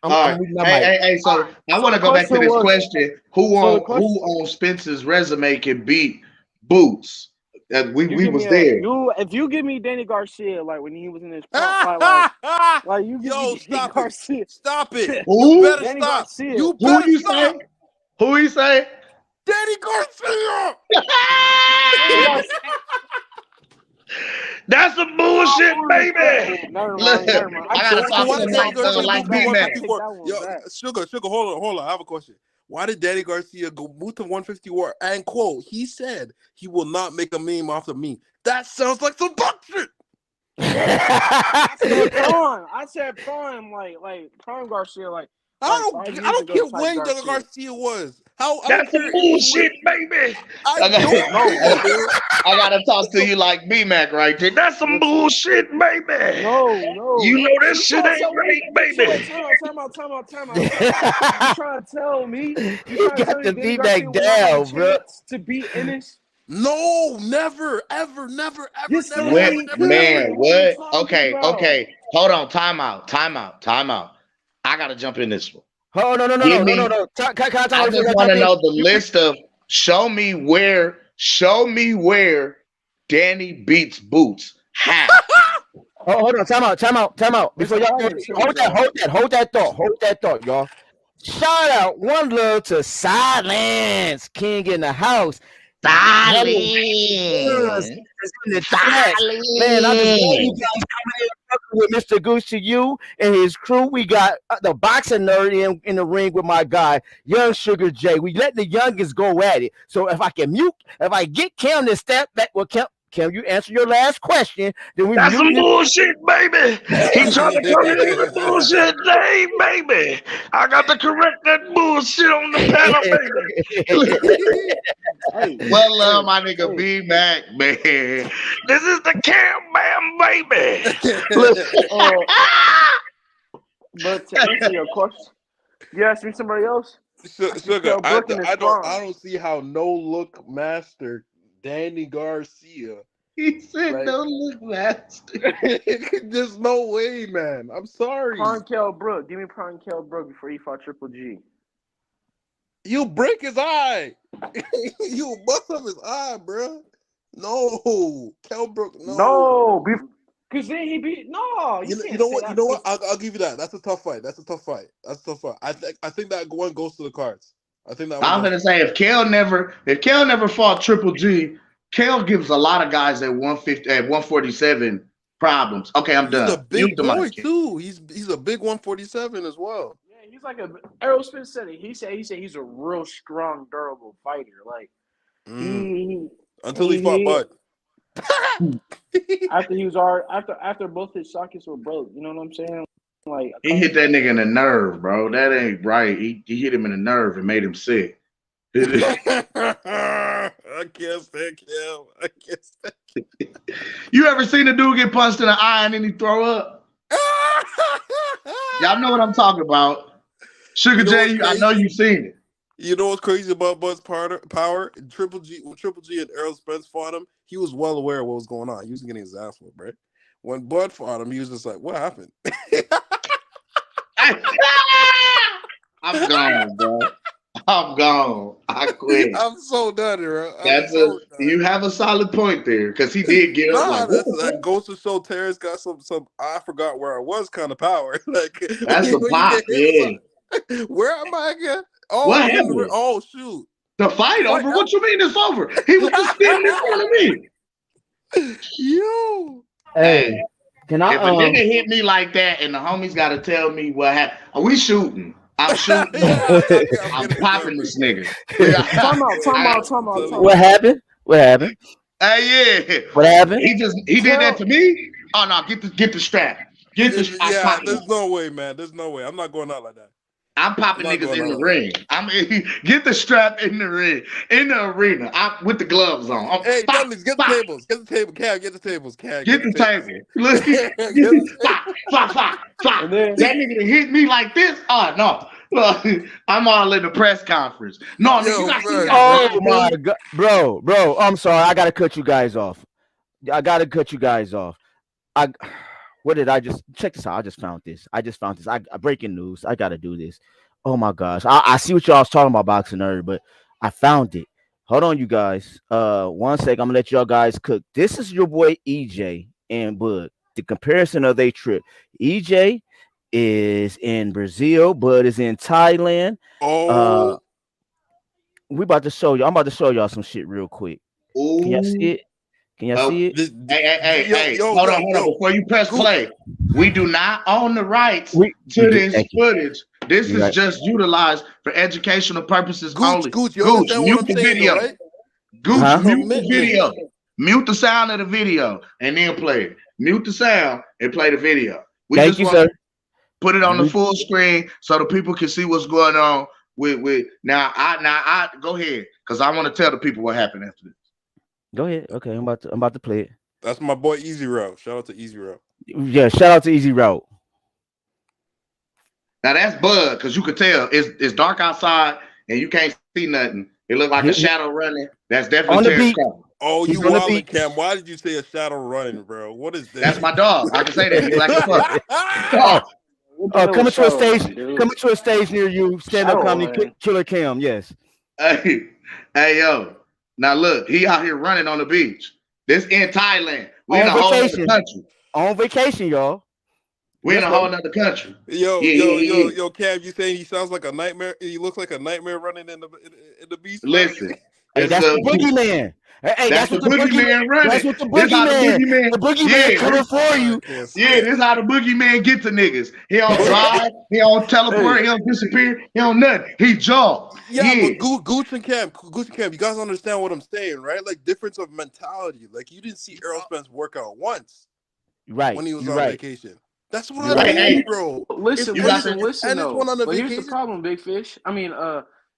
Speaker 4: All right.
Speaker 1: I'm moving my mic.
Speaker 4: Hey. So I want to
Speaker 9: the
Speaker 4: go back to
Speaker 9: question
Speaker 4: this
Speaker 9: was-
Speaker 4: question:
Speaker 9: so
Speaker 4: who
Speaker 9: the question-
Speaker 4: on Spencer's resume can beat Boots? We was there.
Speaker 9: If you give me Danny Garcia, like when he was in his like you give
Speaker 10: Yo,
Speaker 9: me Danny
Speaker 10: stop
Speaker 9: Garcia.
Speaker 10: it! Stop it!
Speaker 4: Who?
Speaker 10: You better
Speaker 9: Danny
Speaker 10: stop!
Speaker 9: Garcia.
Speaker 10: You
Speaker 4: Who
Speaker 10: better
Speaker 4: you
Speaker 10: stop!
Speaker 4: say? Who you say?
Speaker 10: Danny Garcia!
Speaker 4: That's some bullshit, baby.
Speaker 9: Never
Speaker 4: Look,
Speaker 9: mind.
Speaker 4: I gotta
Speaker 10: So
Speaker 4: talk
Speaker 10: why
Speaker 4: to
Speaker 10: did
Speaker 4: him
Speaker 10: Danny Garcia
Speaker 4: like
Speaker 10: move to
Speaker 4: B-Man.
Speaker 10: 154? Yo, sugar, hold on. I have a question. Why did Danny Garcia move to 154? And quote, he said he will not make a meme off of me. That sounds like some bullshit.
Speaker 9: I said prime, like prime Garcia, like
Speaker 10: I
Speaker 9: 5 years
Speaker 10: don't
Speaker 9: ago
Speaker 10: care
Speaker 9: type
Speaker 10: when
Speaker 9: Garcia.
Speaker 10: Garcia was. I don't
Speaker 4: That's some
Speaker 10: care
Speaker 4: bullshit, baby.
Speaker 10: I don't care.
Speaker 4: I gotta talk to you like B-Mac right there. That's some bullshit, baby.
Speaker 9: No.
Speaker 4: You know this shit ain't right, baby.
Speaker 9: Time out. You trying to tell me?
Speaker 1: You got the
Speaker 9: Danny Garcia
Speaker 1: feedback
Speaker 9: will not have a
Speaker 1: down, bro.
Speaker 9: chance to beat Ennis?
Speaker 10: No, never, ever.
Speaker 9: Yes,
Speaker 4: Man, what? Okay.
Speaker 9: about?
Speaker 4: Hold on. Time out. I gotta jump in this one.
Speaker 1: Oh no.
Speaker 4: Can I just want to know the list of show me where Danny beats Boots. How?
Speaker 1: Oh, hold on, time out. Before y'all hold that thought, y'all. Shout out one love to Silence King in the house. Silence is in the chat. Man, I just love you guys coming in with Mr. Goose to you and his crew. We got the boxing nerd in the ring with my guy, Young Sugar J. We let the youngest go at it. So if I get Cam to step back, well, Cam, you answer your last question. Then
Speaker 4: That's some bullshit, baby. He trying to come in with bullshit name, baby. I got to correct that bullshit on the panel, baby. Well, my nigga B-Mac, man. This is the Cam Bam, baby.
Speaker 9: But to answer your question, you asked me somebody else?
Speaker 10: Sugar, I don't see how no look master Danny Garcia.
Speaker 4: He said no look master.
Speaker 10: There's no way, man. I'm sorry.
Speaker 9: Pronkel Brook. Give me Pronkel Brook before he fought Triple G.
Speaker 10: You break his eye. You bust up his eye, bro. No, Kell Brook. No.
Speaker 9: No, because then he beat. No,
Speaker 10: You
Speaker 9: can't
Speaker 10: know
Speaker 9: say
Speaker 10: what?
Speaker 9: that.
Speaker 10: You know what? I'll give you that. That's a tough fight. I think that one goes to the cards. I think that one.
Speaker 4: I'm gonna say if Kell never fought Triple G, Kell gives a lot of guys at 150 at 147 problems. Okay, I'm done.
Speaker 10: He's a big boy
Speaker 4: mic.
Speaker 10: too. He's a big 147 as well.
Speaker 9: Yeah, he's like a Errol Spence said it. He said he's a real strong, durable fighter. Like
Speaker 10: until he fought Bud.
Speaker 9: after he was after both his sockets were broke. You know what I'm saying? Like
Speaker 4: he hit that nigga in the nerve, bro. That ain't right. He hit him in the nerve and made him sick.
Speaker 10: I can't stand Kim. I can't stand Kim.
Speaker 4: You ever seen a dude get punched in the eye and then he throw up? Y'all know what I'm talking about. Sugar J, I know you've seen it.
Speaker 10: You know what's crazy about Bud's power? Triple G and Errol Spence fought him, he was well aware of what was going on. He was getting his ass whooped, right? When Bud fought him, he was just like, "What happened?"
Speaker 4: I'm gone, bro. I'm gone. I quit.
Speaker 10: I'm so done, bro.
Speaker 4: You have a solid point there because he did get up.
Speaker 10: That goes to show Terrence got some. I forgot where I was kind of power. Like
Speaker 4: that's the pop. Yeah.
Speaker 10: Where am I again? Oh,
Speaker 4: what happened?
Speaker 10: Oh shoot!
Speaker 4: The fight over? What you mean it's over? He was just standing in front of me.
Speaker 10: Yo.
Speaker 1: Hey, can I?
Speaker 4: If a nigga hit me like that and the homies got to tell me what happened, are we shooting? I'm shooting. I'm popping this nigga.
Speaker 9: Time out.
Speaker 1: What happened?
Speaker 4: Hey, yeah.
Speaker 1: What happened?
Speaker 4: He did that to me. Oh no, get the strap. Get the strap.
Speaker 10: Yeah, there's no way, man. There's no way. I'm not going out like that.
Speaker 4: I'm popping niggas in the ring. Get the strap in the ring, in the arena. With the gloves on.
Speaker 10: Hey, Dudley, get the tables. Get the table. Cam, get the tables. Cam,
Speaker 4: get the table. Look, that nigga hit me like this. Oh no. Look, I'm all in the press conference. No, nigga,
Speaker 1: oh my god, bro. I'm sorry. I gotta cut you guys off. What did I just check this out? I just found this. I breaking news. I gotta do this. Oh my gosh. I see what y'all was talking about, Boxing Nerd, but I found it. Hold on, you guys. 1 sec. I'm gonna let y'all guys cook. This is your boy EJ and Bud. The comparison of their trip. EJ is in Brazil, Bud is in Thailand. We about to show you. I'm about to show y'all some shit real quick.
Speaker 4: Ooh.
Speaker 1: Can y'all see it?
Speaker 4: Hey, hold on. Before you press play, we do not own the rights to this footage. This is just utilized for educational purposes only.
Speaker 10: Gooch,
Speaker 4: mute the video. Right? Gooch, mute the video. Mute the sound of the video and then play it. Mute the sound and play the video.
Speaker 1: Thank you, sir.
Speaker 4: Put it on the full screen so the people can see what's going on with now. I go ahead because I want to tell the people what happened after this.
Speaker 1: Go ahead. Okay, I'm about to play it.
Speaker 10: That's my boy Easy Route. Shout out to Easy Route.
Speaker 1: Yeah, shout out to Easy Route.
Speaker 4: Now that's Bud, because you could tell it's dark outside and you can't see nothing. It looked like a shadow running. That's definitely Terrence Crawford.
Speaker 10: Oh, you wildin', Cam. Why did you say a shadow running, bro? What is this?
Speaker 4: That's my dog. I can say that. He's like a fuck.
Speaker 1: Coming to a stage near you. Stand-up comedy, Killa Cam. Yes.
Speaker 4: Hey, yo. Now look, he out here running on the beach. This in Thailand. We in a whole other country.
Speaker 1: On vacation, y'all.
Speaker 4: We in a whole other country.
Speaker 10: Yo, Cam, you saying he sounds like a nightmare? He looks like a nightmare running in the beach.
Speaker 4: Listen,
Speaker 1: that's the boogeyman. Hey,
Speaker 4: that's what the boogeyman running.
Speaker 1: That's what the boogeyman. The boogeyman coming for you.
Speaker 4: Yeah, this is how the boogeyman get to niggas. He don't drive. He don't teleport. He don't disappear. He don't nothing. He jog.
Speaker 10: Yeah, but Gooch and Cam, you guys understand what I'm saying, right? Like difference of mentality. Like you didn't see Errol Spence work out once,
Speaker 1: right?
Speaker 10: When he was on vacation. That's what I mean, bro.
Speaker 9: Listen. Though. But here's the problem, Big Fish. I mean,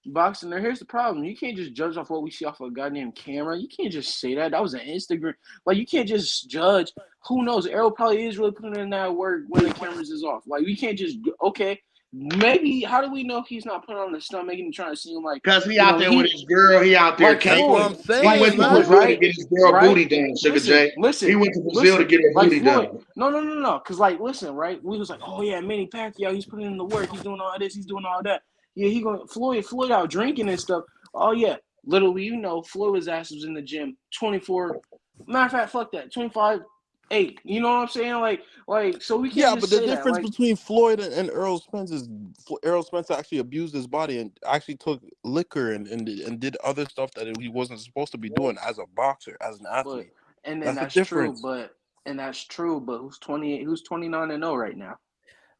Speaker 9: Boxing there. Here's the problem. You can't just judge off what we see off a goddamn camera. You can't just say that. That was an Instagram. Like you can't just judge. Who knows? Errol probably is really putting in that work when the cameras is off. Like we can't just maybe. How do we know he's not putting on the stomach and trying to seem like?
Speaker 4: Because he out there with his girl. He out there.
Speaker 10: He went
Speaker 4: to Brazil to get his girl booty done. Sugar J.
Speaker 9: Listen.
Speaker 4: He went to Brazil to get her booty done.
Speaker 9: No. Because listen, right? We was like, oh yeah, Manny Pacquiao. He's putting in the work. He's doing all this. He's doing all that. Yeah, he going Floyd out drinking and stuff. Oh yeah,
Speaker 12: Little you know, Floyd's ass was in the gym 24. Matter of fact, fuck that, 25-8. You know what I'm saying? Like so we can't
Speaker 10: But
Speaker 12: just
Speaker 10: the
Speaker 12: say that.
Speaker 10: difference
Speaker 12: Like,
Speaker 10: between Floyd and Earl Spence is Earl Spence actually abused his body and actually took liquor and did other stuff that he wasn't supposed to be doing as a boxer, as an athlete.
Speaker 12: and
Speaker 10: That's the
Speaker 12: that's true,
Speaker 10: difference.
Speaker 12: but who's 28? Who's 29-0 right now?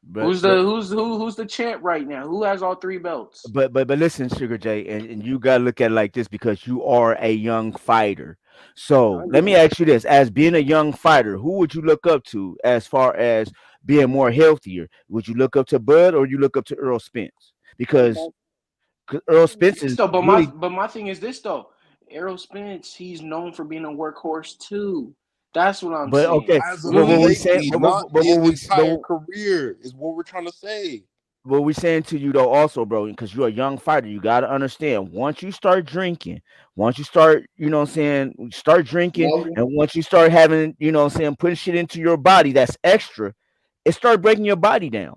Speaker 1: But
Speaker 12: Who's the champ right now? Who has all 3 belts?
Speaker 1: but listen, Sugar J, and you gotta look at it like this because you are a young fighter. So let me ask you this: as being a young fighter, who would you look up to as far as being more healthier? Would you look up to Bud or you look up to Earl Spence? Because Earl Spence is
Speaker 12: So, but
Speaker 1: really.
Speaker 12: my thing is this though. Errol Spence, he's known for being a workhorse too. That's what I'm
Speaker 1: But
Speaker 12: saying.
Speaker 1: okay,
Speaker 10: As of
Speaker 1: but what we saying?
Speaker 10: lately, not his entire career is what we're trying to say.
Speaker 1: What we saying to you though, also, bro, because you're a young fighter, you got to understand. Once you start drinking, once you start, you know what I'm saying, start drinking, and once you start having, you know what I'm saying, putting shit into your body that's extra, it start breaking your body down.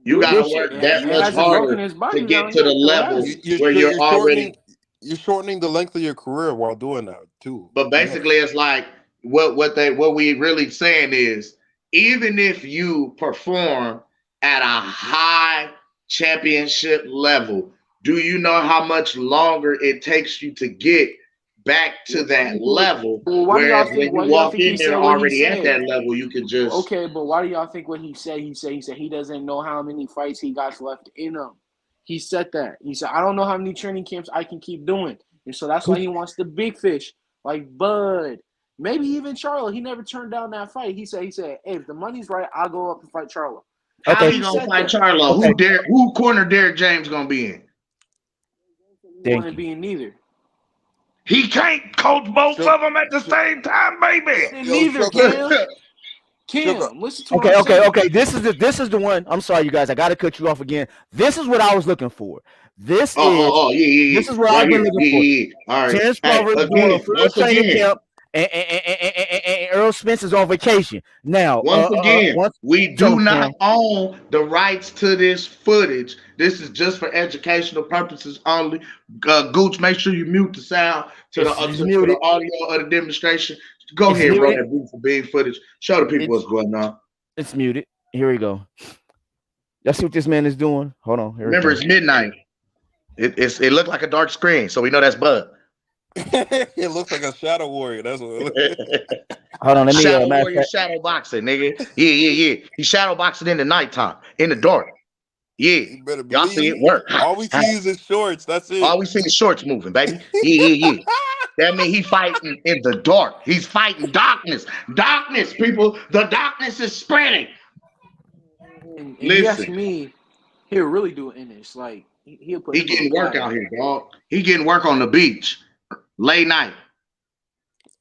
Speaker 4: You got to work that much harder to get to the level where you're already.
Speaker 10: You're shortening the length of your career while doing that too.
Speaker 4: But basically, it's like what we really saying is, even if you perform at a high championship level, do you know how much longer it takes you to get back to that level?
Speaker 12: Well,
Speaker 4: whereas when you walk in there already at that level, you can just
Speaker 12: okay. But why do y'all think what he said? He said he doesn't know how many fights he got left in him. He said that. He said, I don't know how many training camps I can keep doing. And so that's why he wants the big fish, like Bud. Maybe even Charlo. He never turned down that fight. He said, hey, if the money's right, I'll go up and fight Charlo.
Speaker 4: How he gonna fight Charlo? Who corner Derrick James gonna be in?
Speaker 12: He wouldn't be in neither.
Speaker 4: He can't coach both of them at the same time, baby.
Speaker 12: Neither, Cam, listen to what I'm saying.
Speaker 1: Okay. This is the one. I'm sorry, you guys. I got to cut you off again. This is what I was looking for. This is what I've been looking for.
Speaker 4: All right.
Speaker 1: Terrence Crawford going on first training camp, and Earl Spence is on vacation. Now,
Speaker 4: once again, we do not own the rights to this footage. This is just for educational purposes only. Gooch, make sure you mute the sound to the audio of the demonstration. Go ahead, run that beautiful bean footage. Show the people what's going on.
Speaker 1: It's muted. Here we go. Y'all see what this man is doing? Hold on.
Speaker 4: Remember, it's midnight. It looked like a dark screen, so we know that's Bud.
Speaker 10: It looks like a shadow warrior. That's what it looks like.
Speaker 1: Hold on, let me
Speaker 4: shadow warrior, shadow boxing, nigga. Yeah. He shadow boxing in the nighttime, in the dark. Yeah, y'all see it work.
Speaker 10: All we see is his shorts. That's it.
Speaker 4: All we see is shorts moving, baby. Yeah. That means he fighting in the dark. He's fighting darkness. Darkness, people. The darkness is spreading.
Speaker 12: And you ask me, he'll really do it in this. Like he'll put.
Speaker 4: He getting work out here, dog. He getting work on the beach, late night.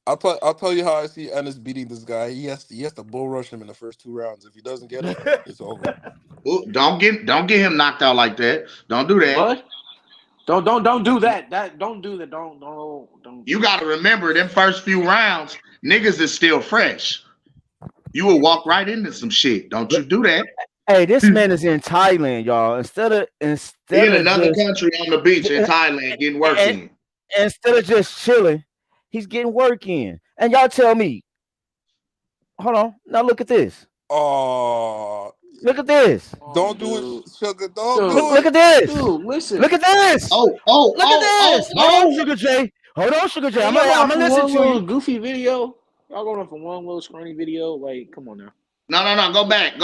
Speaker 10: I'll tell you how I see Ennis beating this guy. He has to bull rush him in the first 2 rounds. If he doesn't get it, it's over.
Speaker 4: Ooh, don't get him knocked out like that. Don't do that.
Speaker 12: What? Don't do that. Don't do that. Don't.
Speaker 4: You got to remember them first few rounds, niggas is still fresh. You will walk right into some shit. Don't you do that.
Speaker 1: Hey, this man is in Thailand, y'all. Instead of
Speaker 4: another country on the beach in Thailand getting work in.
Speaker 1: Instead of just chilling, he's getting work in. And y'all tell me, hold on. Now look at this.
Speaker 10: Oh,
Speaker 1: look at this.
Speaker 10: Don't do it, Sugar. Don't do it.
Speaker 1: Look at this.
Speaker 12: Dude, listen.
Speaker 1: Look at this.
Speaker 4: Look at
Speaker 1: this. Hold on, Sugar J. I'm gonna listen to you.
Speaker 12: Goofy video. Y'all going off for one little scrawny video. Like, come on now.
Speaker 4: No. Go back.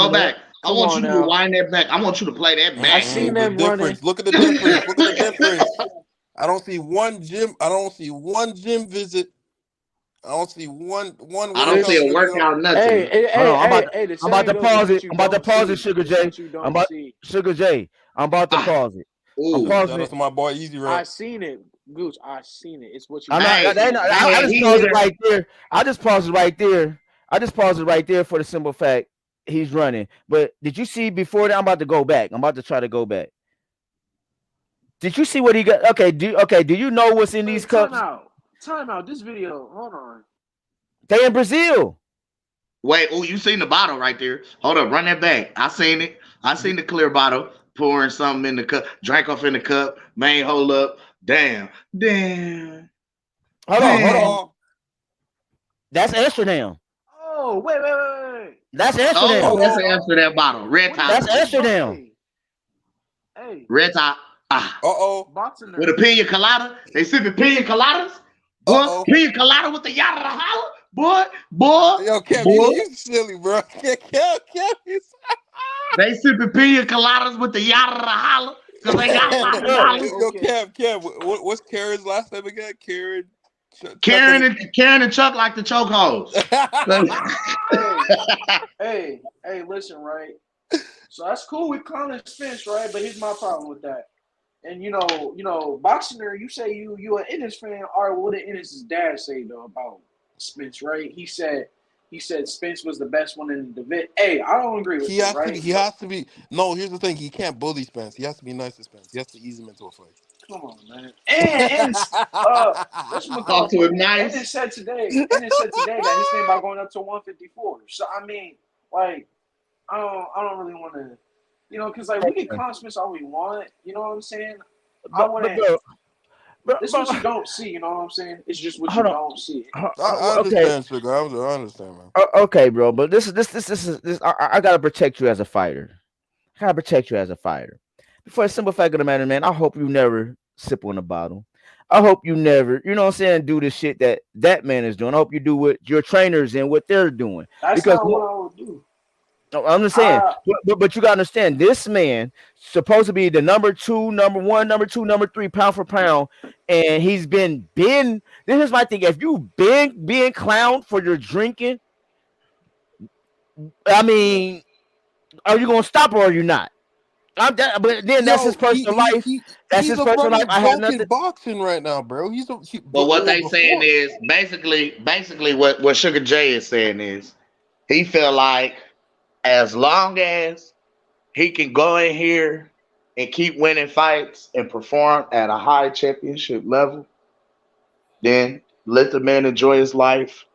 Speaker 4: I want you to rewind that back. I want you to play that back.
Speaker 12: I seen them running.
Speaker 10: Look at the difference. I don't see one gym. I don't see one gym visit. I don't see one.
Speaker 4: I don't see a workout. Nothing.
Speaker 12: Hey,
Speaker 1: I'm about to pause it. I'm about to pause it, Sugar J. Sugar J. I'm about to pause it.
Speaker 10: I'm pausing it. My boy Easy Right.
Speaker 12: I seen it, Gooch. I seen it. It's what you.
Speaker 1: I just paused it right there. I just paused it right there for the simple fact he's running. But did you see before that? I'm about to go back. I'm about to try to go back. Did you see what he got? Okay. Do you know what's in these cups?
Speaker 12: Time out. This video. Hold on.
Speaker 1: They in Brazil.
Speaker 4: Wait. Oh, you seen the bottle right there? Hold up. Run that back. I seen it. I seen the clear bottle pouring something in the cup. Drank off in the cup. Man, hold up. Damn.
Speaker 1: Hold on. That's Amsterdam.
Speaker 12: Oh, wait.
Speaker 1: That's Amsterdam.
Speaker 4: Oh, that's the Amsterdam bottle. Red top.
Speaker 1: That's Amsterdam.
Speaker 12: Hey.
Speaker 4: Red top.
Speaker 12: Boxing
Speaker 4: with a pina colada. They sipping pina coladas. Boy, pina colada with the yada holla. Boy.
Speaker 10: Yo, Cam, you silly, bro. Cam.
Speaker 4: They sipping pina coladas with the yada holla because they got a lot of dollars.
Speaker 10: Yo, Cam, what's Karen's last name again?
Speaker 4: Karen and Chuck like the chokeholds.
Speaker 12: hey, listen, right? So that's cool with clowning Spence, right? But here's my problem with that. And you know, Boxer, you say you an Ennis fan. All right, what did Ennis' dad say though about Spence, right? He said Spence was the best one in the division. Hey, I don't agree with that, right?
Speaker 10: He has to be. No, here's the thing. He can't bully Spence. He has to be nice to Spence. He has to ease him into a fight.
Speaker 12: Come on, man. And
Speaker 4: talk to him nice.
Speaker 12: Ennis said today that he's thinking about going up to 154. So I mean, like, I don't really want to, because like we can clown Spence all we want. You know what I'm saying? I want to. This is what you don't see, you know what I'm saying? It's just what you don't see.
Speaker 10: I understand, Sugar. I understand, man.
Speaker 1: Okay, bro, but this is I gotta protect you as a fighter. For a simple fact of the matter, man, I hope you never sip on a bottle. I hope you never, do the shit that man is doing. I hope you do what your trainers and what they're doing.
Speaker 12: That's not what I would do.
Speaker 1: I'm just saying, but you gotta understand, this man supposed to be the number 2, number 1, number 2, number 3 pound for pound, and he's been. This is my thing. If you been being clowned for your drinking, I mean, are you gonna stop or are you not? But then that's his personal life. That's his personal life. I have nothing.
Speaker 10: Boxing right now, bro.
Speaker 4: But what they saying is basically what Sugar J is saying is he feel like, as long as he can go in here and keep winning fights and perform at a high championship level, then let the man enjoy his life.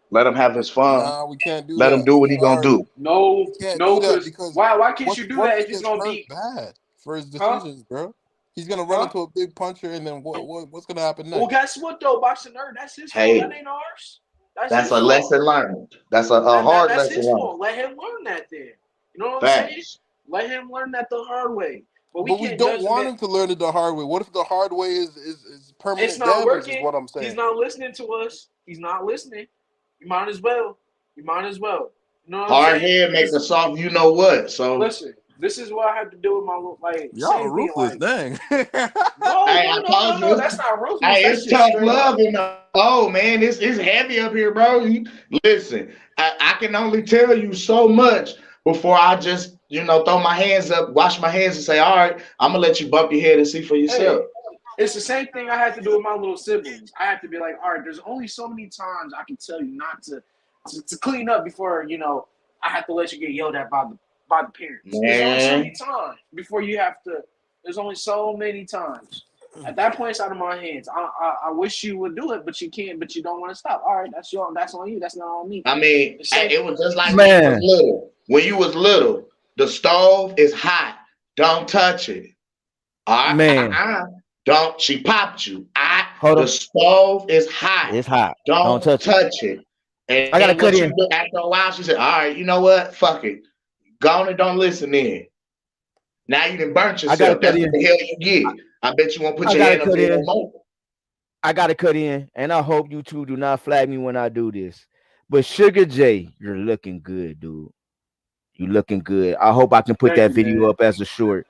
Speaker 4: Let him have his fun.
Speaker 10: Nah, we can't do
Speaker 4: Let
Speaker 10: that.
Speaker 4: him do what he gonna do.
Speaker 12: No,
Speaker 10: because
Speaker 12: why can't you do that if he's gonna be
Speaker 10: bad for his decisions, bro? He's gonna run into a big puncher, and then what's gonna happen next?
Speaker 12: Well, guess what though, Boxing Nerd? That's his fault. That ain't ours.
Speaker 4: That's a lesson learned. That's a hard lesson.
Speaker 12: That's his fault. Let him learn that then. You know what I'm saying? Let him learn that the hard way. But we
Speaker 10: don't want him to learn it the hard way. What if the hard way is permanent?
Speaker 12: It's not working.
Speaker 10: Is what I'm saying.
Speaker 12: He's not listening to us. He's not listening. You might as well. You know what
Speaker 4: hard head makes a soft. You know what? So
Speaker 12: listen. This is what I have to do with my like.
Speaker 10: Y'all ruthless, dang.
Speaker 12: No, that's not ruthless.
Speaker 4: Hey, it's tough love. Man, it's heavy up here, bro. Listen, I can only tell you so much before I just, throw my hands up, wash my hands and say, all right, I'm going to let you bump your head and see for yourself.
Speaker 12: Hey, it's the same thing I had to do with my little siblings. I have to be like, all right, there's only so many times I can tell you not to clean up before, I have to let you get yelled at by the parents.
Speaker 4: Man.
Speaker 12: There's only so many times before you have to. There's only so many times. At that point, it's out of my hands. I wish you would do it, but you can't. But you don't want to stop. All right, that's on you. That's not on me.
Speaker 4: I mean, it was just like when you was little. When you was little, the stove is hot. Don't touch it. All right,
Speaker 1: man.
Speaker 4: Don't. She popped you. The stove is hot.
Speaker 1: It's hot.
Speaker 4: Don't touch it. And
Speaker 1: I gotta cut in.
Speaker 4: After a while, she said, "All right, you know what? Fuck it. Go on and don't listen in. Now you done burnt yourself. That's what the hell you get. I bet you won't put your hand up there no more."
Speaker 1: I gotta cut in, and I hope you two do not flag me when I do this. But Sugar J, you're looking good, dude. You're looking good. I hope I can put that video up as a short.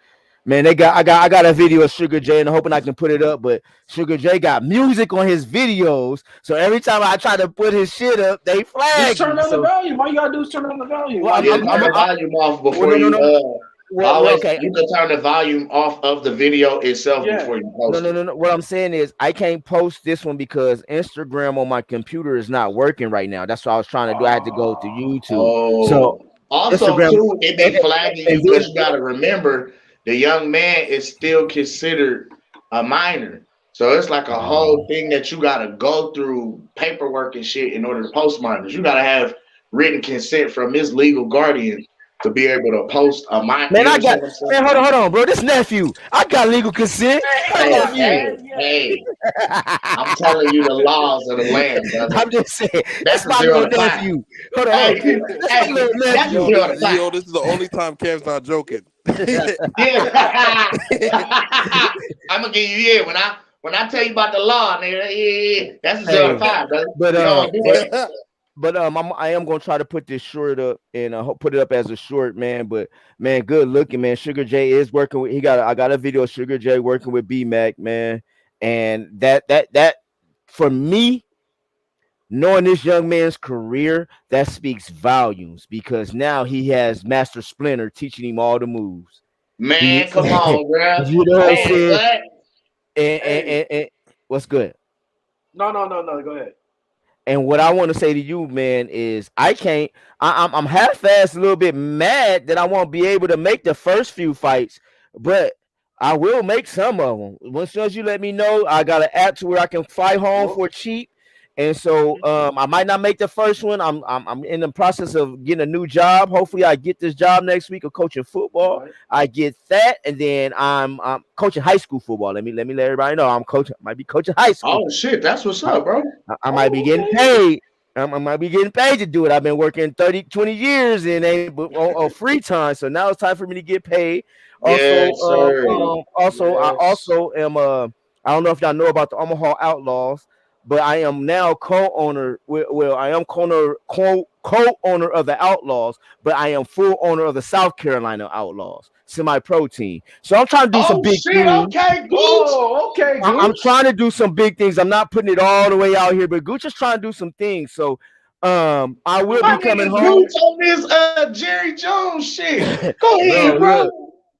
Speaker 1: Man, I got a video of Sugar J, and I'm hoping I can put it up. But Sugar J got music on his videos, so every time I try to put his shit up, they flag.
Speaker 12: Just turn on the volume. All you gotta do is turn on the volume.
Speaker 4: Well, turn the volume off before okay. You can turn the volume off of the video itself before you post it.
Speaker 1: No. What I'm saying is I can't post this one because Instagram on my computer is not working right now. That's what I was trying to do. I had to go to YouTube. So
Speaker 4: also, too, it may flagging you because you got to remember the young man is still considered a minor. So it's like a whole thing that you got to go through paperwork and shit in order to post minors. You got to have written consent from his legal guardian to be able to post a mic.
Speaker 1: Man, hold on, bro. This nephew, I got legal consent.
Speaker 4: Hey, I'm telling you the laws of the land, brother.
Speaker 1: I'm just saying.
Speaker 4: That's
Speaker 1: my little nephew. Hold on.
Speaker 4: Hey,
Speaker 1: That's my little nephew.
Speaker 10: Yo, this is the only time Cam's not joking.
Speaker 4: Yeah. I'm gonna give you when I tell you about the law, nigga. That's 0-5, brother.
Speaker 1: But I am gonna try to put this short up and put it up as a short, man. But man, good looking, man. Sugar J is working with. I got a video of Sugar J working with B-Mac, man. And that for me, knowing this young man's career, that speaks volumes because now he has Master Splinter teaching him all the moves.
Speaker 4: Man, come on, bro.
Speaker 1: You know what I'm saying? And what's good?
Speaker 12: No. Go ahead.
Speaker 1: And what I want to say to you, man, is I'm half-assed a little bit mad that I won't be able to make the first few fights, but I will make some of them. As soon as you let me know, I got an app to where I can fly home for cheap. And so I might not make the first one. I'm in the process of getting a new job. Hopefully I get this job next week of coaching football. Right. I get that, and then I'm coaching high school football. Let me let everybody know I'm coaching. Might be coaching high school.
Speaker 4: Oh shit, that's what's up, bro.
Speaker 1: I might be getting paid. I might be getting paid to do it. I've been working 20 years in a free time, so now it's time for me to get paid. I also am I don't know if y'all know about the Omaha Outlaws, but I am now co-owner. Well, I am co-owner of the Outlaws, but I am full owner of the South Carolina Outlaws, semi-pro team. So I'm trying to do some big things.
Speaker 4: Okay, Gooch.
Speaker 1: I'm trying to do some big things. I'm not putting it all the way out here, but Gooch is trying to do some things. So I will be coming home.
Speaker 4: Gooch on this Jerry Jones shit. Go ahead, bro.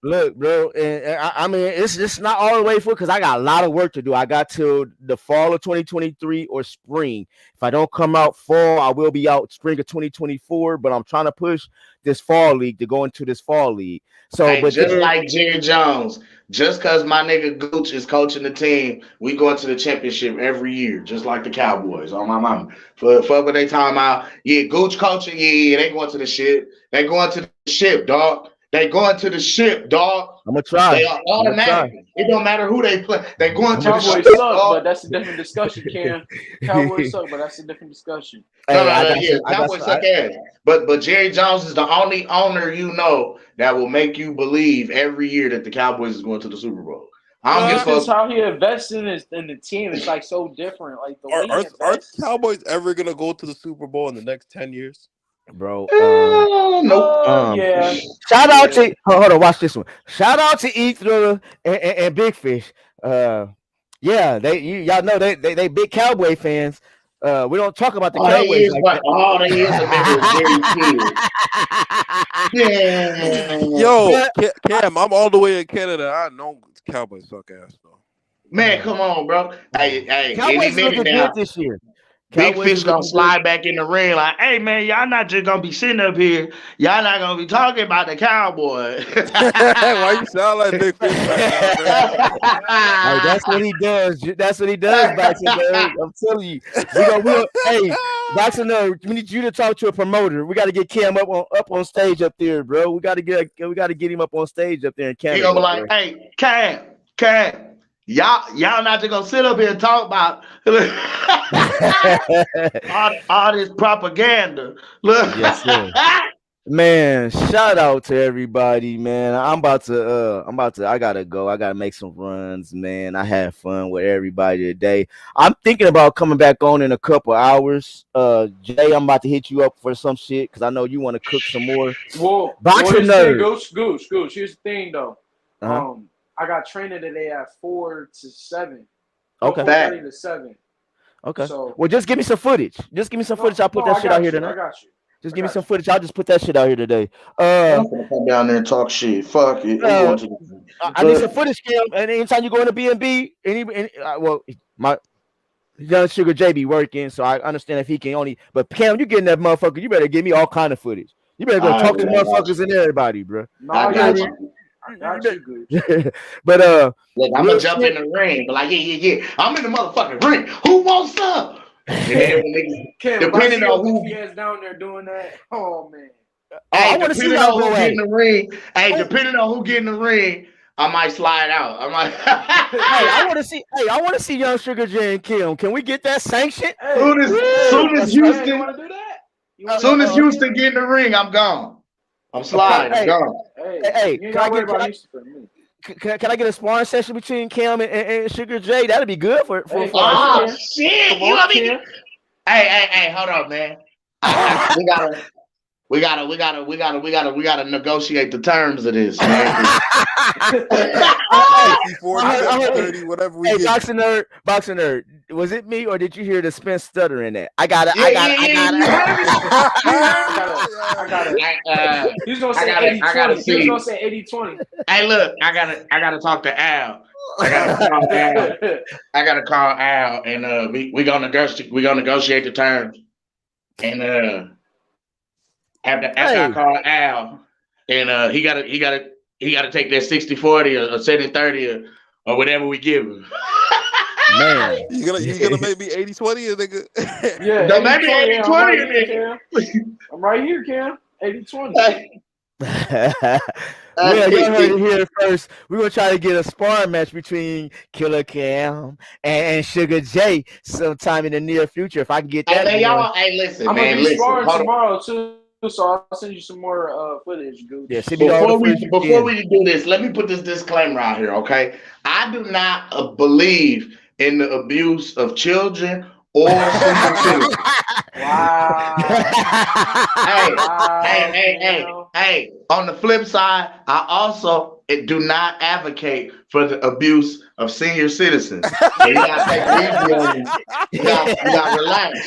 Speaker 1: Look, bro, and I mean, it's just not all the way full because I got a lot of work to do. I got till the fall of 2023 or spring. If I don't come out fall, I will be out spring of 2024. But I'm trying to push this fall league to go into this fall league. So,
Speaker 4: hey, but just like Jerry Jones, just because my nigga Gooch is coaching the team, we go into the championship every year, just like the Cowboys. On my mama, fuck what they talking about. Yeah, Gooch coaching. Yeah, they going to the ship. They going to the ship, dog. They going to the ship, dog.
Speaker 1: I'm gonna try.
Speaker 4: They are automatic. It don't matter who they play. They going to the
Speaker 12: Cowboys
Speaker 4: ship,
Speaker 12: suck,
Speaker 4: dog.
Speaker 12: but that's a different discussion, Cam. Cowboys suck, but that's a different discussion.
Speaker 4: Cowboys suck ass. But Jerry Jones is the only owner you know that will make you believe every year that the Cowboys is going to the Super Bowl.
Speaker 12: That's how he invests in the team. It's like so different. Like the way
Speaker 10: are Cowboys ever gonna go to the Super Bowl in the next 10 years?
Speaker 1: Bro,
Speaker 4: nope.
Speaker 12: Yeah.
Speaker 1: Shout out to hold on, watch this one. Shout out to Ether and Big Fish. Y'all know they big Cowboy fans. We don't talk about the Cowboys.
Speaker 10: Yo, Cam, I'm all the way in Canada. I know Cowboys suck ass though.
Speaker 4: Man, come on, bro. Hey,
Speaker 1: Cowboys looking good this year.
Speaker 4: Big Fish gonna slide back in the ring like, hey man, y'all not just gonna be sitting up here. Y'all not gonna be talking about the Cowboys.
Speaker 10: Why you sound like Big Fish right now,
Speaker 1: hey, that's what he does. That's what he does, Baxter. I'm telling you. Hey, Baxter, we need you to talk to a promoter. We got to get Cam up on stage up there, bro. We got to get him up on stage up there in Canada.
Speaker 4: He gonna be like, hey, Cam. Y'all not just gonna sit up here and talk about all this propaganda. Look.
Speaker 1: Yes, sir. Man, shout out to everybody, man. I gotta go. I gotta make some runs, man. I had fun with everybody today. I'm thinking about coming back on in a couple hours. Jay, I'm about to hit you up for some shit because I know you want to cook some more.
Speaker 12: Well,
Speaker 1: boxing nerd.
Speaker 12: Gooch. Here's the thing, though. I got training today at 4 to 7.
Speaker 1: Okay.
Speaker 12: 4:30 to 7.
Speaker 1: Okay.
Speaker 12: So,
Speaker 1: well, just give me some footage. I'll put that shit out here tonight.
Speaker 12: I got you.
Speaker 1: Just give me some footage. I'll just put that shit out here today.
Speaker 4: I'm gonna come down there and talk shit. Fuck it.
Speaker 1: I need some footage, Cam. And anytime you go into B&B, my young Sugar J be working, so I understand if he can only. But Cam, you getting that motherfucker? You better give me all kind of footage. You better go talk to motherfuckers and everybody, bro.
Speaker 4: I got you.
Speaker 1: But
Speaker 4: look, I'm gonna jump in the ring, but like, yeah. I'm in the motherfucking ring. Who wants up?
Speaker 12: Depending on who he has down there doing that, oh man.
Speaker 1: I want to see
Speaker 4: depending
Speaker 1: y'all
Speaker 4: on
Speaker 1: go
Speaker 4: who
Speaker 1: at
Speaker 4: get in
Speaker 1: it.
Speaker 4: the ring, depending on who get in the ring, I might slide out. I might.
Speaker 1: Hey, I want to see. Hey, I want to see Young Sugar J and Kim. Can we get that sanctioned?
Speaker 4: Soon as
Speaker 12: You
Speaker 4: Houston,
Speaker 12: want to do that?
Speaker 4: soon as Houston get in the ring, I'm gone. I'm sliding. I'm gone.
Speaker 1: Hey,
Speaker 12: You ain't gotta worry about Houston for me.
Speaker 1: Can I get a sparring session between Kim and Sugar J? That'd be good for
Speaker 12: Hey,
Speaker 1: our show.
Speaker 4: Shit!
Speaker 12: Come
Speaker 4: You
Speaker 12: on,
Speaker 4: want me?
Speaker 12: Kim.
Speaker 4: Hey, hold on, man. We gotta negotiate the terms of this, man.
Speaker 10: 40, 30, whatever we get.
Speaker 1: Boxing nerd. Was it me or did you hear the Spence stutter in that? I got it.
Speaker 12: I got it. He's gonna say 80-20. He was gonna say 80-20.
Speaker 4: Hey, look, I gotta talk to Al. I gotta call Al, and we gonna negotiate the terms. And after I call Al, and he gotta take that 60-40 or 70-30 or whatever we give him.
Speaker 1: Man,
Speaker 10: you gonna make me 80-20, nigga?
Speaker 12: Yeah,
Speaker 4: don't make me 80-20,
Speaker 12: nigga. I'm right here, Cam. 80-20.
Speaker 1: Well, y'all heard it here first. We're gonna try to get a sparring match between Killa Cam and Sugar J sometime in the near future. If I can get that,
Speaker 4: listen,
Speaker 12: I'm
Speaker 4: man.
Speaker 12: gonna be sparring
Speaker 4: Hold
Speaker 12: tomorrow too, so I'll send you some more footage, Gooch.
Speaker 1: Yeah, send me all the footage
Speaker 4: before we do this, let me put this disclaimer out here, okay? I do not believe in the abuse of children or senior citizens.
Speaker 12: Wow.
Speaker 4: Hey. On the flip side, I also do not advocate for the abuse of senior citizens. So you gotta take it easy on me. You gotta relax.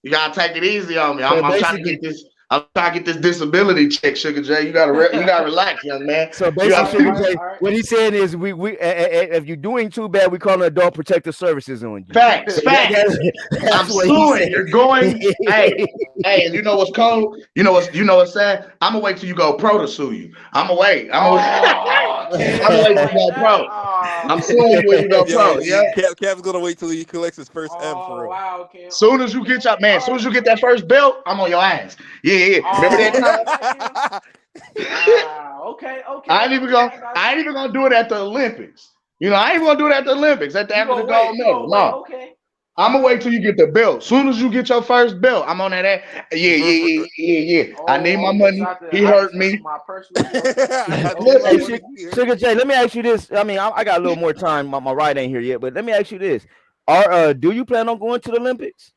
Speaker 4: You gotta take it easy on me. I'm trying to get this. I'm trying to get this disability check, Sugar J. You gotta relax, young man.
Speaker 1: So basically, Sugar J, what he's saying is, we if you're doing too bad, we call an adult protective services on you.
Speaker 4: Facts. I'm suing. You're going. Hey, and you know what's cold? You know what's sad? I'm gonna wait till you go pro to sue you. I'm gonna wait. I'm gonna wait till you go pro. I'm suing you when you go pro. Yeah.
Speaker 10: Cap's gonna wait till he collects his first M for real.
Speaker 12: Wow, Cam.
Speaker 4: Soon as you get soon as you get that first belt, I'm on your ass. Yeah. Remember that time?
Speaker 12: Okay.
Speaker 4: I ain't even gonna do it at the Olympics. You know, I ain't even gonna do it at the Olympics. After the gold medal. No.
Speaker 12: Okay.
Speaker 4: I'm gonna wait till you get the belt. Soon as you get your first belt, I'm on that ass. Yeah. I need my money. He hurt me.
Speaker 1: Hey, Sugar J, let me ask you this. I mean, I got a little more time. My ride ain't here yet, but let me ask you this: do you plan on going to the Olympics?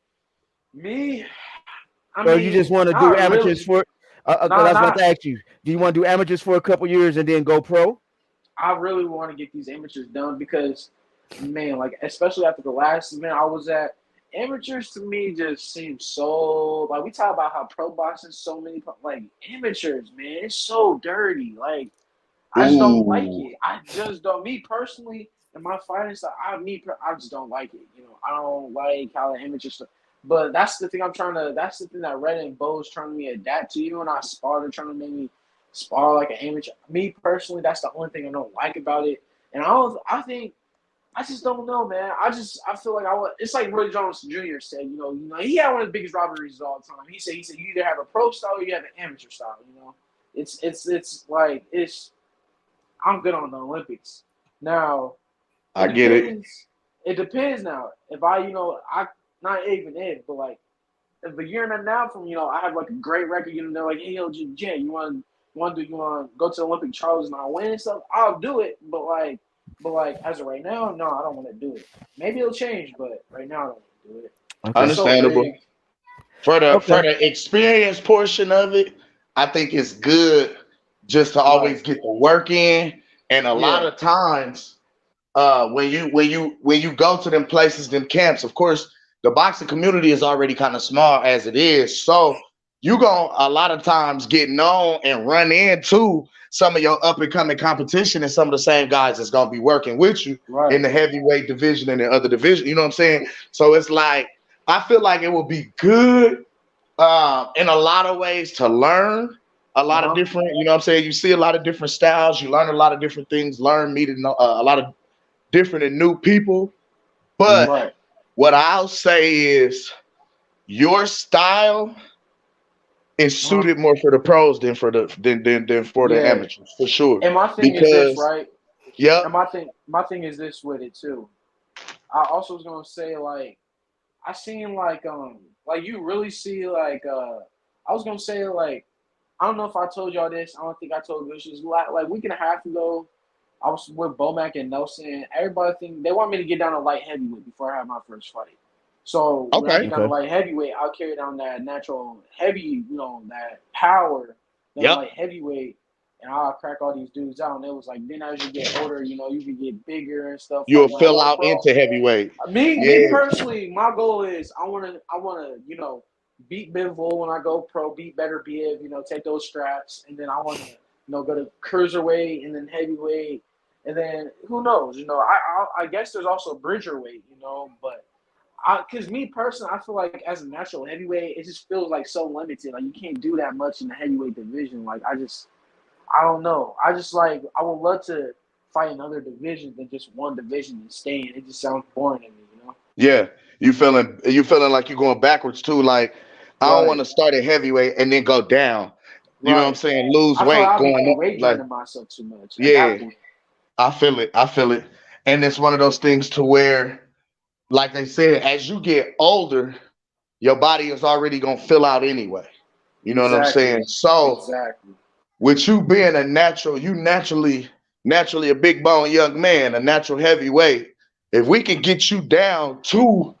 Speaker 12: Me?
Speaker 1: Or you just want to do amateurs for? That's what I asked you. Do you want to do amateurs for a couple years and then go pro?
Speaker 12: I really want to get these amateurs done because, man, like especially after the last event I was at, amateurs to me just seem so like we talk about how pro boxing so many like amateurs, man, it's so dirty. Like I just don't like it. I just don't. Me personally, in my fighting style, I just don't like it. You know, I don't like how the amateurs. But that's the thing that's the thing that Red and Bo's trying to me adapt to. Even when I spar, they're trying to make me spar like an amateur. Me personally, that's the only thing I don't like about it. And I just don't know, man. I feel like it's like Roy Jones Jr. said, you know, he had one of the biggest rivalries of all time. He said you either have a pro style or you have an amateur style, you know. I'm good on the Olympics. Now
Speaker 4: I get it.
Speaker 12: It depends now. If not even if, but like if a year and a half from, I have like a great record, they're like, hey, yo, Jay, you want to go to the Olympic trials and I win and stuff? I'll do it, but as of right now, no, I don't want to do it. Maybe it'll change, but right now I don't want to do it.
Speaker 4: Okay. Understandable. For the experience portion of it, I think it's good just to always get the work in. And a lot of times, when you go to them places, them camps, of course, the boxing community is already kind of small as it is. So you gonna a lot of times get known and run into some of your up and coming competition and some of the same guys that's gonna be working with you in the heavyweight division and the other division. You know what I'm saying? So it's like I feel like it will be good in a lot of ways to learn a lot of different. You know what I'm saying? You see a lot of different styles. You learn a lot of different things. Meeting a lot of different and new people. But what I'll say is your style it's suited more for the pros than for the than for the
Speaker 12: Yeah.
Speaker 4: amateurs, for sure.
Speaker 12: And my thing is this,
Speaker 4: Because
Speaker 12: right?
Speaker 4: yep,
Speaker 12: And my thing is this with it too. I also was gonna say like I seen like you really see like I was gonna say like I don't know if I told y'all this. I don't think I told you. This was like a week and a half ago. I was with Bomac and Nelson. Everybody think they want me to get down to light heavyweight before I have my first fight. So when I
Speaker 4: okay,
Speaker 12: get down to light heavyweight, I'll carry down that natural heavy, that power, that
Speaker 4: yep.
Speaker 12: light heavyweight, and I'll crack all these dudes out. And it was like then as you get older, you can get bigger and stuff.
Speaker 4: You'll
Speaker 12: Like when I
Speaker 4: fill
Speaker 12: go
Speaker 4: out
Speaker 12: pro,
Speaker 4: into heavyweight.
Speaker 12: me
Speaker 4: Yeah,
Speaker 12: personally, my goal is I wanna beat Bivol when I go pro, beat Better Biv, take those straps, and then I wanna go to cruiserweight and then heavyweight, and then who knows, I guess there's also bridgerweight, but because me personally, I feel like as a natural heavyweight, it just feels like so limited. Like you can't do that much in the heavyweight division. Like I don't know. I would love to fight in other divisions than just one division and stay in. It just sounds boring to me.
Speaker 4: yeah. You feeling like you're going backwards too. Like I don't want
Speaker 12: Right,
Speaker 4: to start at heavyweight and then go down. You know what I'm
Speaker 12: right.
Speaker 4: saying? Lose
Speaker 12: I feel like
Speaker 4: weight
Speaker 12: I'll be
Speaker 4: going up.
Speaker 12: weight
Speaker 4: Like
Speaker 12: draining myself too much at
Speaker 4: yeah,
Speaker 12: that point.
Speaker 4: I feel it. I feel it. And it's one of those things to where, like they said, as you get older, your body is already gonna fill out anyway. You know what I'm saying?
Speaker 12: Exactly.
Speaker 4: So
Speaker 12: Exactly.
Speaker 4: with you being a natural, you naturally a big bone young man, a natural heavyweight. If we can get you down to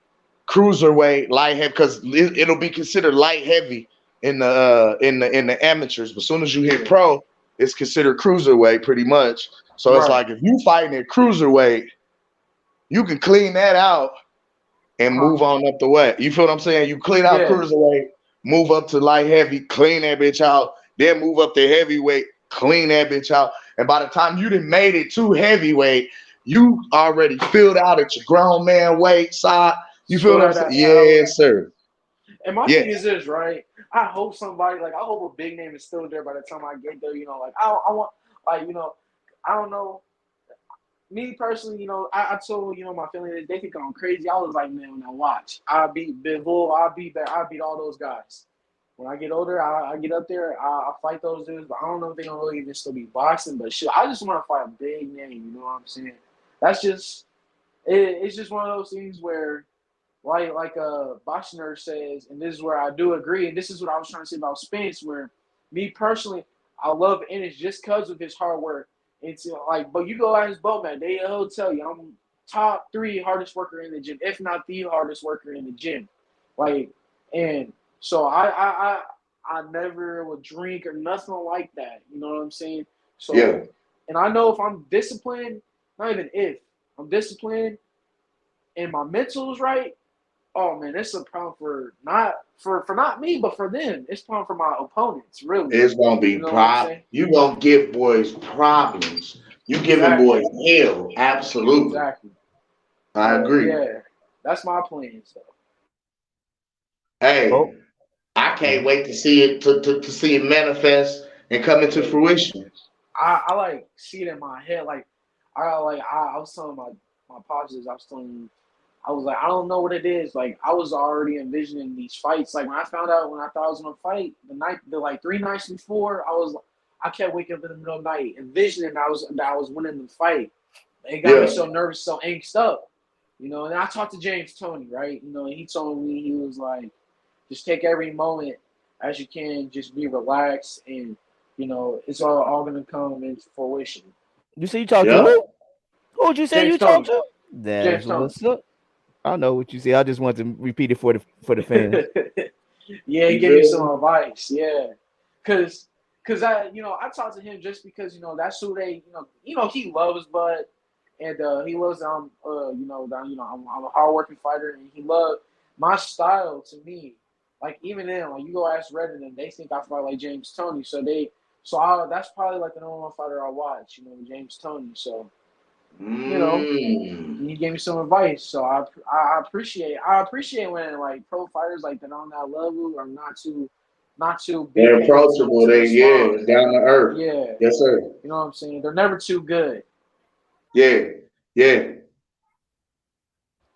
Speaker 4: cruiserweight, light heavy, because it'll be considered light heavy in the amateurs. But as soon as you hit pro, it's considered cruiserweight pretty much. So it's
Speaker 12: Right.
Speaker 4: like if you fighting at cruiserweight, you can clean that out and
Speaker 12: Uh-huh.
Speaker 4: move on up the way. You feel what I'm saying? You clean out
Speaker 12: Yeah.
Speaker 4: cruiserweight, move up to light heavy, clean that bitch out, then move up to heavyweight, clean that bitch out. And by the time you done made it to heavyweight, you already filled out at your grown man weight side. You feel what I'm
Speaker 12: Swear
Speaker 4: saying?
Speaker 12: that power.
Speaker 4: Yes, sir.
Speaker 12: And my thing is
Speaker 4: Yes.
Speaker 12: this, right? I hope I hope a big name is still there by the time I get there. I want, I don't know. Me personally, I told my family they think I'm crazy. I was like, man, now watch. I beat Bivol. I beat all those guys. When I get older, I get up there. I fight those dudes. But I don't know if they're gonna really even still be boxing. But shit, I just want to fight a big name. You know what I'm saying? That's just it's just one of those things where like Boxing Nerd says, and this is where I do agree, and this is what I was trying to say about Spence, where me personally, I love Ennis just because of his hard work. It's but you go at his Bowman, he'll tell you I'm top 3 hardest worker in the gym, if not the hardest worker in the gym. And so I never would drink or nothing like that. You know what I'm saying? So,
Speaker 4: Yeah.
Speaker 12: and I know if I'm disciplined, not even if I'm disciplined and my mental's right. Oh man, it's a problem for not me, but for them. It's a problem for my opponents, really.
Speaker 4: It's gonna be
Speaker 12: You know what I'm saying?
Speaker 4: you gonna give boys problems. You giving
Speaker 12: Exactly.
Speaker 4: boys hell. Absolutely.
Speaker 12: Exactly.
Speaker 4: I
Speaker 12: So
Speaker 4: agree.
Speaker 12: yeah, that's my plan. So
Speaker 4: Hey,
Speaker 1: Oh,
Speaker 4: I can't wait to see it to see it manifest and come into fruition.
Speaker 12: I like see it in my head. I was telling my pops this. I was like, I don't know what it is. Like I was already envisioning these fights. Like when I thought I was gonna fight the 3 nights before, I kept waking up in the middle of the night envisioning that I was winning the fight. It got me so nervous, so angst up. And I talked to James Toney, right? And he told me, he was like, just take every moment as you can, just be relaxed, and it's all gonna come into fruition.
Speaker 1: you see, you talked to
Speaker 4: Yeah.
Speaker 1: who? Who'd you say
Speaker 12: James
Speaker 1: you talked
Speaker 12: Toney.
Speaker 1: to? That's
Speaker 12: James Toney.
Speaker 1: what's up. I know what you say. I just want to repeat it for the fans.
Speaker 12: Yeah, he
Speaker 4: You
Speaker 12: gave me some
Speaker 4: feel
Speaker 12: advice. Yeah, cause I talked to him just because that's who they he loves Bud, and he loves I'm a hardworking fighter, and he loved my style. To me, like even then, like you go ask Reddit, and they think I fight like James Toney, that's probably like the number one fighter I watch, James Toney. So he gave me some advice, so I appreciate when like pro fighters like that on that level are not too big
Speaker 4: They're
Speaker 12: headed
Speaker 4: approachable.
Speaker 12: to respond.
Speaker 4: Down to earth.
Speaker 12: Yeah,
Speaker 4: Yes, sir.
Speaker 12: you know what I'm saying. They're never too good.
Speaker 4: Yeah.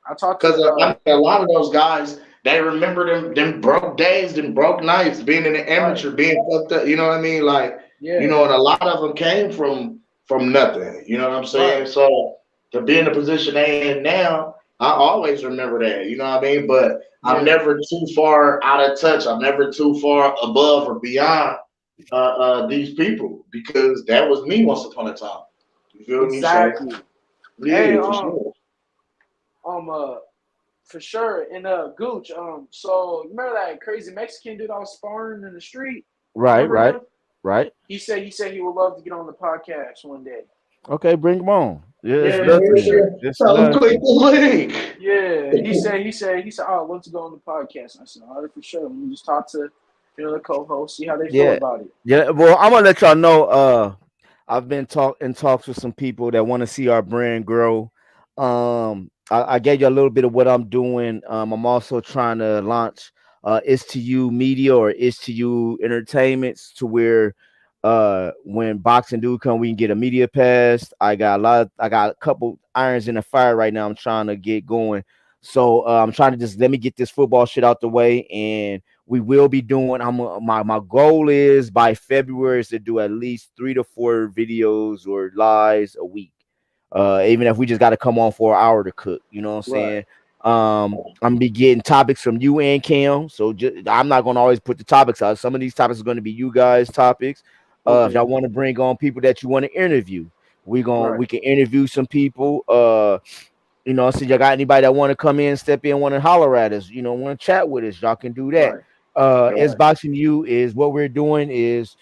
Speaker 12: I talked
Speaker 4: Because
Speaker 12: to
Speaker 4: a lot of those guys, They remember them broke days, them broke nights, being in the amateur, being fucked up. You know what I mean? Like, you know, and a lot of them came from nothing. You know what I'm saying?
Speaker 12: Right.
Speaker 4: So to be in the position they in now, I always remember that. You know what I mean? But I'm never too far out of touch. I'm never too far above or beyond these people because that was me once upon a time. You feel me? So
Speaker 12: Exactly.
Speaker 4: yeah,
Speaker 12: Hey,
Speaker 4: for sure.
Speaker 12: for sure. And Gooch, so you remember that crazy Mexican dude I was sparring in the street? Remember him?
Speaker 1: Right.
Speaker 12: He said he would love to get on the podcast one day.
Speaker 1: Okay, bring him on. Yeah, it's
Speaker 12: Yeah,
Speaker 1: love
Speaker 12: for
Speaker 1: for you.
Speaker 12: sure.
Speaker 1: It's
Speaker 4: Tell them
Speaker 1: love for
Speaker 4: click
Speaker 1: you.
Speaker 4: the link.
Speaker 12: Yeah, he said, oh, I'd love to go on the podcast. I said, all right, for sure. Let me just talk to the co-host, see how they feel
Speaker 1: Yeah.
Speaker 12: about it.
Speaker 1: Yeah. Well, I'm gonna let y'all know. I've been in talks with some people that want to see our brand grow. I gave you a little bit of what I'm doing. I'm also trying to launch It's to You Media or It's to You Entertainments to where when boxing do come, we can get a media pass. I got a couple irons in the fire right now. I'm trying to get going. So I'm trying to just let me get this football shit out the way, and we will be doing. My goal is by February is to do at least 3 to 4 videos or lives a week. Even if we just got to come on for an hour to cook, you know what I'm saying? I'm gonna be getting topics from you and Cam, so I'm not gonna always put the topics out. Some of these topics are gonna be you guys' topics. If y'all want to bring on people that you want to interview, we can interview some people. You know, so y'all got anybody that want to come in, step in, want to holler at us, you know, want to chat with us, y'all can do that. It's Boxing You is what we're doing is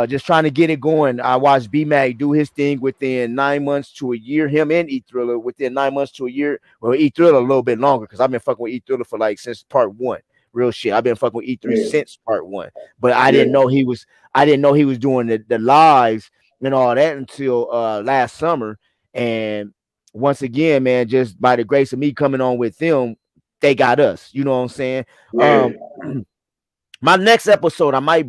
Speaker 1: just trying to get it going. I watched B-Mac do his thing within 9 months to a year. Him and E-Thriller within 9 months to a year. Well, E-Thriller a little bit longer because I've been fucking with E-Thriller for like since part 1. Real shit. I've been fucking with E3 since part 1, but I didn't know he was doing the lives and all that until last summer. And once again, man, just by the grace of me coming on with them, they got us. You know what I'm saying? My next episode, I might.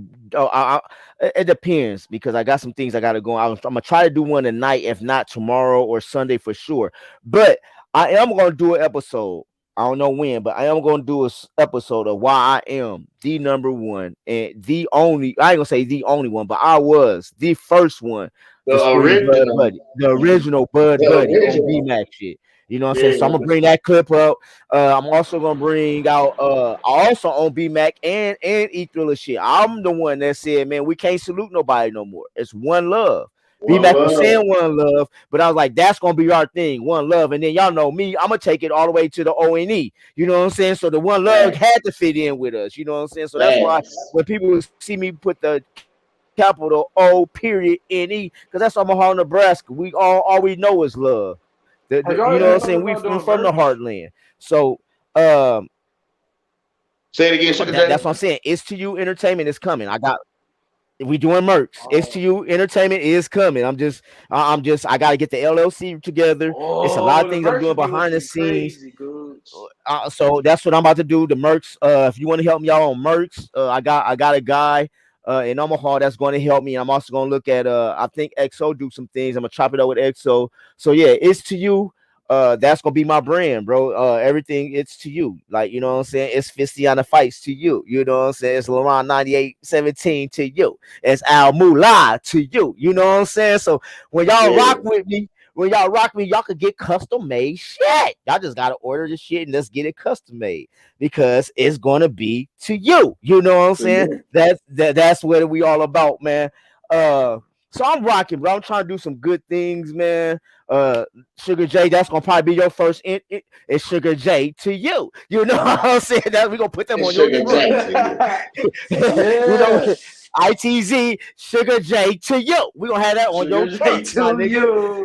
Speaker 1: It depends because I got some things I got to go. I'm gonna try to do one tonight, if not tomorrow or Sunday for sure. But I am gonna do an episode. I don't know when, but I am gonna do an episode of why I am the number one and the only. I ain't gonna say the only one, but I was the first one. The original Bud Buddy on B-Mac shit. You know what I'm saying? So I'm gonna bring that clip up. I'm also gonna bring out also on B-Mac and E-Thriller shit. I'm the one that said, man, we can't salute nobody no more. It's one love. B-Mac was saying one love, but I was like, that's gonna be our thing, one love. And then y'all know me, I'm gonna take it all the way to the O.NE. You know what I'm saying? So the one love had to fit in with us, you know what I'm saying? So that's why when people see me put the capital O period N-E, because that's Omaha, Nebraska. We all we know is love. You know what I'm saying? We from the heartland. So
Speaker 4: say it again.
Speaker 1: That's what I'm saying. It's to You Entertainment is coming. We doing merch. It's to You Entertainment is coming. I gotta get the LLC together. It's a lot of things I'm doing behind the scenes. So that's what I'm about to do. The merch. If you want to help me out on merch, I got a guy in Omaha that's going to help me. I'm also going to look at I think XO do some things. I'm gonna chop it up with XO. So yeah, It's to You. That's gonna be my brand, bro. Everything it's to you, like, you know what I'm saying. It's Fistiana Fights to you, you know what I'm saying. It's LeBron 98-17 to you. It's Al Moolah to you, you know what I'm saying. So when y'all rock with me, y'all could get custom made shit. Y'all just gotta order the shit and let's get it custom made because it's gonna be to you. You know what I'm saying? That's what we all about, man. So I'm rocking, bro. I'm trying to do some good things, man. Sugar J, that's gonna probably be your first. It's Sugar J to you. You know what I'm saying? That we gonna put them on your you know, ITZ Sugar J to you. We gonna have that on your truck,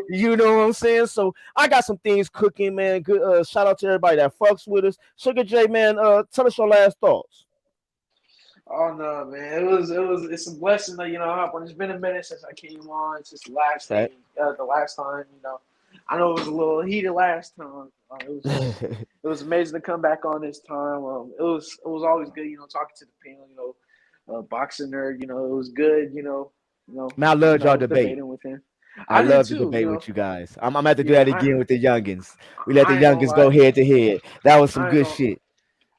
Speaker 1: you know what I'm saying? So I got some things cooking, man. Good. Shout out to everybody that fucks with us. Sugar J, man. Tell us your last thoughts.
Speaker 12: Oh no, man! It's a blessing that, you know, it's been a minute since I came on. Since the last time, you know. I know it was a little heated last time. It was amazing to come back on this time. It was always good, you know, talking to the panel, you know, boxing nerd. You know, it was good, you know.
Speaker 1: Man, I loved y'all debate.
Speaker 12: With him.
Speaker 1: I love to debate with you guys. I'm gonna have to do that again with the youngins. We let the youngins go head to head. That was some good shit.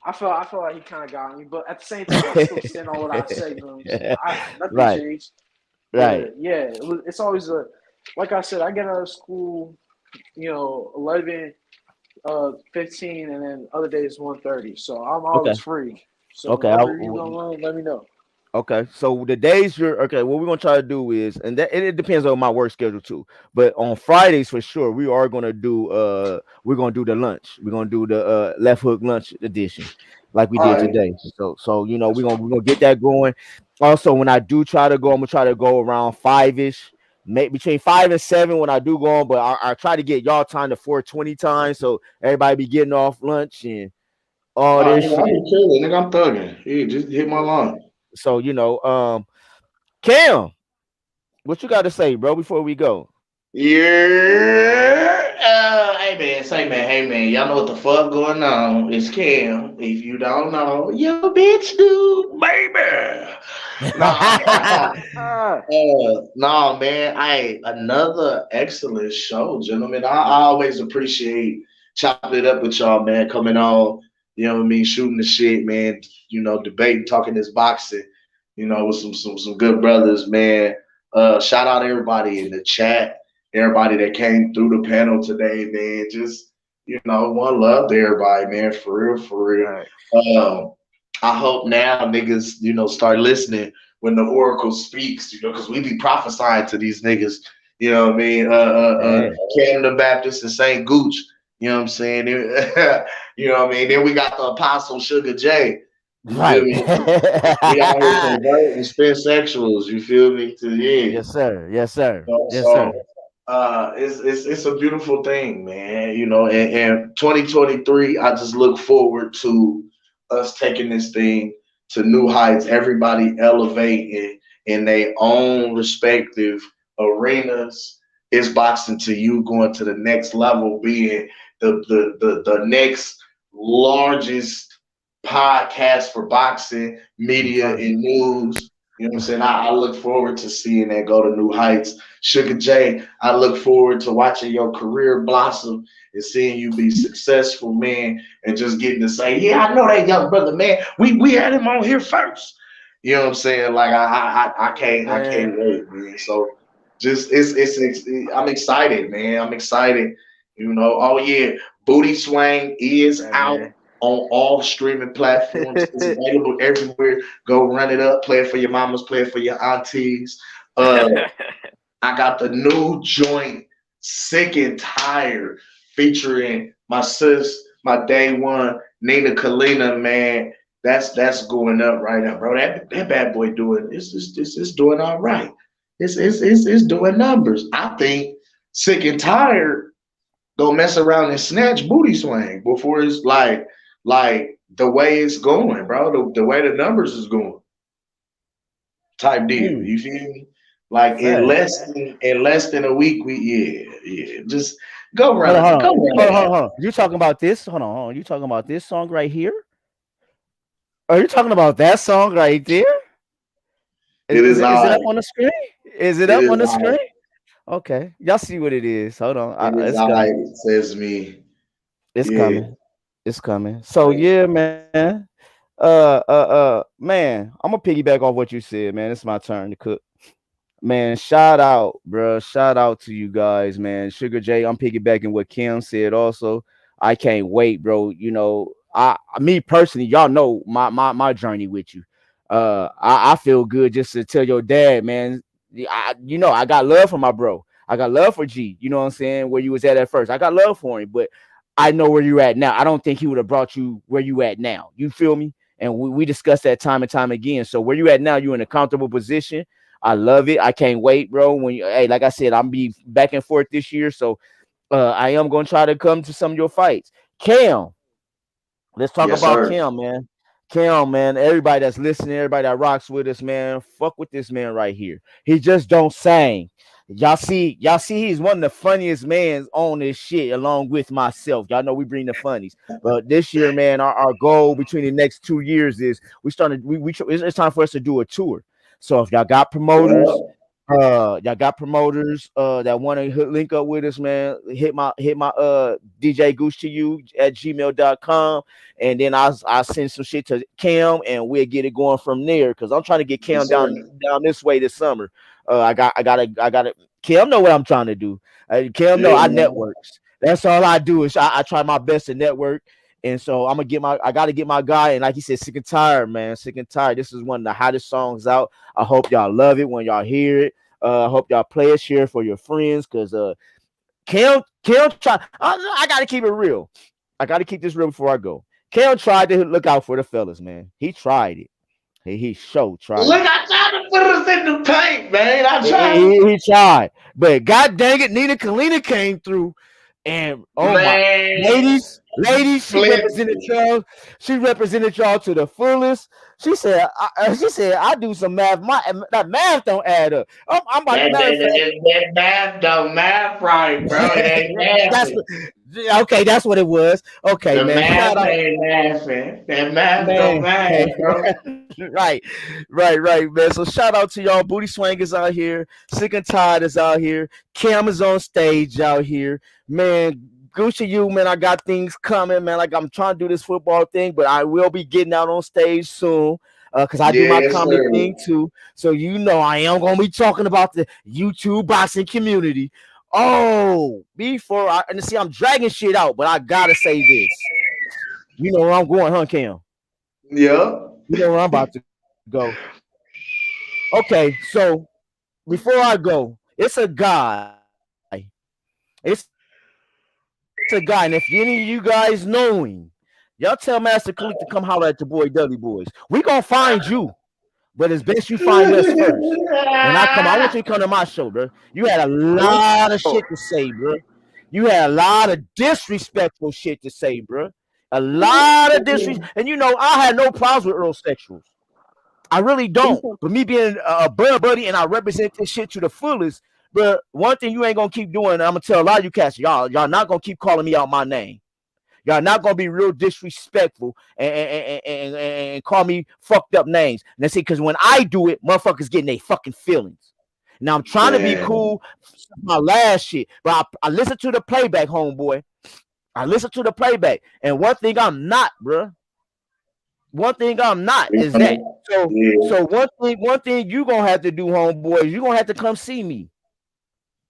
Speaker 12: I feel like he kind of got me, but at the same time, I still stand on what I said. You know what I'm saying? Nothing
Speaker 1: Right,
Speaker 12: changed.
Speaker 1: right.
Speaker 12: But yeah, it's always like I said, I get out of school, 11, 15, and then other days 1:30. So I'm
Speaker 1: Okay,
Speaker 12: always free. So
Speaker 1: okay.
Speaker 12: whenever you gonna run, let me know.
Speaker 1: Okay, so the days you're okay, what we're gonna try to do is, and that it depends on my work schedule too. But on Fridays for sure, we are gonna do we're gonna do the lunch. We're gonna do the left hook lunch edition, like we
Speaker 4: All
Speaker 1: did
Speaker 4: right.
Speaker 1: today. So
Speaker 12: That's
Speaker 1: we're
Speaker 12: fine.
Speaker 1: gonna get that going. Also, when I do try to go, I'm gonna try to go around 5-ish, maybe between 5 and 7 when I do go on. But I try to get y'all time to 4:20 time, so everybody be getting off lunch and all
Speaker 4: All
Speaker 1: this
Speaker 4: right, I'll
Speaker 1: shit.
Speaker 4: be chilling, nigga. I'm thugging. Yeah, just hit my line.
Speaker 1: So Cam. What you got to say, bro, before we go?
Speaker 4: Yeah. Hey man, hey man, y'all know what the fuck going on? It's Cam. If you don't know, yo bitch do, baby. Nah, nah, man. Another excellent show, gentlemen. I always appreciate chopping it up with y'all, man. Coming on, you know what I mean, shooting the shit, man. Debating, talking this boxing, with some good brothers, man. Shout out everybody in the chat, everybody that came through the panel today, man. Just one love to everybody, man. For real, for real.
Speaker 1: Right.
Speaker 4: I hope now niggas, start listening when the oracle speaks, because we be prophesying to these niggas. You know what I mean?
Speaker 1: Hey.
Speaker 4: Canada Baptist and St. Gooch. You know what I'm saying? You know what I mean? Then we got the Apostle Sugar J. You feel
Speaker 1: Right.
Speaker 4: me? We out here converting spin sexuals. You feel me? Yeah.
Speaker 1: Yes, sir. Yes, sir. Yes,
Speaker 4: So
Speaker 1: sir.
Speaker 4: it's a beautiful thing, man. And 2023, I just look forward to us taking this thing to new heights. Everybody elevating in their own respective arenas. It's boxing to you going to the next level, being the next largest podcast for boxing, media,
Speaker 1: Confirm.
Speaker 4: and news. You know what I'm saying? I look forward to seeing that go to new heights. Sugar J, I look forward to watching your career blossom and seeing you be successful, man, and just getting to say, yeah, I know that young brother, man. We had him on here first. You know what I'm saying? Like I can't
Speaker 1: Man.
Speaker 4: wait, man. So just I'm excited, man. I'm excited. Oh yeah, Booty Swang is
Speaker 1: Hey,
Speaker 4: out
Speaker 1: man.
Speaker 4: on all streaming platforms. It's available everywhere. Go run it up. Play it for your mamas. Play it for your aunties. Uh, I got the new joint, Sick and Tired, featuring my sis, my day one, Nina Kalina, man. That's going up right now, bro. That bad boy doing it's doing all right. It's doing numbers. I think Sick and Tired gonna mess around and snatch Booty Swing before it's like the way it's going, bro. The way the numbers is going, type deal.
Speaker 1: Mm,
Speaker 4: You feel me? Like in
Speaker 1: fact.
Speaker 4: less than a week, yeah. Just go
Speaker 1: Hold on,
Speaker 4: run
Speaker 1: hold
Speaker 4: it,
Speaker 1: on.
Speaker 4: go run
Speaker 1: Hold on,
Speaker 4: it
Speaker 1: hold on,
Speaker 4: out.
Speaker 1: hold on. You talking about this? Hold on. You talking about this song right here? Are you talking about that song right there?
Speaker 4: It is
Speaker 1: Is it
Speaker 4: I.
Speaker 1: up on the screen? Is it
Speaker 4: It
Speaker 1: up
Speaker 4: is
Speaker 1: on the
Speaker 4: I.
Speaker 1: screen? Okay. Y'all see what it is. Hold on.
Speaker 4: It is
Speaker 1: It's
Speaker 4: I.
Speaker 1: coming.
Speaker 4: It says me.
Speaker 1: It's
Speaker 4: Yeah.
Speaker 1: coming. It's coming. So yeah, man. Man, I'm gonna piggyback off what you said, man. It's my turn to cook. Man, shout out, bro. Shout out to you guys, man. Sugar J, I'm piggybacking what Kim said also. I can't wait, bro. Me personally, y'all know my journey with you. I feel good just to tell your dad, man. I got love for my bro. I got love for G. You know what I'm saying? Where you was at first. I got love for him, but I know where you're at now. I don't think he would have brought you where you at now. You feel me? And we discussed that time and time again. So where you at now, you're in a comfortable position. I love it. I can't wait, bro. Hey, like I said, I'm be back and forth this year, so I am gonna try to come to some of your fights. Cam, let's talk
Speaker 4: Yes,
Speaker 1: about
Speaker 4: sir.
Speaker 1: Cam, man. Cam, man. Everybody that's listening, everybody that rocks with us, man. Fuck with this man right here. He just don't sing. Y'all see, he's one of the funniest mans on this shit, along with myself. Y'all know we bring the funnies. But this year, man, our goal between the next 2 years is it's time for us to do a tour. So if y'all got promoters,
Speaker 4: Well,
Speaker 1: Y'all got promoters that want to link up with us, man. Hit my DJ Goose to you at gmail.com, and then I'll send some shit to Cam and we'll get it going from there. Because I'm trying to get Cam
Speaker 4: Yes, sir.
Speaker 1: down this way this summer. I gotta Cam know what I'm trying to do. Cam know
Speaker 4: Yeah,
Speaker 1: I
Speaker 4: man.
Speaker 1: networks. That's all I do is I try my best to network. And so I gotta get my guy, and like he said, sick and tired, man. Sick and tired. This is one of the hottest songs out. I hope y'all love it when y'all hear it. I hope y'all play it, share for your friends, because Cam try. I gotta keep it real. I gotta keep this real before I go. Cam tried to look out for the fellas, man. He tried it. He tried
Speaker 4: Look,
Speaker 1: it.
Speaker 4: I tried to put us in the paint, man. I
Speaker 1: He,
Speaker 4: tried.
Speaker 1: he tried, but god dang it, Nina Kalina came through, and oh my
Speaker 4: Man,
Speaker 1: ladies, she
Speaker 4: flip.
Speaker 1: represented y'all. She represented y'all to the fullest. She said, I do some math. That math don't add up. I'm about
Speaker 4: That,
Speaker 1: matter of fact.
Speaker 4: that math don't math right, bro. It ain't
Speaker 1: That's
Speaker 4: mathing.
Speaker 1: okay. That's what it was. Okay,
Speaker 4: The
Speaker 1: man.
Speaker 4: math
Speaker 1: Shout out,
Speaker 4: ain't mathing. That math don't
Speaker 1: man.
Speaker 4: math, bro.
Speaker 1: right, man. So shout out to y'all. Booty Swangers out here. Sick and Tired is out here. Cam is on stage out here, man. Gucci, you man. I got things coming, man. Like I'm trying to do this football thing, but I will be getting out on stage soon. Because I do my
Speaker 4: Yes,
Speaker 1: comedy
Speaker 4: sir.
Speaker 1: thing too. So you know I am gonna be talking about the YouTube boxing community. Oh, before I and see I'm dragging shit out, but I gotta say this. You know where I'm going, huh, Cam?
Speaker 4: Yeah.
Speaker 1: You know where I'm about to go. Okay, so before I go, it's a guy. It's a guy, and if any of you guys know him, y'all tell Master Khalik to come holler at the boy Dudley Boys. We gonna find you, but it's best you find us first. When I come, I want you to come to my show, bro. You had a lot of shit to say, bro. You had a lot of disrespectful shit to say, bro. A lot of disrespect, and you know I had no problems with Earl sexuals. I really don't. But me being a bud buddy and I represent this shit to the fullest. But one thing you ain't gonna keep doing, I'm gonna tell a lot of you cats, y'all not gonna keep calling me out my name. Y'all not gonna be real disrespectful and call me fucked up names. And that's it, because when I do it, motherfuckers getting their fucking feelings. Now I'm trying to be
Speaker 4: Man.
Speaker 1: cool, my last shit, but I listen to the playback, homeboy. I listen to the playback, and one thing I'm not, bruh. One thing I'm not is that.
Speaker 4: Yeah.
Speaker 1: So one thing you gonna have to do, homeboy, you gonna have to come see me.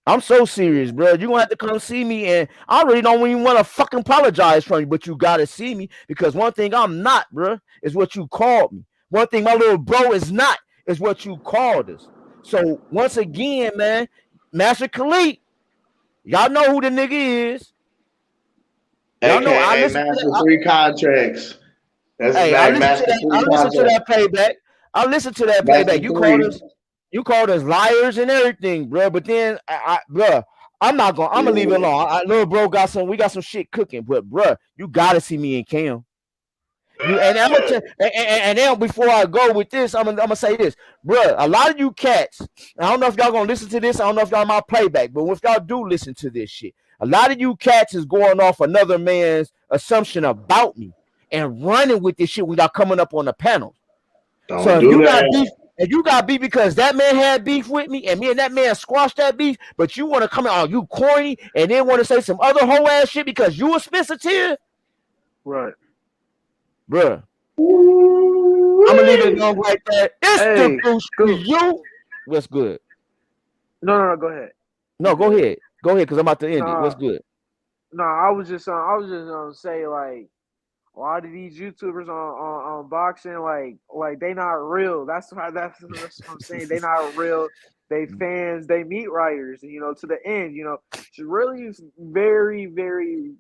Speaker 1: I'm so serious, bro. You gonna have to come see me, and I really don't even want to fucking apologize from you, but you gotta see me, because one thing I'm not, bro, is what you called me. One thing my little bro is not is what you called us. So once again, man, Master Khalid, y'all know who the nigga is. Y'all know I
Speaker 4: AKA
Speaker 1: listen to
Speaker 4: Master
Speaker 1: that.
Speaker 4: Three Contracts. That's his
Speaker 1: Hey, I
Speaker 4: name,
Speaker 1: listen to
Speaker 4: Master
Speaker 1: that. I
Speaker 4: Three
Speaker 1: listen to
Speaker 4: Contracts.
Speaker 1: that playback. I listen to that
Speaker 4: Master
Speaker 1: playback.
Speaker 4: Three.
Speaker 1: You called us liars and everything, bro. But then, bro, I'm not gonna. I'm gonna leave it
Speaker 4: Yeah.
Speaker 1: alone. Little bro we got some shit cooking. But bro, you gotta see me and Cam. You and I'm gonna and then before I go with this, I'm gonna say this, bro. A lot of you cats, I don't know if y'all gonna listen to this. I don't know if y'all my playback, but if y'all do listen to this shit, a lot of you cats is going off another man's assumption about me and running with this shit when y'all coming up on the panels.
Speaker 4: Don't
Speaker 1: So if
Speaker 4: do
Speaker 1: you got
Speaker 4: that.
Speaker 1: beef, because that man had beef with me, and me and that man squashed that beef, but you want to come out, you corny, and then want to say some other whole ass shit because you a Spencer Tier,
Speaker 9: Right.
Speaker 1: bruh. I'm gonna leave it alone like that. It's the
Speaker 9: Hey,
Speaker 1: goose for
Speaker 9: Goose.
Speaker 1: you. What's good?
Speaker 9: No, go ahead.
Speaker 1: No, go ahead. Go ahead, because I'm about to end it. What's
Speaker 9: Nah,
Speaker 1: good?
Speaker 9: I was just gonna say like a lot of these YouTubers on boxing, like they not real. That's what I'm saying. They not real. They fans, they meat writers, and to the end, it's really very, very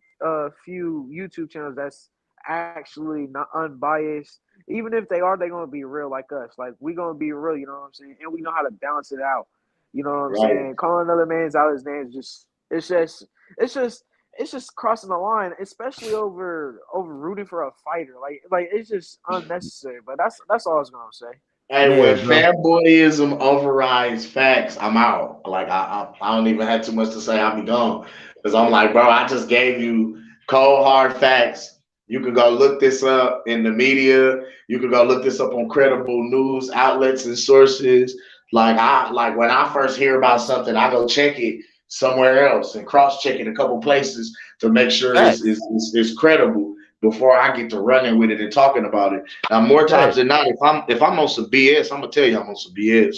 Speaker 9: few YouTube channels that's actually not unbiased. Even if they are, they're gonna be real like us. Like we gonna be real, you know what I'm saying? And we know how to balance it out. You know what I'm
Speaker 4: Right.
Speaker 9: saying? Calling another man's out his name is it's just crossing the line, especially over rooting for a fighter. Like it's just unnecessary. But that's all I was gonna say.
Speaker 4: Hey,
Speaker 1: Yeah,
Speaker 4: when
Speaker 1: bro.
Speaker 4: fanboyism overrides facts, I'm out. Like I don't even have too much to say. I'll be gone because I'm like, bro, I just gave you cold hard facts. You can go look this up in the media. You can go look this up on credible news outlets and sources. Like when I first hear about something, I go check it somewhere else and cross check it a couple places to make sure it's credible before I get to running with it and talking about it. Now, more times than not, if I'm on some BS, I'm gonna tell you I'm on some BS.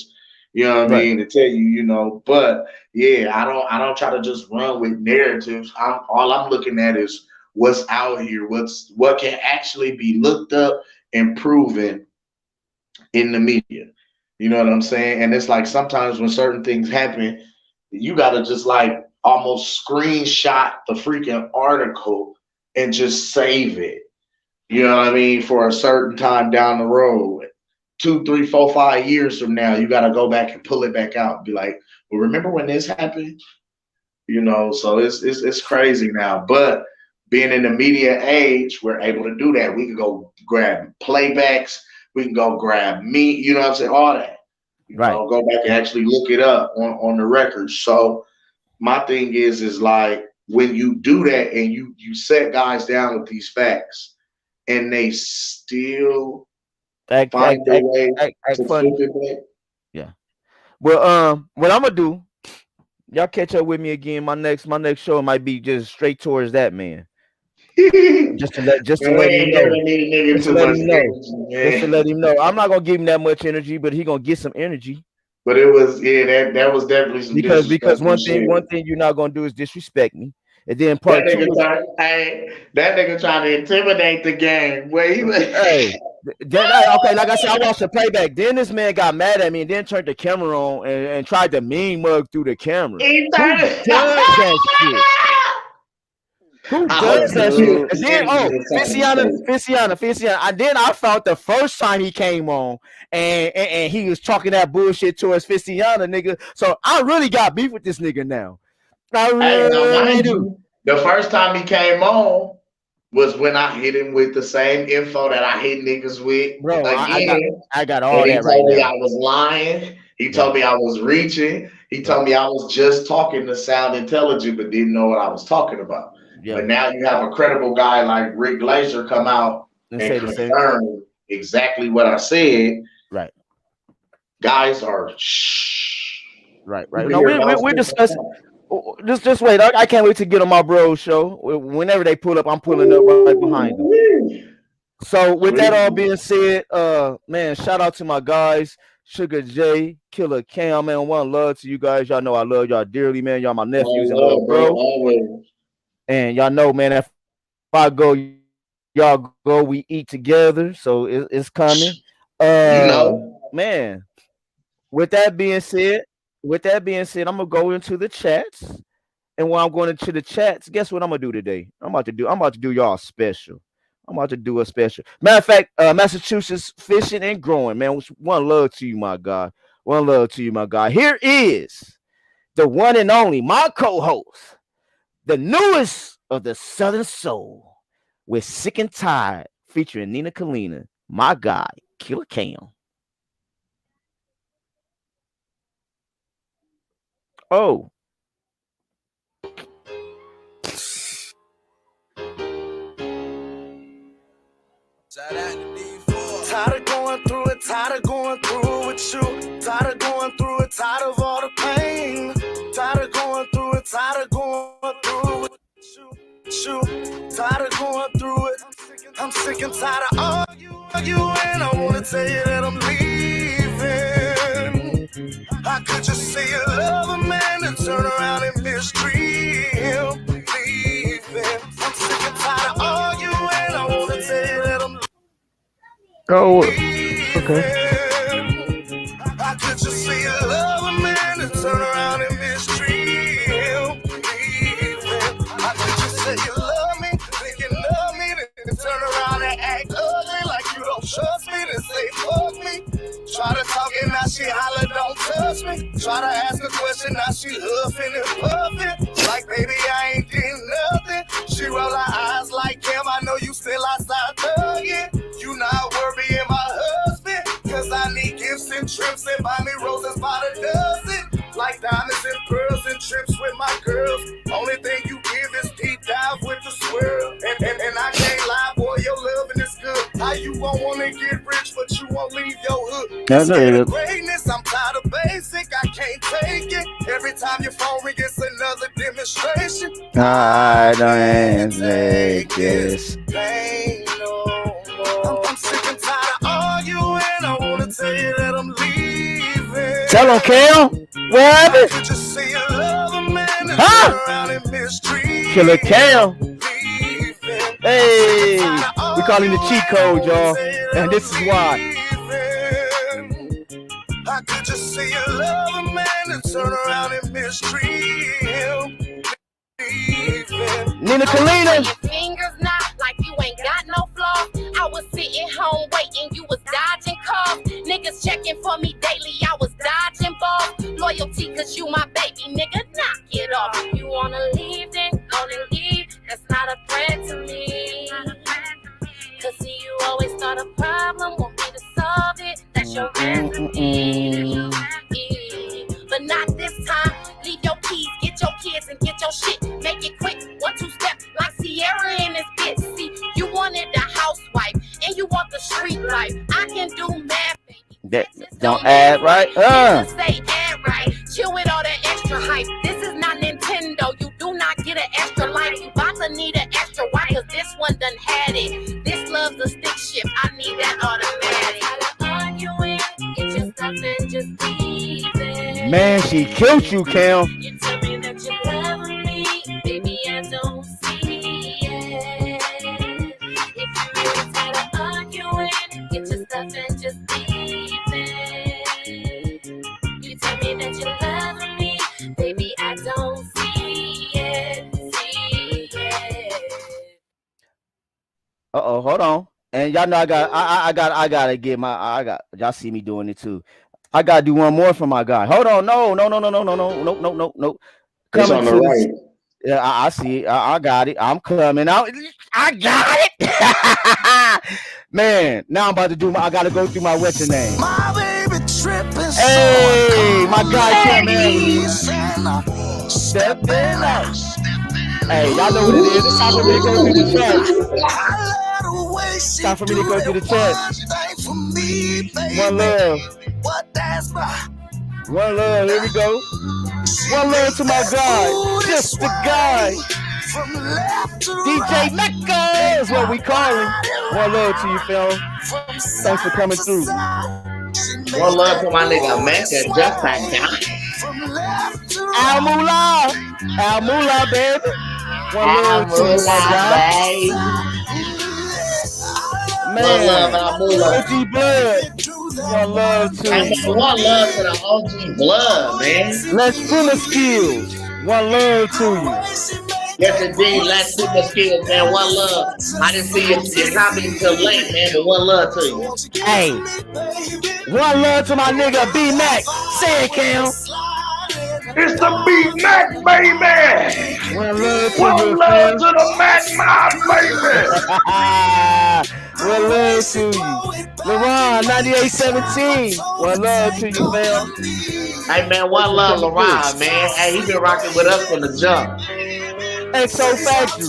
Speaker 4: You know what I mean? To tell you, you know. But yeah, I don't try to just run with narratives. All I'm looking at is what's out here, what can actually be looked up and proven in the media. You know what I'm saying? And it's like sometimes when certain things happen, you gotta just like almost screenshot the freaking article and just save it. You know what I mean? For a certain time down the road, 2, 3, 4, 5 years from now, you gotta go back and pull it back out and be like, well, remember when this happened? You know, so it's crazy now. But being in the media age, we're able to do that. We can go grab playbacks, we can go grab meat, you know what I'm saying? All that. You know, go back and actually look it up on the records. So my thing is like when you do that and you set guys down with these facts and they still find their way to flip it.
Speaker 1: Yeah. Well, what I'm gonna do, y'all catch up with me again. My next show might be just straight towards that man. just to let him know. Just to let him know. I'm not gonna give him that much energy, but he gonna get some energy.
Speaker 4: But it was that was definitely some
Speaker 1: because one thing you're not gonna do is disrespect me. And then part two,
Speaker 4: that nigga trying to intimidate the game. Wait,
Speaker 1: okay, like I said, I watched the playback. Then this man got mad at me and then turned the camera on and tried to mean mug through the camera. Who does that shit? Who does that shit? And then Fisciana. And then I felt the first time he came on and he was talking that bullshit towards Fisciana, nigga. So I really got beef with this nigga now. I really do.
Speaker 4: The first time he came on was when I hit him with the same info that I hit niggas with.
Speaker 1: Bro, I got all that right now. He told
Speaker 4: me I was lying. He told me I was reaching. He told me I was just talking to sound intelligent but didn't know what I was talking about. Yeah. But now you have a credible guy like Rick Glaser come out and confirm exactly what I said.
Speaker 1: Right.
Speaker 4: Guys are
Speaker 1: right. No, we're discussing. Just wait. I can't wait to get on my bro show. Whenever they pull up, I'm pulling up right behind them. So with that all being said, man, shout out to my guys, Sugar J, Killa Cam, man. One love to you guys. Y'all know I love y'all dearly, man. Y'all my nephews and little bro. And y'all know, man, if I go, y'all go, we eat together. So it's coming. Man. With that being said, I'm gonna go into the chats. And when I'm going into the chats, guess what I'm gonna do today? I'm about to do y'all special. I'm about to do a special. Matter of fact, Massachusetts fishing and growing, man. One love to you, my God. One love to you, my God. Here is the one and only, my co-host, the newest of the Southern Soul, with Sick and Tired, featuring Nina Kalina, my guy, Killa Cam. Oh.
Speaker 2: Tired of going through it, tired of going through it with you. Tired of going through it, tired of all the pain. Tired of going through it, tired of going through it with you. Tired of going through it. I'm sick and tired of arguing. I wanna tell you that I'm leaving. I could just say you love a man and turn around and mistreat him. Leaving. I'm sick and tired of arguing. I wanna tell you that I'm
Speaker 1: okay.
Speaker 2: I could just say you love a man and turn around and mistreat him. Leaving. I could just say you love me, think you love me, then turn around and act ugly like you don't trust me, then say fuck me. Try to talk and now she holler, don't touch me. Try to ask a question, now she huffing and puffing. Like, baby, I ain't did nothing. She roll her eyes like Kim, I know you still outside thugging. You not worrying my husband, cause I need gifts and trips and buy me roses by the dozen. Like diamonds and pearls and trips with my girls. Only thing you give is deep dive with the swirl. And I can't lie, boy, your loving is good. How you won't wanna get rich, but you won't leave your hood. Scared of greatness, I'm tired of basic, I can't take it. Every time your phone rings, it's another demonstration.
Speaker 1: I don't take this.
Speaker 2: I'm sick and tired of arguing. I wanna tell you that I'm leaving.
Speaker 1: Tell him, Cam. What happened?
Speaker 2: Could you say you love a man and turn
Speaker 1: Huh?
Speaker 2: around and mistreat?
Speaker 1: Killa Cam. Hey, we call him the cheat code, y'all. And this is why.
Speaker 2: How could you say you love a man and turn around and mistreat him?
Speaker 1: Nina Kalina.
Speaker 3: Your fingers not like you ain't got no flaws. I was sitting home waiting, you was dodging calls. Niggas checking for me daily, I was dodging balls. Loyalty cause you my baby, nigga, knock it off. If you wanna leave, then go and leave. That's not a friend to me. Cause see, you always start a problem, want me to solve it. That's your recipe. But not this time. Leave your keys, get your kids, and get your shit. Make it quick, 1-2 step, like Sierra in this bitch. See, you wanted a housewife, and you want the street life. I can do math, baby.
Speaker 1: That don't add right.
Speaker 3: Say add right. Chill with all that extra hype. This is not Nintendo. You do not get an extra life. You about to need an extra wife, cause this one done had it. This loves the stick shift. I need that automatic. Arguing, get your stuff and just leave it.
Speaker 1: Man, she killed you, Cam.
Speaker 3: You tell me that you love me, baby, I don't see it. If you really tired of arguing, get your stuff and just leave it. You tell me that you love me, baby, I don't see it. See it.
Speaker 1: Hold on. And y'all know I gotta get my y'all see me doing it too. I gotta do one more for my guy. Hold on, no.
Speaker 4: It's on the right.
Speaker 1: Yeah, I see it. I got it. I'm coming out. I got it. Man, now I'm about to I gotta go through my what's your name.
Speaker 2: My baby tripping.
Speaker 1: Hey, my guy came in. Stepping out. Hey, y'all know what it is. It's time for me to go through the chat. Time for me to go through the chat. One love. One love, here we go. One love to my guy, just the guy. DJ Mecca is what we call him. One love to you, Phil. Thanks for coming through.
Speaker 13: One love to my nigga Mecca, just that guy.
Speaker 1: Al Moolah, baby. One love to you, my guy. Man, OG Blood. One love to
Speaker 13: one love to the OG Blood, man.
Speaker 1: Let's Super Skills. One love to you.
Speaker 13: Yes, indeed. Let's Super Skills, man. One love. I didn't see your comment till late, man, but one love to you.
Speaker 1: Hey, one love to my nigga B-Mac. Say it, Cam.
Speaker 6: It's the B-Mac, baby.
Speaker 1: One love to
Speaker 6: one love to the Mac, baby.
Speaker 1: One love to you. LeBron, 9817. One love to you, man.
Speaker 13: Hey, man, one love, LeBron, man. Hey, he been rocking with us from the jump.
Speaker 1: XO Factory.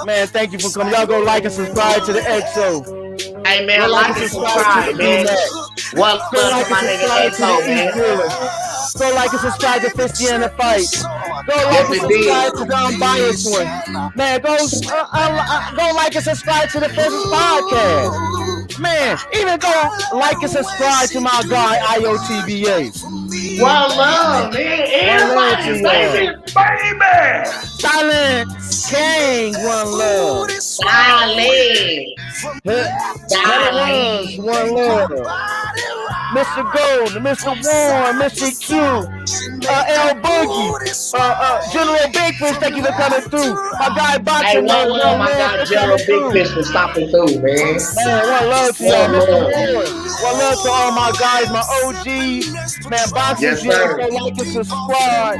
Speaker 1: Man, thank you for coming. Y'all go like and subscribe to the XO.
Speaker 13: Hey, man, like and subscribe, man. One love to my nigga XO, man.
Speaker 1: Go like and subscribe to 50 in the Fight. Go like and subscribe to the Unbiased one. Man, go like and subscribe to the First Podcast. Man, even go like and subscribe to my guy IOTBA.
Speaker 13: One love, man. Everybody say it, baby.
Speaker 1: Silence King, one love.
Speaker 13: Silence.
Speaker 1: One love. Mr. Gold, Mr. Warren, Mr. Q, L Boogie, General Big Fish, thank you for coming through. My guy Boxing.
Speaker 13: Hey, one love, my guy General Big Fish for stopping through, man.
Speaker 1: Man, one love to y'all, Mr. Warren. One love to all my guys, my OGs. Man, Boxing,
Speaker 13: yes, sir.
Speaker 1: Go like and subscribe.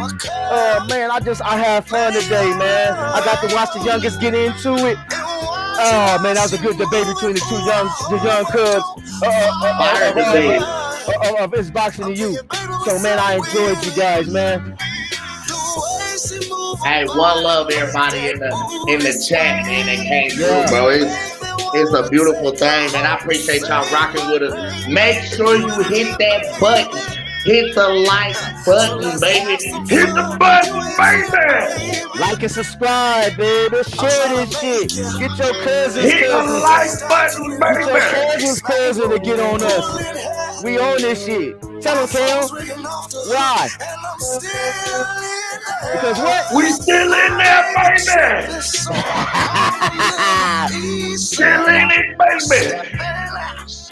Speaker 1: Man, I had fun today, man. I got to watch the youngest get into it. Oh man, that was a good debate between the young cubs. Of It's Boxing to You. So man, I enjoyed you guys, man.
Speaker 13: Hey, one love everybody in the chat, man. That came through, bro. It's a beautiful thing, man. I appreciate y'all rocking with us. Make sure you hit that button Hit the like button, baby.
Speaker 5: Hit the button, baby.
Speaker 1: Like and subscribe, baby. Share this shit. Get your cousins,
Speaker 5: Hit the
Speaker 1: cousins.
Speaker 5: like button,
Speaker 1: Get your
Speaker 5: baby.
Speaker 1: cousins, cousin to get on us. We own this shit. Tell them, Cam. Why? Because what?
Speaker 5: We still in there, baby. Still in it, baby.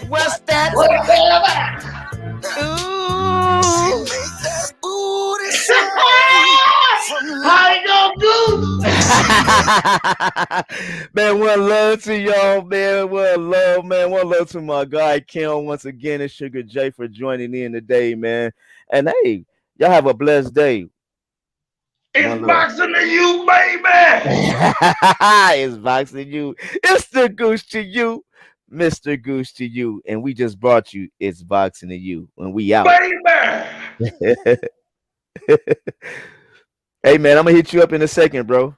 Speaker 1: What's that? Ooh.
Speaker 13: How you gonna do?
Speaker 1: Man, one love to y'all, man. One love, man. One love to my guy Kim once again and Sugar J for joining in today, man. And hey, y'all have a blessed day.
Speaker 5: It's boxing to you, baby.
Speaker 1: It's boxing you. It's the Goose to you, Mr. Goose to you, and we just brought you. It's boxing to you when we out,
Speaker 5: baby.
Speaker 1: Hey man, I'm gonna hit you up in a second, bro.